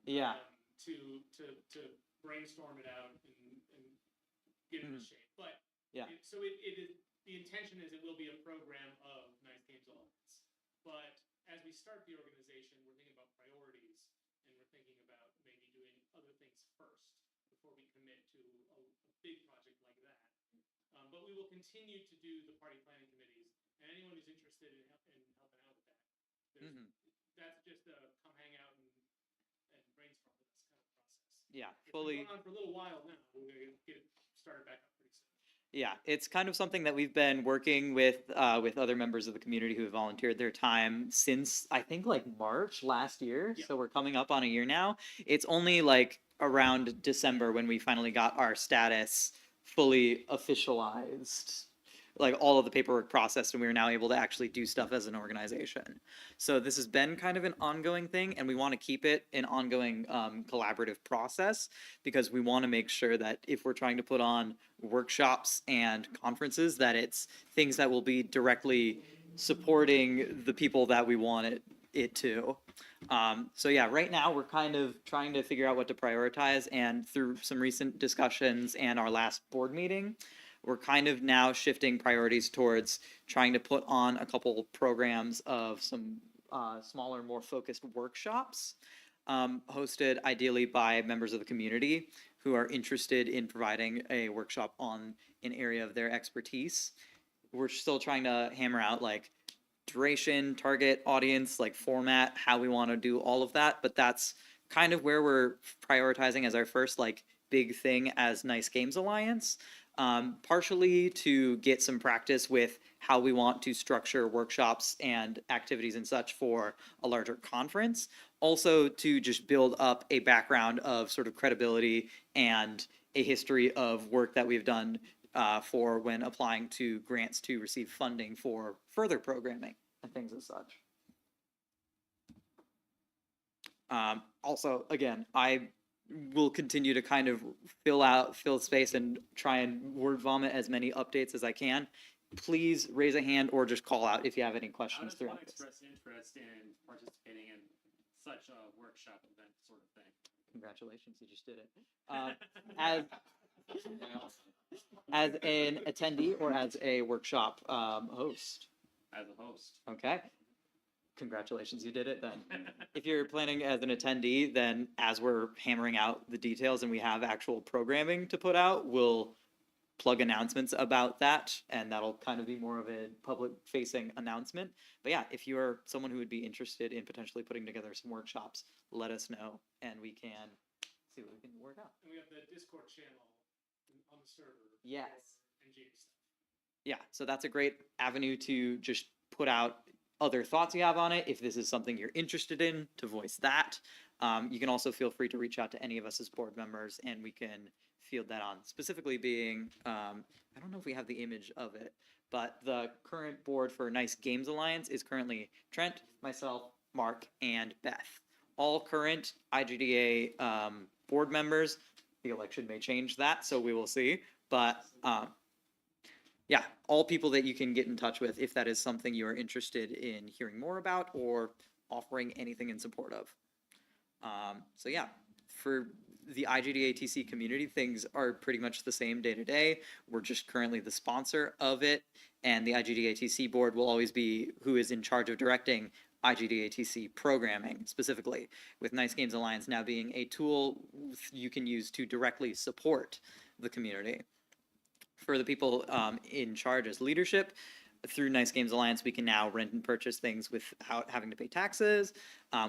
[SPEAKER 1] Yeah.
[SPEAKER 3] To brainstorm it out and get it in shape. But
[SPEAKER 1] yeah.
[SPEAKER 3] So it is, the intention is it will be a program of Nice Games Alliance. But as we start the organization, we're thinking about priorities and we're thinking about maybe doing other things first before we commit to a big project like that. But we will continue to do the party planning committees, and anyone who's interested in helping out with that, that's just come hang out and brainstorm with us kind of process.
[SPEAKER 1] Yeah,
[SPEAKER 3] it's
[SPEAKER 1] fully.
[SPEAKER 3] been going on for a little while now. We're gonna get it started back up pretty soon.
[SPEAKER 1] Yeah, it's kind of something that we've been working with other members of the community who have volunteered their time since I think like March last year. Yeah. So we're coming up on a year now. It's only like around December when we finally got our status fully officialized, like all of the paperwork processed, and we are now able to actually do stuff as an organization. So this has been kind of an ongoing thing, and we want to keep it an ongoing collaborative process, because we want to make sure that if we're trying to put on workshops and conferences, that it's things that will be directly supporting the people that we want it to. So yeah, right now we're kind of trying to figure out what to prioritize, and through some recent discussions and our last board meeting, we're kind of now shifting priorities towards trying to put on a couple programs of some smaller, more focused workshops, hosted ideally by members of the community who are interested in providing a workshop on an area of their expertise. We're still trying to hammer out like duration, target audience, like format, how we want to do all of that, but that's kind of where we're prioritizing as our first like big thing as Nice Games Alliance, partially to get some practice with how we want to structure workshops and activities and such for a larger conference, also to just build up a background of sort of credibility and a history of work that we've done for when applying to grants to receive funding for further programming and things as such. Also, again, I will continue to kind of fill space and try and word vomit as many updates as I can. Please raise a hand or just call out if you have any questions throughout this.
[SPEAKER 8] Express interest in participating in such a workshop event sort of thing.
[SPEAKER 1] Congratulations, you just did it. As an attendee or as a workshop host?
[SPEAKER 8] As a host.
[SPEAKER 1] Okay. Congratulations, you did it then. If you're planning as an attendee, then as we're hammering out the details and we have actual programming to put out, we'll plug announcements about that, and that'll kind of be more of a public-facing announcement. But yeah, if you're someone who would be interested in potentially putting together some workshops, let us know, and we can see what we can work out.
[SPEAKER 3] And we have the Discord channel on the server.
[SPEAKER 1] Yes.
[SPEAKER 3] For NGA stuff.
[SPEAKER 1] Yeah, so that's a great avenue to just put out other thoughts you have on it, if this is something you're interested in, to voice that. You can also feel free to reach out to any of us as board members, and we can field that on. Specifically being, I don't know if we have the image of it, but the current board for Nice Games Alliance is currently Trent, myself, Mark, and Beth. All current IGDA board members. The election may change that, so we will see. But yeah, all people that you can get in touch with if that is something you are interested in hearing more about or offering anything in support of. So yeah, for the IGDA TC community, things are pretty much the same day to day. We're just currently the sponsor of it, and the IGDA TC board will always be who is in charge of directing IGDA TC programming specifically, with Nice Games Alliance now being a tool you can use to directly support the community. For the people in charge as leadership, through Nice Games Alliance, we can now rent and purchase things without having to pay taxes.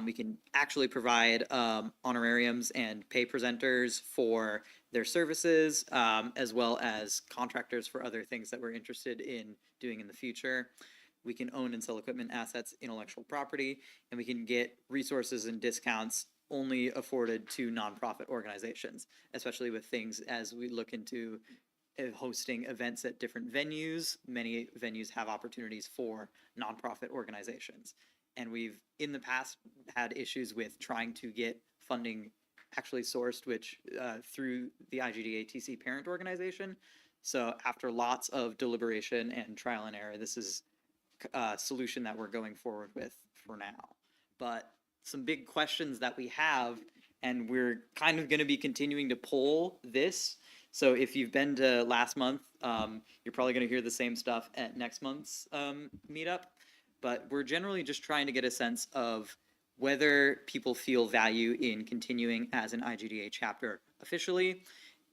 [SPEAKER 1] We can actually provide honorariums and pay presenters for their services, as well as contractors for other things that we're interested in doing in the future. We can own and sell equipment, assets, intellectual property, and we can get resources and discounts only afforded to nonprofit organizations, especially with things as we look into hosting events at different venues. Many venues have opportunities for nonprofit organizations. And we've, in the past, had issues with trying to get funding actually sourced, which through the IGDA TC parent organization. So after lots of deliberation and trial and error, this is a solution that we're going forward with for now. But some big questions that we have, and we're kind of going to be continuing to poll this. So if you've been to last month, you're probably going to hear the same stuff at next month's meetup. But we're generally just trying to get a sense of whether people feel value in continuing as an IGDA chapter officially.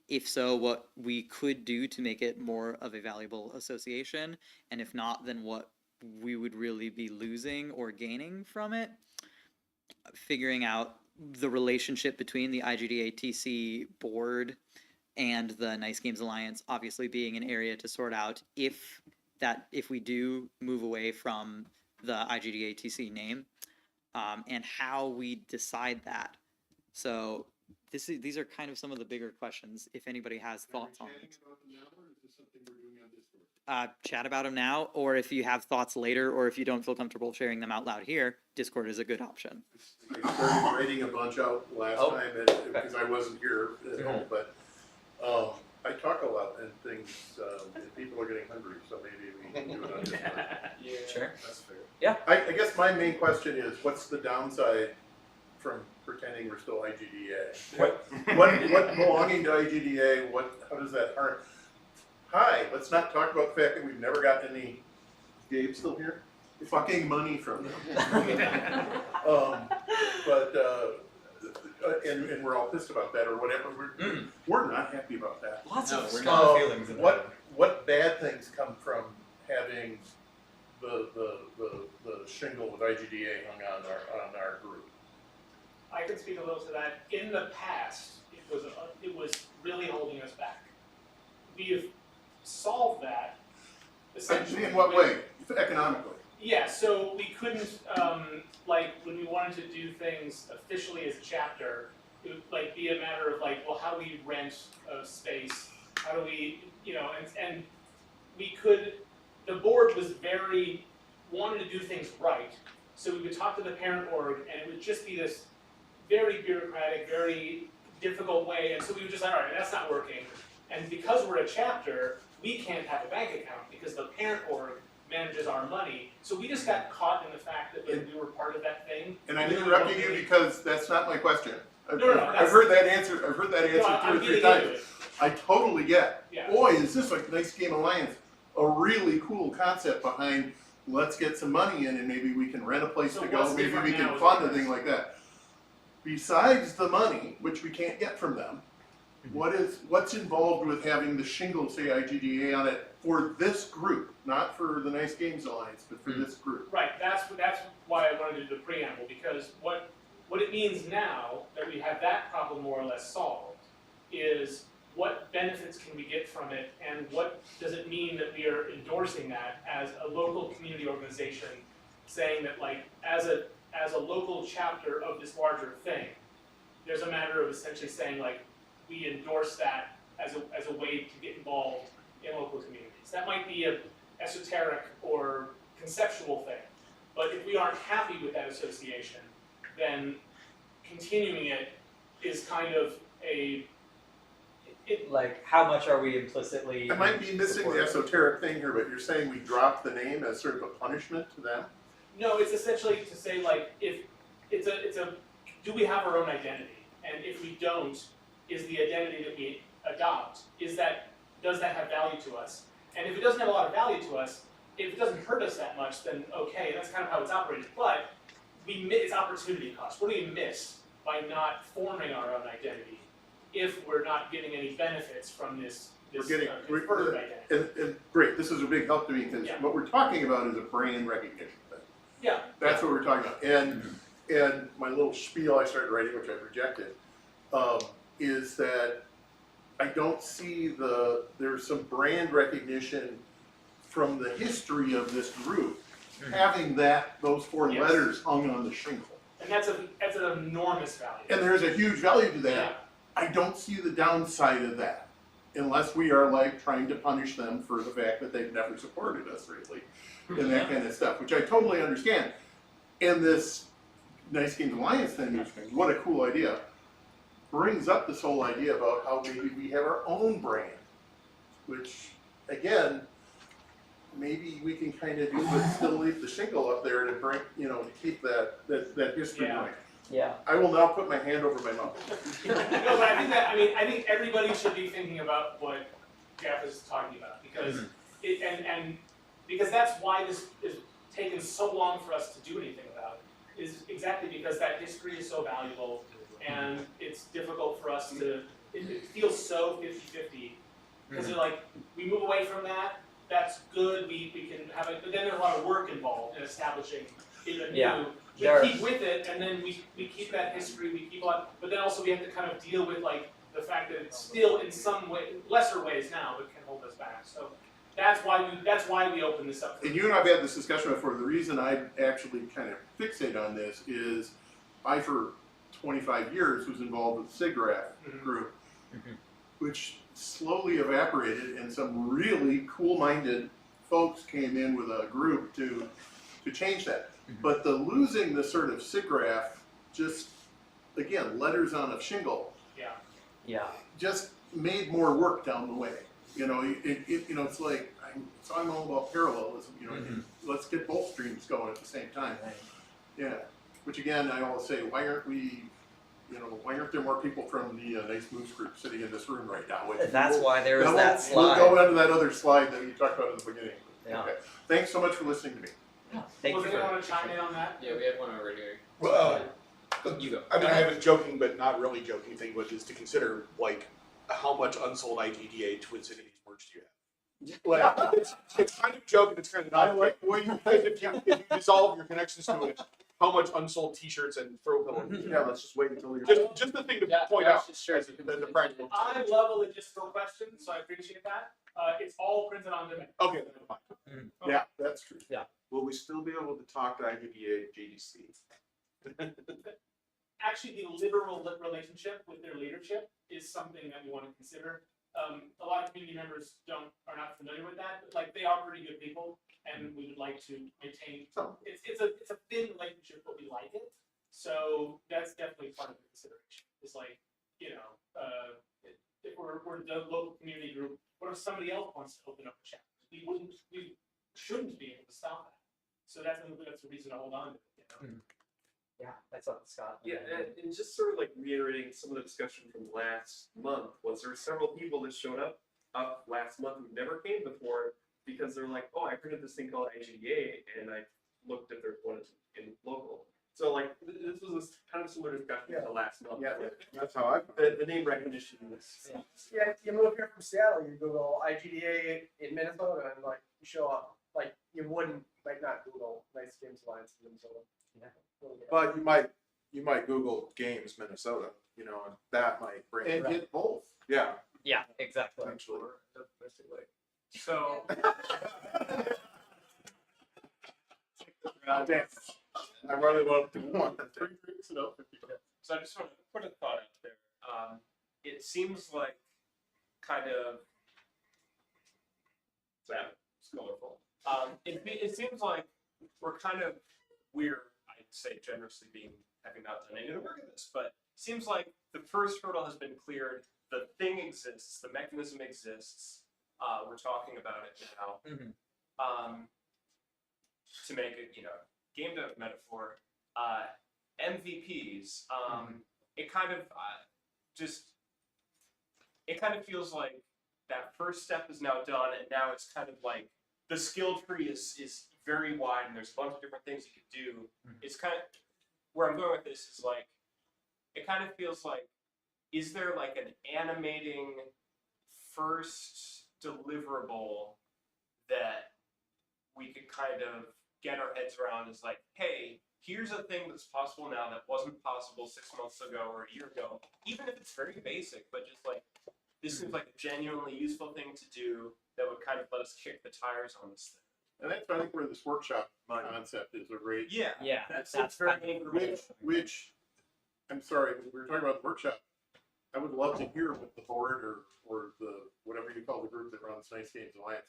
[SPEAKER 1] If so, what we could do to make it more of a valuable association. And if not, then what we would really be losing or gaining from it. Figuring out the relationship between the IGDA TC board and the Nice Games Alliance obviously being an area to sort out if we do move away from the IGDA TC name, and how we decide that. So these are kind of some of the bigger questions, if anybody has thoughts on it. Chat about them now, or if you have thoughts later, or if you don't feel comfortable sharing them out loud here, Discord is a good option.
[SPEAKER 4] I started writing a bunch out last time because I wasn't here at home, but I talk a lot and things, and people are getting hungry, so maybe we can do it on this time.
[SPEAKER 1] Yeah, sure.
[SPEAKER 4] That's fair.
[SPEAKER 1] Yeah.
[SPEAKER 4] I guess my main question is, what's the downside from pretending we're still IGDA? What belonging to IGDA, how does that harm? Hi, let's not talk about the fact that we've never gotten any, Gabe still here? Fucking money from them. And we're all pissed about that or whatever. We're not happy about that.
[SPEAKER 1] Lots of strong feelings about it.
[SPEAKER 4] What bad things come from having the shingle with IGDA hung on our group?
[SPEAKER 3] I can speak a little to that. In the past, it was really holding us back. We have solved that.
[SPEAKER 4] Essentially, in what way? Economically.
[SPEAKER 3] Yeah, so we couldn't, like, when we wanted to do things officially as a chapter, it would, like, be a matter of, like, well, how do we rent a space? How do we, and we could, the board was wanted to do things right. So we would talk to the parent org, and it would just be this very bureaucratic, very difficult way, and so we would just, all right, that's not working. And because we're a chapter, we can't have a bank account because the parent org manages our money. So we just got caught in the fact that we were part of that thing.
[SPEAKER 4] And I'm interrupting you because that's not my question. I've
[SPEAKER 3] No,
[SPEAKER 4] heard that answer. I've heard that answer
[SPEAKER 3] No,
[SPEAKER 4] 2 or 3 times. I totally get.
[SPEAKER 3] Yeah.
[SPEAKER 4] Boy, is this like Nice Game Alliance, a really cool concept behind. Let's get some money in, and maybe we can rent a place to go. Maybe we can fund a thing like that. Besides the money, which we can't get from them, what's involved with having the shingle say IGDA on it for this group, not for the Nice Games Alliance, but for this group?
[SPEAKER 3] Right, that's why I wanted to do the preamble, because what it means now that we have that problem more or less solved is what benefits can we get from it, and what does it mean that we are endorsing that as a local community organization saying that like as a local chapter of this larger thing, there's a matter of essentially saying like we endorse that as a way to get involved in local communities. That might be a esoteric or conceptual thing, but if we aren't happy with that association, then continuing it is kind of
[SPEAKER 1] like how much are we implicitly?
[SPEAKER 4] I might be missing the
[SPEAKER 1] supporting?
[SPEAKER 4] esoteric thing here, but you're saying we drop the name as sort of a punishment to them?
[SPEAKER 3] No, it's essentially to say like if it's a do we have our own identity, and if we don't, is the identity that we adopt does that have value to us? And if it doesn't have a lot of value to us, if it doesn't hurt us that much, then okay, that's kind of how it's operated. But it's opportunity cost. What do we miss by not forming our own identity if we're not getting any benefits from this conferred identity?
[SPEAKER 4] And great, this is a big help to me because
[SPEAKER 3] Yeah.
[SPEAKER 4] what we're talking about is a brand recognition thing.
[SPEAKER 3] Yeah.
[SPEAKER 4] That's what we're talking about. And my little spiel I started writing, which I rejected, is that I don't see there's some brand recognition from the history of this group, having those four
[SPEAKER 3] Yes.
[SPEAKER 4] letters hung on the shingle.
[SPEAKER 3] And that's an enormous value.
[SPEAKER 4] And there's a huge value to that.
[SPEAKER 3] Yeah.
[SPEAKER 4] I don't see the downside of that, unless we are like trying to punish them for the fact that they've never supported us really, and that kind of stuff, which I totally understand. And this Nice Games Alliance thing, what a cool idea, brings up this whole idea about how maybe we have our own brand, which again, maybe we can kind of do, but still leave the shingle up there to bring, to keep that history
[SPEAKER 3] Yeah.
[SPEAKER 4] going.
[SPEAKER 1] Yeah.
[SPEAKER 4] I will now put my hand over my mouth.
[SPEAKER 3] No, but I think everybody should be thinking about what Jeff is talking about because because that's why this is taken so long for us to do anything about it, is exactly because that history is so valuable and it's difficult for us to. It feels so 50-50 because they're like we move away from that. That's good. We can have it, but then there's a lot of work involved in establishing even new. We keep with it, and then we keep that history. We keep on, but then also we have to kind of deal with like the fact that it's still in some way, lesser ways now, but can hold us back. So that's why we open this up.
[SPEAKER 4] And you and I've had this discussion before. The reason I actually kind of fixate on this is I, for 25 years, was involved with the SIGGRAPH group, which slowly evaporated, and some really cool-minded folks came in with a group to change that. But the losing the sort of SIGGRAPH, just again letters on a shingle, just made more work down the way. It's like I'm all about parallelism. Let's get both streams going at the same time. Yeah. Which again, I always say, why aren't we? Why aren't there more people from the Nice Moves group sitting in this room right now?
[SPEAKER 1] That's why there was that slide.
[SPEAKER 4] We'll go into that other slide that you talked about at the beginning.
[SPEAKER 1] Yeah.
[SPEAKER 4] Okay. Thanks so much for listening to me.
[SPEAKER 1] Thank
[SPEAKER 3] Was anyone want to chime in on that?
[SPEAKER 17] Yeah, we had one over here.
[SPEAKER 4] Well,
[SPEAKER 17] you go.
[SPEAKER 4] I mean,
[SPEAKER 21] I have a joking but not really joking thing, which is to consider like how much unsold IGDA Twin Cities merch do you have? Like, it's kind of joking, it's kind of not. Like, if you dissolve your connections to it, how much unsold T-shirts and throw pillows?
[SPEAKER 4] Yeah, let's just wait until you're
[SPEAKER 21] just the thing to point out. The practical.
[SPEAKER 3] I love a logistical question, so I appreciate that. It's all printed on demand.
[SPEAKER 21] Okay, never mind.
[SPEAKER 4] Yeah, that's true.
[SPEAKER 1] Yeah.
[SPEAKER 21] Will we still be able to talk to IGDA GDC?
[SPEAKER 3] Actually, the literal relationship with their leadership is something that we want to consider. A lot of community members are not familiar with that, but like they are pretty good people, and we would like to maintain. It's a thin relationship, but we like it. So that's definitely part of the consideration. It's like if we're the local community group, what if somebody else wants to open up a chapter? We shouldn't be able to stop that. So that's a reason to hold on to it.
[SPEAKER 1] Yeah, that's up to Scott.
[SPEAKER 7] Yeah, and just sort of like reiterating some of the discussion from last month was there were several people that showed up last month who never came before because they're like, oh, I printed this thing called IGDA and I looked if there's one in local. So like this was a kind of similar discussion to last month.
[SPEAKER 12] Yeah,
[SPEAKER 21] that's how
[SPEAKER 7] the name recognition was.
[SPEAKER 12] Yeah, you move here from Seattle, you Google IGDA in Minnesota, and like you show up. Like you might not Google Nice Games Alliance in Minnesota. Yeah.
[SPEAKER 21] But you might Google Games Minnesota, and that might bring
[SPEAKER 4] And get both.
[SPEAKER 21] Yeah.
[SPEAKER 1] Yeah, exactly.
[SPEAKER 21] Eventually.
[SPEAKER 3] So
[SPEAKER 4] Damn. I really want to want that.
[SPEAKER 7] So I just want to put a thought out there. It seems like kind of it's colorful. It seems like we're I'd say generously having not done any of the work of this, but it seems like the first hurdle has been cleared. The thing exists. The mechanism exists. We're talking about it now. To make it, game dev metaphor, MVPs. It kind of feels like that first step is now done, and now it's kind of like the skill tree is very wide, and there's a bunch of different things you could do. It's kind of where I'm going with this is like it kind of feels like, is there like an animating first deliverable that we could kind of get our heads around? Is like, hey, here's a thing that's possible now that wasn't possible 6 months ago or a year ago, even if it's very basic, but just like this seems like a genuinely useful thing to do that would kind of let us kick the tires on this thing.
[SPEAKER 4] And that's, I think, where this workshop concept is a great.
[SPEAKER 7] That's very
[SPEAKER 4] which I'm sorry, we were talking about the workshop. I would love to hear what the board or the whatever you call the group that runs Nice Games Alliance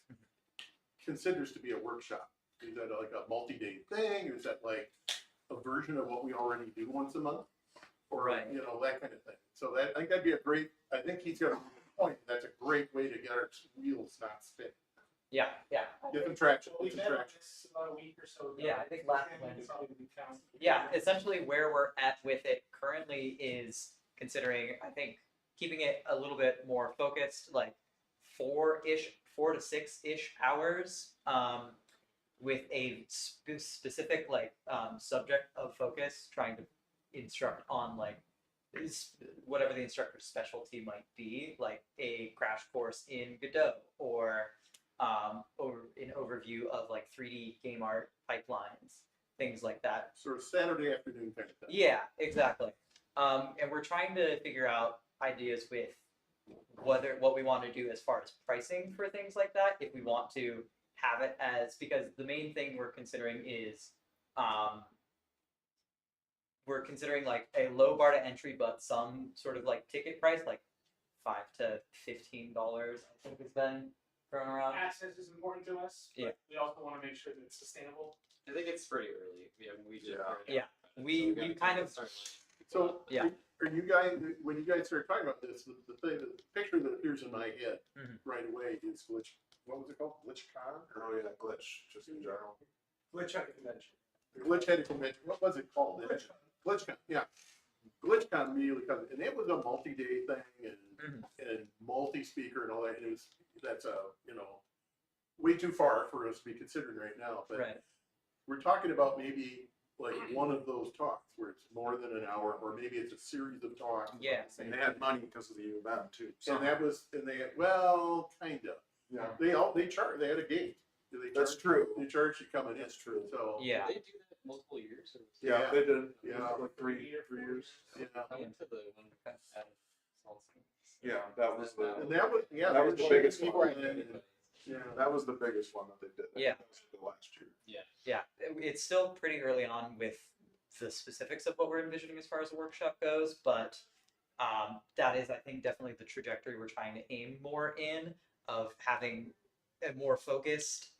[SPEAKER 4] considers to be a workshop. Is that like a multi-day thing? Or is that like a version of what we already do once a month? Or that kind of thing. So that I think that'd be a great. I think he's got a point. That's a great way to get our wheels not spinning.
[SPEAKER 1] Yeah.
[SPEAKER 4] Get them traction.
[SPEAKER 3] We met on this about a week or so ago.
[SPEAKER 1] Yeah, I think last
[SPEAKER 3] And
[SPEAKER 1] Wednesday.
[SPEAKER 3] it's probably been found.
[SPEAKER 1] Yeah, essentially where we're at with it currently is considering, I think, keeping it a little bit more focused, like 4 to 6-ish hours, with a specific subject of focus, trying to instruct on whatever the instructor's specialty might be, like a crash course in Godot or an overview of 3D game art pipelines, things like that.
[SPEAKER 4] Sort of Saturday afternoon kind of thing.
[SPEAKER 1] Yeah, exactly. And we're trying to figure out ideas with what we want to do as far as pricing for things like that. If we want to have it as, because the main thing we're considering is we're considering a low bar to entry, but some sort of ticket price, $5 to $15, I think has been thrown around.
[SPEAKER 3] Access is important to us. But
[SPEAKER 1] Yeah.
[SPEAKER 3] We also want to make sure that it's sustainable.
[SPEAKER 17] I think it's pretty early. We just
[SPEAKER 1] We kind of
[SPEAKER 4] So are you guys, when you guys started talking about this, the picture that appears in my head right away is Glitch. What was it called? GlitchCon?
[SPEAKER 21] Oh yeah, Glitch, just in general.
[SPEAKER 3] Glitch at the convention.
[SPEAKER 4] Glitch had a convention. What was it called? GlitchCon. Yeah. GlitchCon immediately comes, and it was a multi-day thing and multi-speaker and all that. And that's way too far for us to be considering right now. But we're talking about maybe one of those talks where it's more than an hour, or maybe it's a series of talks.
[SPEAKER 1] Yeah.
[SPEAKER 21] And they had money because of the event too.
[SPEAKER 4] And they had, kind of.
[SPEAKER 21] Yeah.
[SPEAKER 4] They charge. They had a gate.
[SPEAKER 21] That's true.
[SPEAKER 4] They charge you coming in.
[SPEAKER 21] That's true.
[SPEAKER 4] So
[SPEAKER 1] yeah.
[SPEAKER 17] Did they do that multiple years?
[SPEAKER 21] Yeah, they did.
[SPEAKER 4] Yeah,
[SPEAKER 21] like 3 years.
[SPEAKER 4] Yeah.
[SPEAKER 17] I went to the one out of Salton.
[SPEAKER 21] Yeah, that was the.
[SPEAKER 4] And that was
[SPEAKER 21] that was the biggest
[SPEAKER 4] people.
[SPEAKER 21] one.
[SPEAKER 4] Yeah,
[SPEAKER 21] that was the biggest one that they did.
[SPEAKER 1] Yeah.
[SPEAKER 21] That was the last year.
[SPEAKER 1] Yeah, it's still pretty early on with the specifics of what we're envisioning as far as the workshop goes, but that is, I think, definitely the trajectory we're trying to aim more in, of having a more focused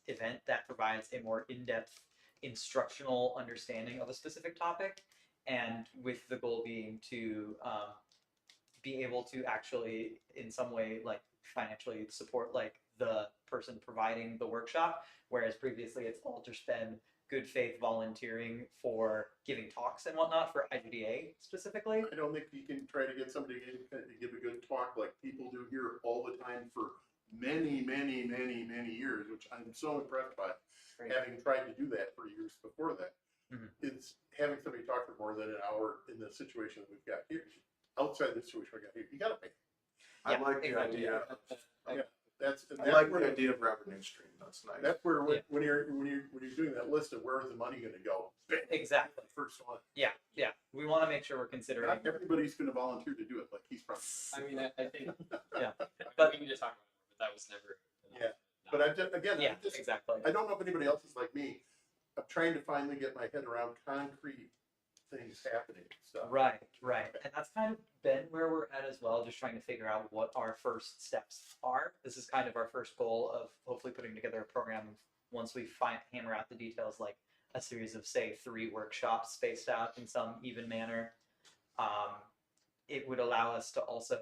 [SPEAKER 1] event that provides a more in-depth instructional understanding of a specific topic, and with the goal being to be able to actually, in some way, financially support the person providing the workshop, whereas previously it's all just been good faith volunteering for giving talks and whatnot for IGDA specifically.
[SPEAKER 4] I don't think you can try to get somebody to give a good talk like people do here all the time for many, many, many, many years, which I'm so impressed by. Having tried to do that for years before that, it's having somebody talk for more than an hour in the situation that we've got here. Outside the situation we got here, you got to pay.
[SPEAKER 21] I like the idea.
[SPEAKER 4] I
[SPEAKER 21] like the idea of revenue stream. That's nice.
[SPEAKER 4] That's where when you're doing that list of where is the money going to go.
[SPEAKER 1] Exactly.
[SPEAKER 4] First one.
[SPEAKER 1] Yeah. We want to make sure we're considering.
[SPEAKER 4] Not everybody's going to volunteer to do it, like he's probably.
[SPEAKER 17] I mean, I think.
[SPEAKER 1] Yeah.
[SPEAKER 17] But we need to talk about it, but that was never.
[SPEAKER 4] Yeah. But exactly.
[SPEAKER 1] I don't know if
[SPEAKER 4] anybody else is like me. I'm trying to finally get my head around concrete things happening and stuff.
[SPEAKER 1] Right, right. And that's kind of been where we're at as well, just trying to figure out what our first steps are. This is kind of our first goal of hopefully putting together a program once we hammer out the details, like a series of, say, 3 workshops spaced out in some even manner. It would allow us to also,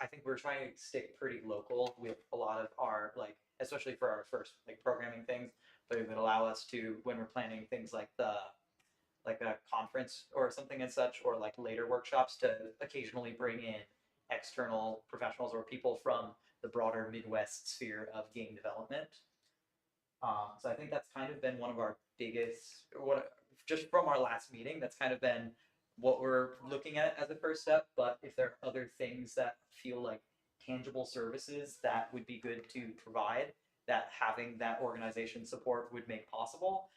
[SPEAKER 1] I think we're trying to stick pretty local with a lot of our, like, especially for our first like programming things, but it would allow us to, when we're planning things like like a conference or something and such, or like later workshops, to occasionally bring in external professionals or people from the broader Midwest sphere of game development. So I think that's kind of been one of our biggest, just from our last meeting, that's kind of been what we're looking at as a first step. But if there are other things that feel like tangible services that would be good to provide, that having that organization support would make possible,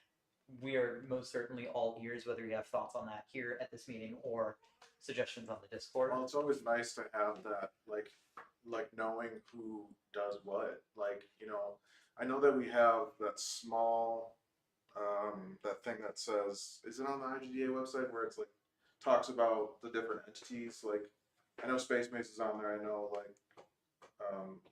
[SPEAKER 1] we are most certainly all ears, whether you have thoughts on that here at this meeting or suggestions on the Discord.
[SPEAKER 21] Well, it's always nice to have that, like knowing who does what. Like, you know, I know that we have that small, that thing that says, is it on the IGDA website where it's like, talks about the different entities? Like, I know Space Mace is on there, I know like,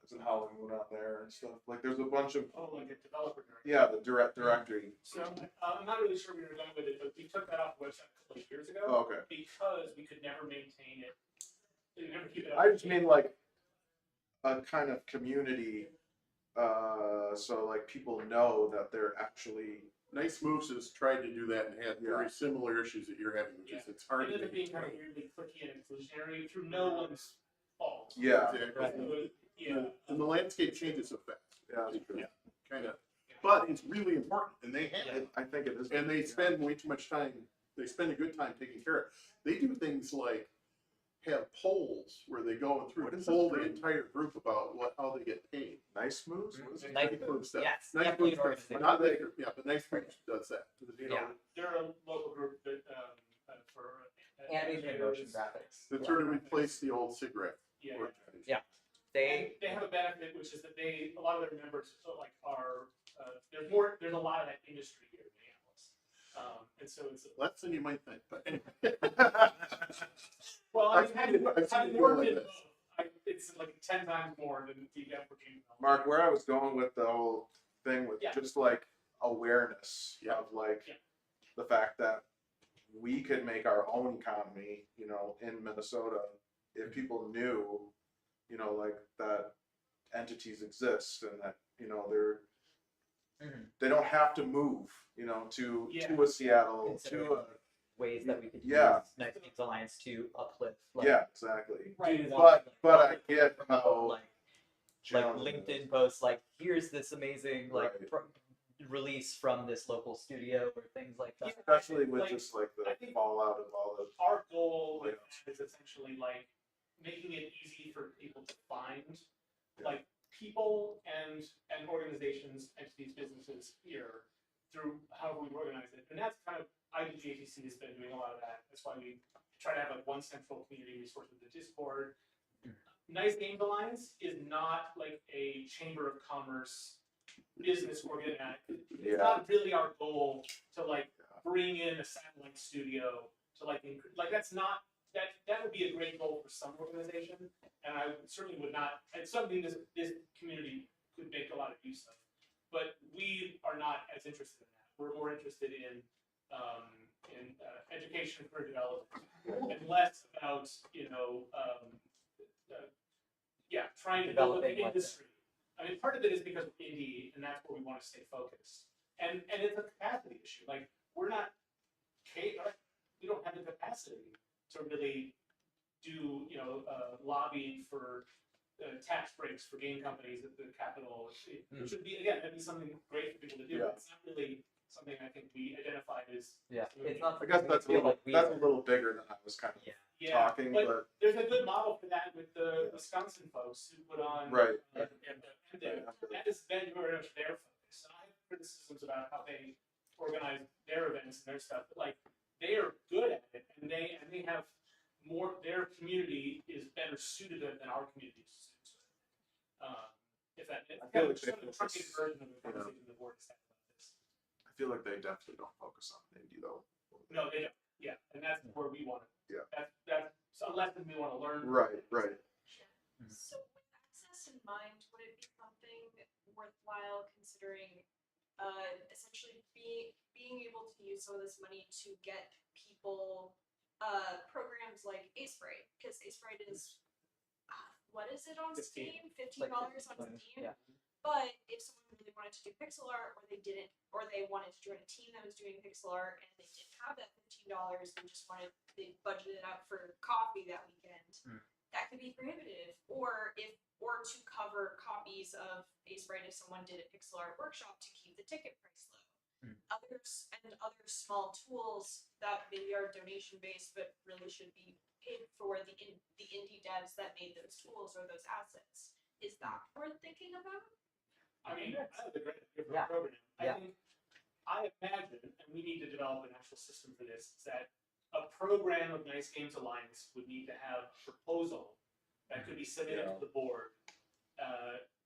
[SPEAKER 21] isn't Howling Moon on there and stuff? Like, there's a bunch of,
[SPEAKER 3] like a developer directory.
[SPEAKER 21] yeah, the directory.
[SPEAKER 3] So I'm not really sure we were done with it, but we took that off the website a couple of years ago.
[SPEAKER 21] Oh, okay.
[SPEAKER 3] Because we could never maintain it. We could never keep it up.
[SPEAKER 21] I just mean like a kind of community, so like people know that they're actually.
[SPEAKER 4] Nice Moves has tried to do that and had very similar issues that you're having, which is it's hard
[SPEAKER 3] It
[SPEAKER 4] to
[SPEAKER 3] ended up being kind of weirdly clicky and inclusionary through no one's fault.
[SPEAKER 21] Yeah.
[SPEAKER 4] Exactly.
[SPEAKER 3] Yeah.
[SPEAKER 4] And the landscape changes so fast.
[SPEAKER 21] Yeah.
[SPEAKER 4] Kind of. But it's really important, and they have it.
[SPEAKER 21] I think it is.
[SPEAKER 4] And they spend way too much time. They spend a good time taking care of it. They do things like have polls where they go and through poll the entire group about how they get paid.
[SPEAKER 21] Nice Moves?
[SPEAKER 1] Nice
[SPEAKER 4] Moves does.
[SPEAKER 1] Yes,
[SPEAKER 4] Nice
[SPEAKER 1] definitely
[SPEAKER 4] Moves
[SPEAKER 1] an
[SPEAKER 4] does.
[SPEAKER 1] organization.
[SPEAKER 4] Not that group, yeah, but Nice Moves does that. You know,
[SPEAKER 1] Yeah.
[SPEAKER 3] They're a local group that for
[SPEAKER 1] Animation and motion graphics.
[SPEAKER 4] that sort of replaced the old cigarette.
[SPEAKER 3] Yeah.
[SPEAKER 4] organization.
[SPEAKER 1] Yeah.
[SPEAKER 3] They have a benefit, which is that a lot of their members are there's a lot of that industry here in Minneapolis, and so it's
[SPEAKER 4] less than you might think. But anyway.
[SPEAKER 3] well, I mean, having worked in
[SPEAKER 4] this.
[SPEAKER 3] both, it's like 10 times more than the working.
[SPEAKER 21] Mark, where I was going with the whole thing with
[SPEAKER 3] Yeah.
[SPEAKER 21] just like awareness of like the fact that we could make our own economy, you know, in Minnesota if people knew, you know, like that entities exist and that, you know, they don't have to move, you know, to a Seattle,
[SPEAKER 1] Considering
[SPEAKER 21] to a
[SPEAKER 1] ways that we could use Nice Games Alliance to uplift. Like,
[SPEAKER 21] yeah, exactly.
[SPEAKER 1] Right.
[SPEAKER 21] But I get how
[SPEAKER 1] like
[SPEAKER 21] challenging it
[SPEAKER 1] LinkedIn posts, like here's this amazing like release from this local studio or things like that.
[SPEAKER 21] especially with just like the fallout of all the.
[SPEAKER 3] Our goal with that is essentially like making it easy for people to find like people and organizations, entities, businesses here through how we organize it. And that's kind of IDGATC has been doing a lot of that. That's why we try to have like one central community resource with the Discord. Nice Games Alliance is not like a chamber of commerce business organization. It's not really our goal to like bring in a satellite studio to like that's not that would be a great goal for some organization, and I certainly would not. It's something this community could make a lot of use of, but we are not as interested in that. We're more interested in education for development and less about trying to build the industry. I mean, part of it is because we're indie, and that's where we want to stay focused. And it's a capacity issue. Like we don't have the capacity to really do lobbying for tax breaks for game companies at the Capitol. It should be that'd be something great for people to do.
[SPEAKER 21] Yeah.
[SPEAKER 3] It's not really something I think we identified as.
[SPEAKER 1] It's not.
[SPEAKER 21] I guess that's a little bigger than I was kind of talking, but
[SPEAKER 3] there's a good model for that with the Wisconsin folks who put on
[SPEAKER 21] Right.
[SPEAKER 3] that has been very much their focus. And I have criticisms about how they organize their events and their stuff, but like they are good at it, and they have more. Their community is better suited than our community is suited. If that,
[SPEAKER 21] I feel like
[SPEAKER 3] sort of a truncated version of the conversation the board has had about this.
[SPEAKER 21] I
[SPEAKER 4] feel like they definitely don't focus on indie though.
[SPEAKER 3] No, they don't. Yeah, and that's where we want it.
[SPEAKER 4] Yeah.
[SPEAKER 3] That's a lesson we want to learn.
[SPEAKER 4] Right, right.
[SPEAKER 6] So with access in mind, would it be something worthwhile considering essentially being able to use some of this money to get people programs like Acebright, because Acebright is what is it on Steam? $15 on Steam.
[SPEAKER 1] Yeah.
[SPEAKER 6] But if someone really wanted to do pixel art, or they didn't, or they wanted to join a team that was doing pixel art and they didn't have that $15 and just they budgeted out for coffee that weekend, that could be prohibitive. Or to cover copies of Acebright if someone did a pixel art workshop to keep the ticket price low. Other small tools that maybe are donation based but really should be paid for the indie devs that made those tools or those assets. Is that worth thinking about?
[SPEAKER 3] I mean, that's a great idea for a program. I imagine, and we need to develop an actual system for this, is that a program of Nice Games Alliance would need to have a proposal that could be submitted to the board.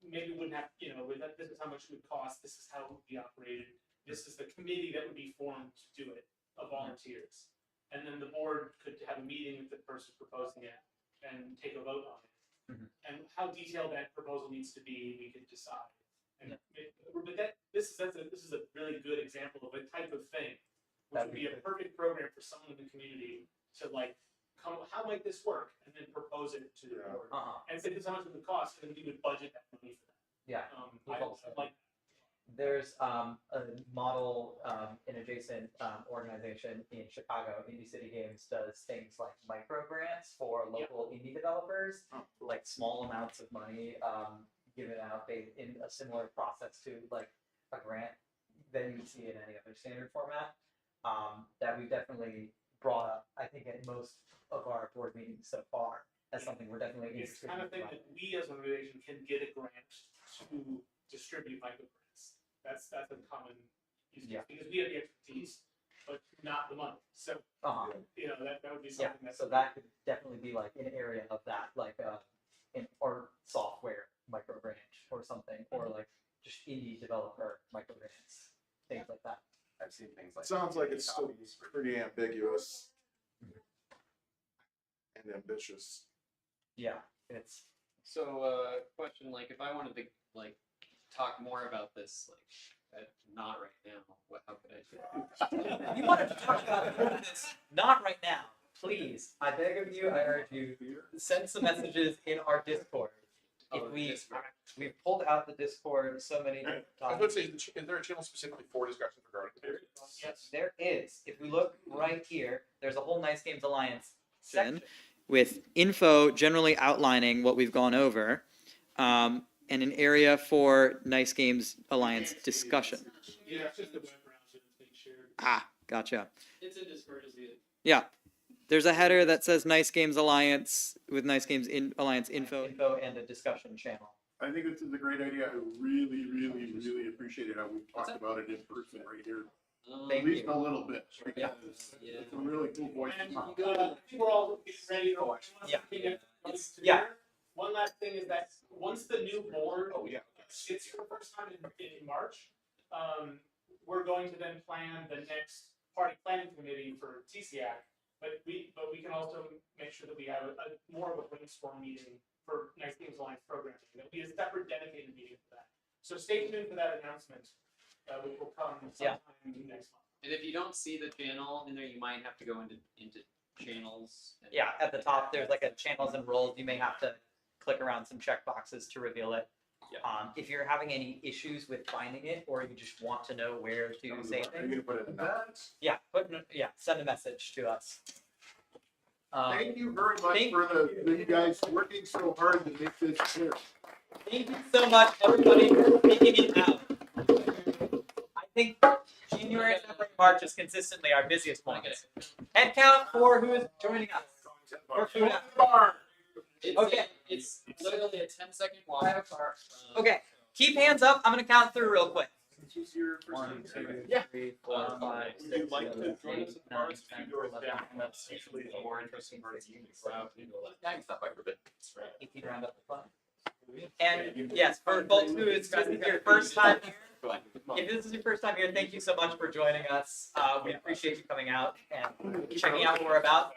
[SPEAKER 3] Maybe wouldn't have, this is how much it would cost, this is how it would be operated, this is the committee that would be formed to do it, of volunteers. And then the board could have a meeting with the person proposing it and take a vote on it. And how detailed that proposal needs to be, we could decide. And but this is a really good example of a type of thing, which would be a perfect program for someone in the community to how might this work, and then propose it to the board, and say this is how much it would cost, and then we would budget that money for that.
[SPEAKER 1] Yeah.
[SPEAKER 3] I'd like.
[SPEAKER 1] There's a model an adjacent organization in Chicago, Indie City Games, does things like micro grants for local indie developers, like small amounts of money given out in a similar process to like a grant that you would see in any other standard format. That we've definitely brought up, I think, at most of our board meetings so far, as something we're definitely
[SPEAKER 3] It's
[SPEAKER 1] interested
[SPEAKER 3] the kind of thing
[SPEAKER 1] in.
[SPEAKER 3] that we as an organization can get a grant to distribute micro grants. That's a common use case, because we have the expertise, but not the money. So that would be something that's
[SPEAKER 1] so that could definitely be like an area of that, like or software micro grant or something, or like just indie developer micro grants, things like that.
[SPEAKER 9] I've seen things like.
[SPEAKER 4] Sounds like it's still pretty ambiguous and ambitious.
[SPEAKER 1] Yeah, it's.
[SPEAKER 11] So, question, like, if I wanted to, talk more about this, not right now, how could I do that?
[SPEAKER 1] If you wanted to talk about this, not right now, please, I beg of you, I urge you, send some messages in our Discord. We've pulled out the Discord so many different
[SPEAKER 21] I
[SPEAKER 1] times.
[SPEAKER 21] was going to say, is there a channel specifically for discussions regarding the period?
[SPEAKER 1] Yes, there is. If we look right here, there's a whole Nice Games Alliance section with info generally outlining what we've gone over, and an area for Nice Games Alliance discussion.
[SPEAKER 3] Yeah, it's just the web browser that's being shared.
[SPEAKER 1] Ah, gotcha.
[SPEAKER 8] It's in Discord, is it?
[SPEAKER 1] Yeah. There's a header that says Nice Games Alliance with Nice Games Alliance info and a discussion channel.
[SPEAKER 4] I think this is a great idea. I really, really, really appreciated how we talked about it in person right here. At least a little bit. Because it's a really cool voice.
[SPEAKER 3] And I think we're all getting ready.
[SPEAKER 1] Yeah.
[SPEAKER 3] One last thing is that once the new board sits for the first time in March, we're going to then plan the next party planning committee for TCAC. But we can also make sure that we have more of a brainstorm meeting for Nice Games Alliance programming. There'll be a separate dedicated meeting for that. So stay tuned for that announcement, which will come sometime next month.
[SPEAKER 11] And if you don't see the channel in there, you might have to go into channels.
[SPEAKER 1] Yeah, at the top there's like a channels and roles. You may have to click around some checkboxes to reveal it. If you're having any issues with finding it, or you just want to know where to say
[SPEAKER 4] Are you gonna
[SPEAKER 1] things,
[SPEAKER 4] put it in that?
[SPEAKER 1] send a message to us.
[SPEAKER 4] Thank you very much for you guys working so hard to make this clear.
[SPEAKER 1] Thank you so much, everybody, for making it out. I think January, February, March is consistently our busiest months. Head count for who is joining us. For food at the bar.
[SPEAKER 11] It's literally a 10-second walk.
[SPEAKER 1] Okay, keep hands up. I'm gonna count through real quick. 1, 2, 3, 4, 5, 6, 7, 8, 9, 10, 11,
[SPEAKER 9] That's usually the more interesting part of the evening. I can stop by for a bit.
[SPEAKER 1] 18 round up the fun. And yes, for folks who it's your first time here, if this is your first time here, thank you so much for joining us. We appreciate you coming out and checking out what we're about.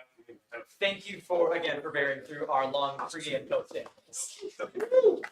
[SPEAKER 1] Thank you for bearing through our long pre and post days.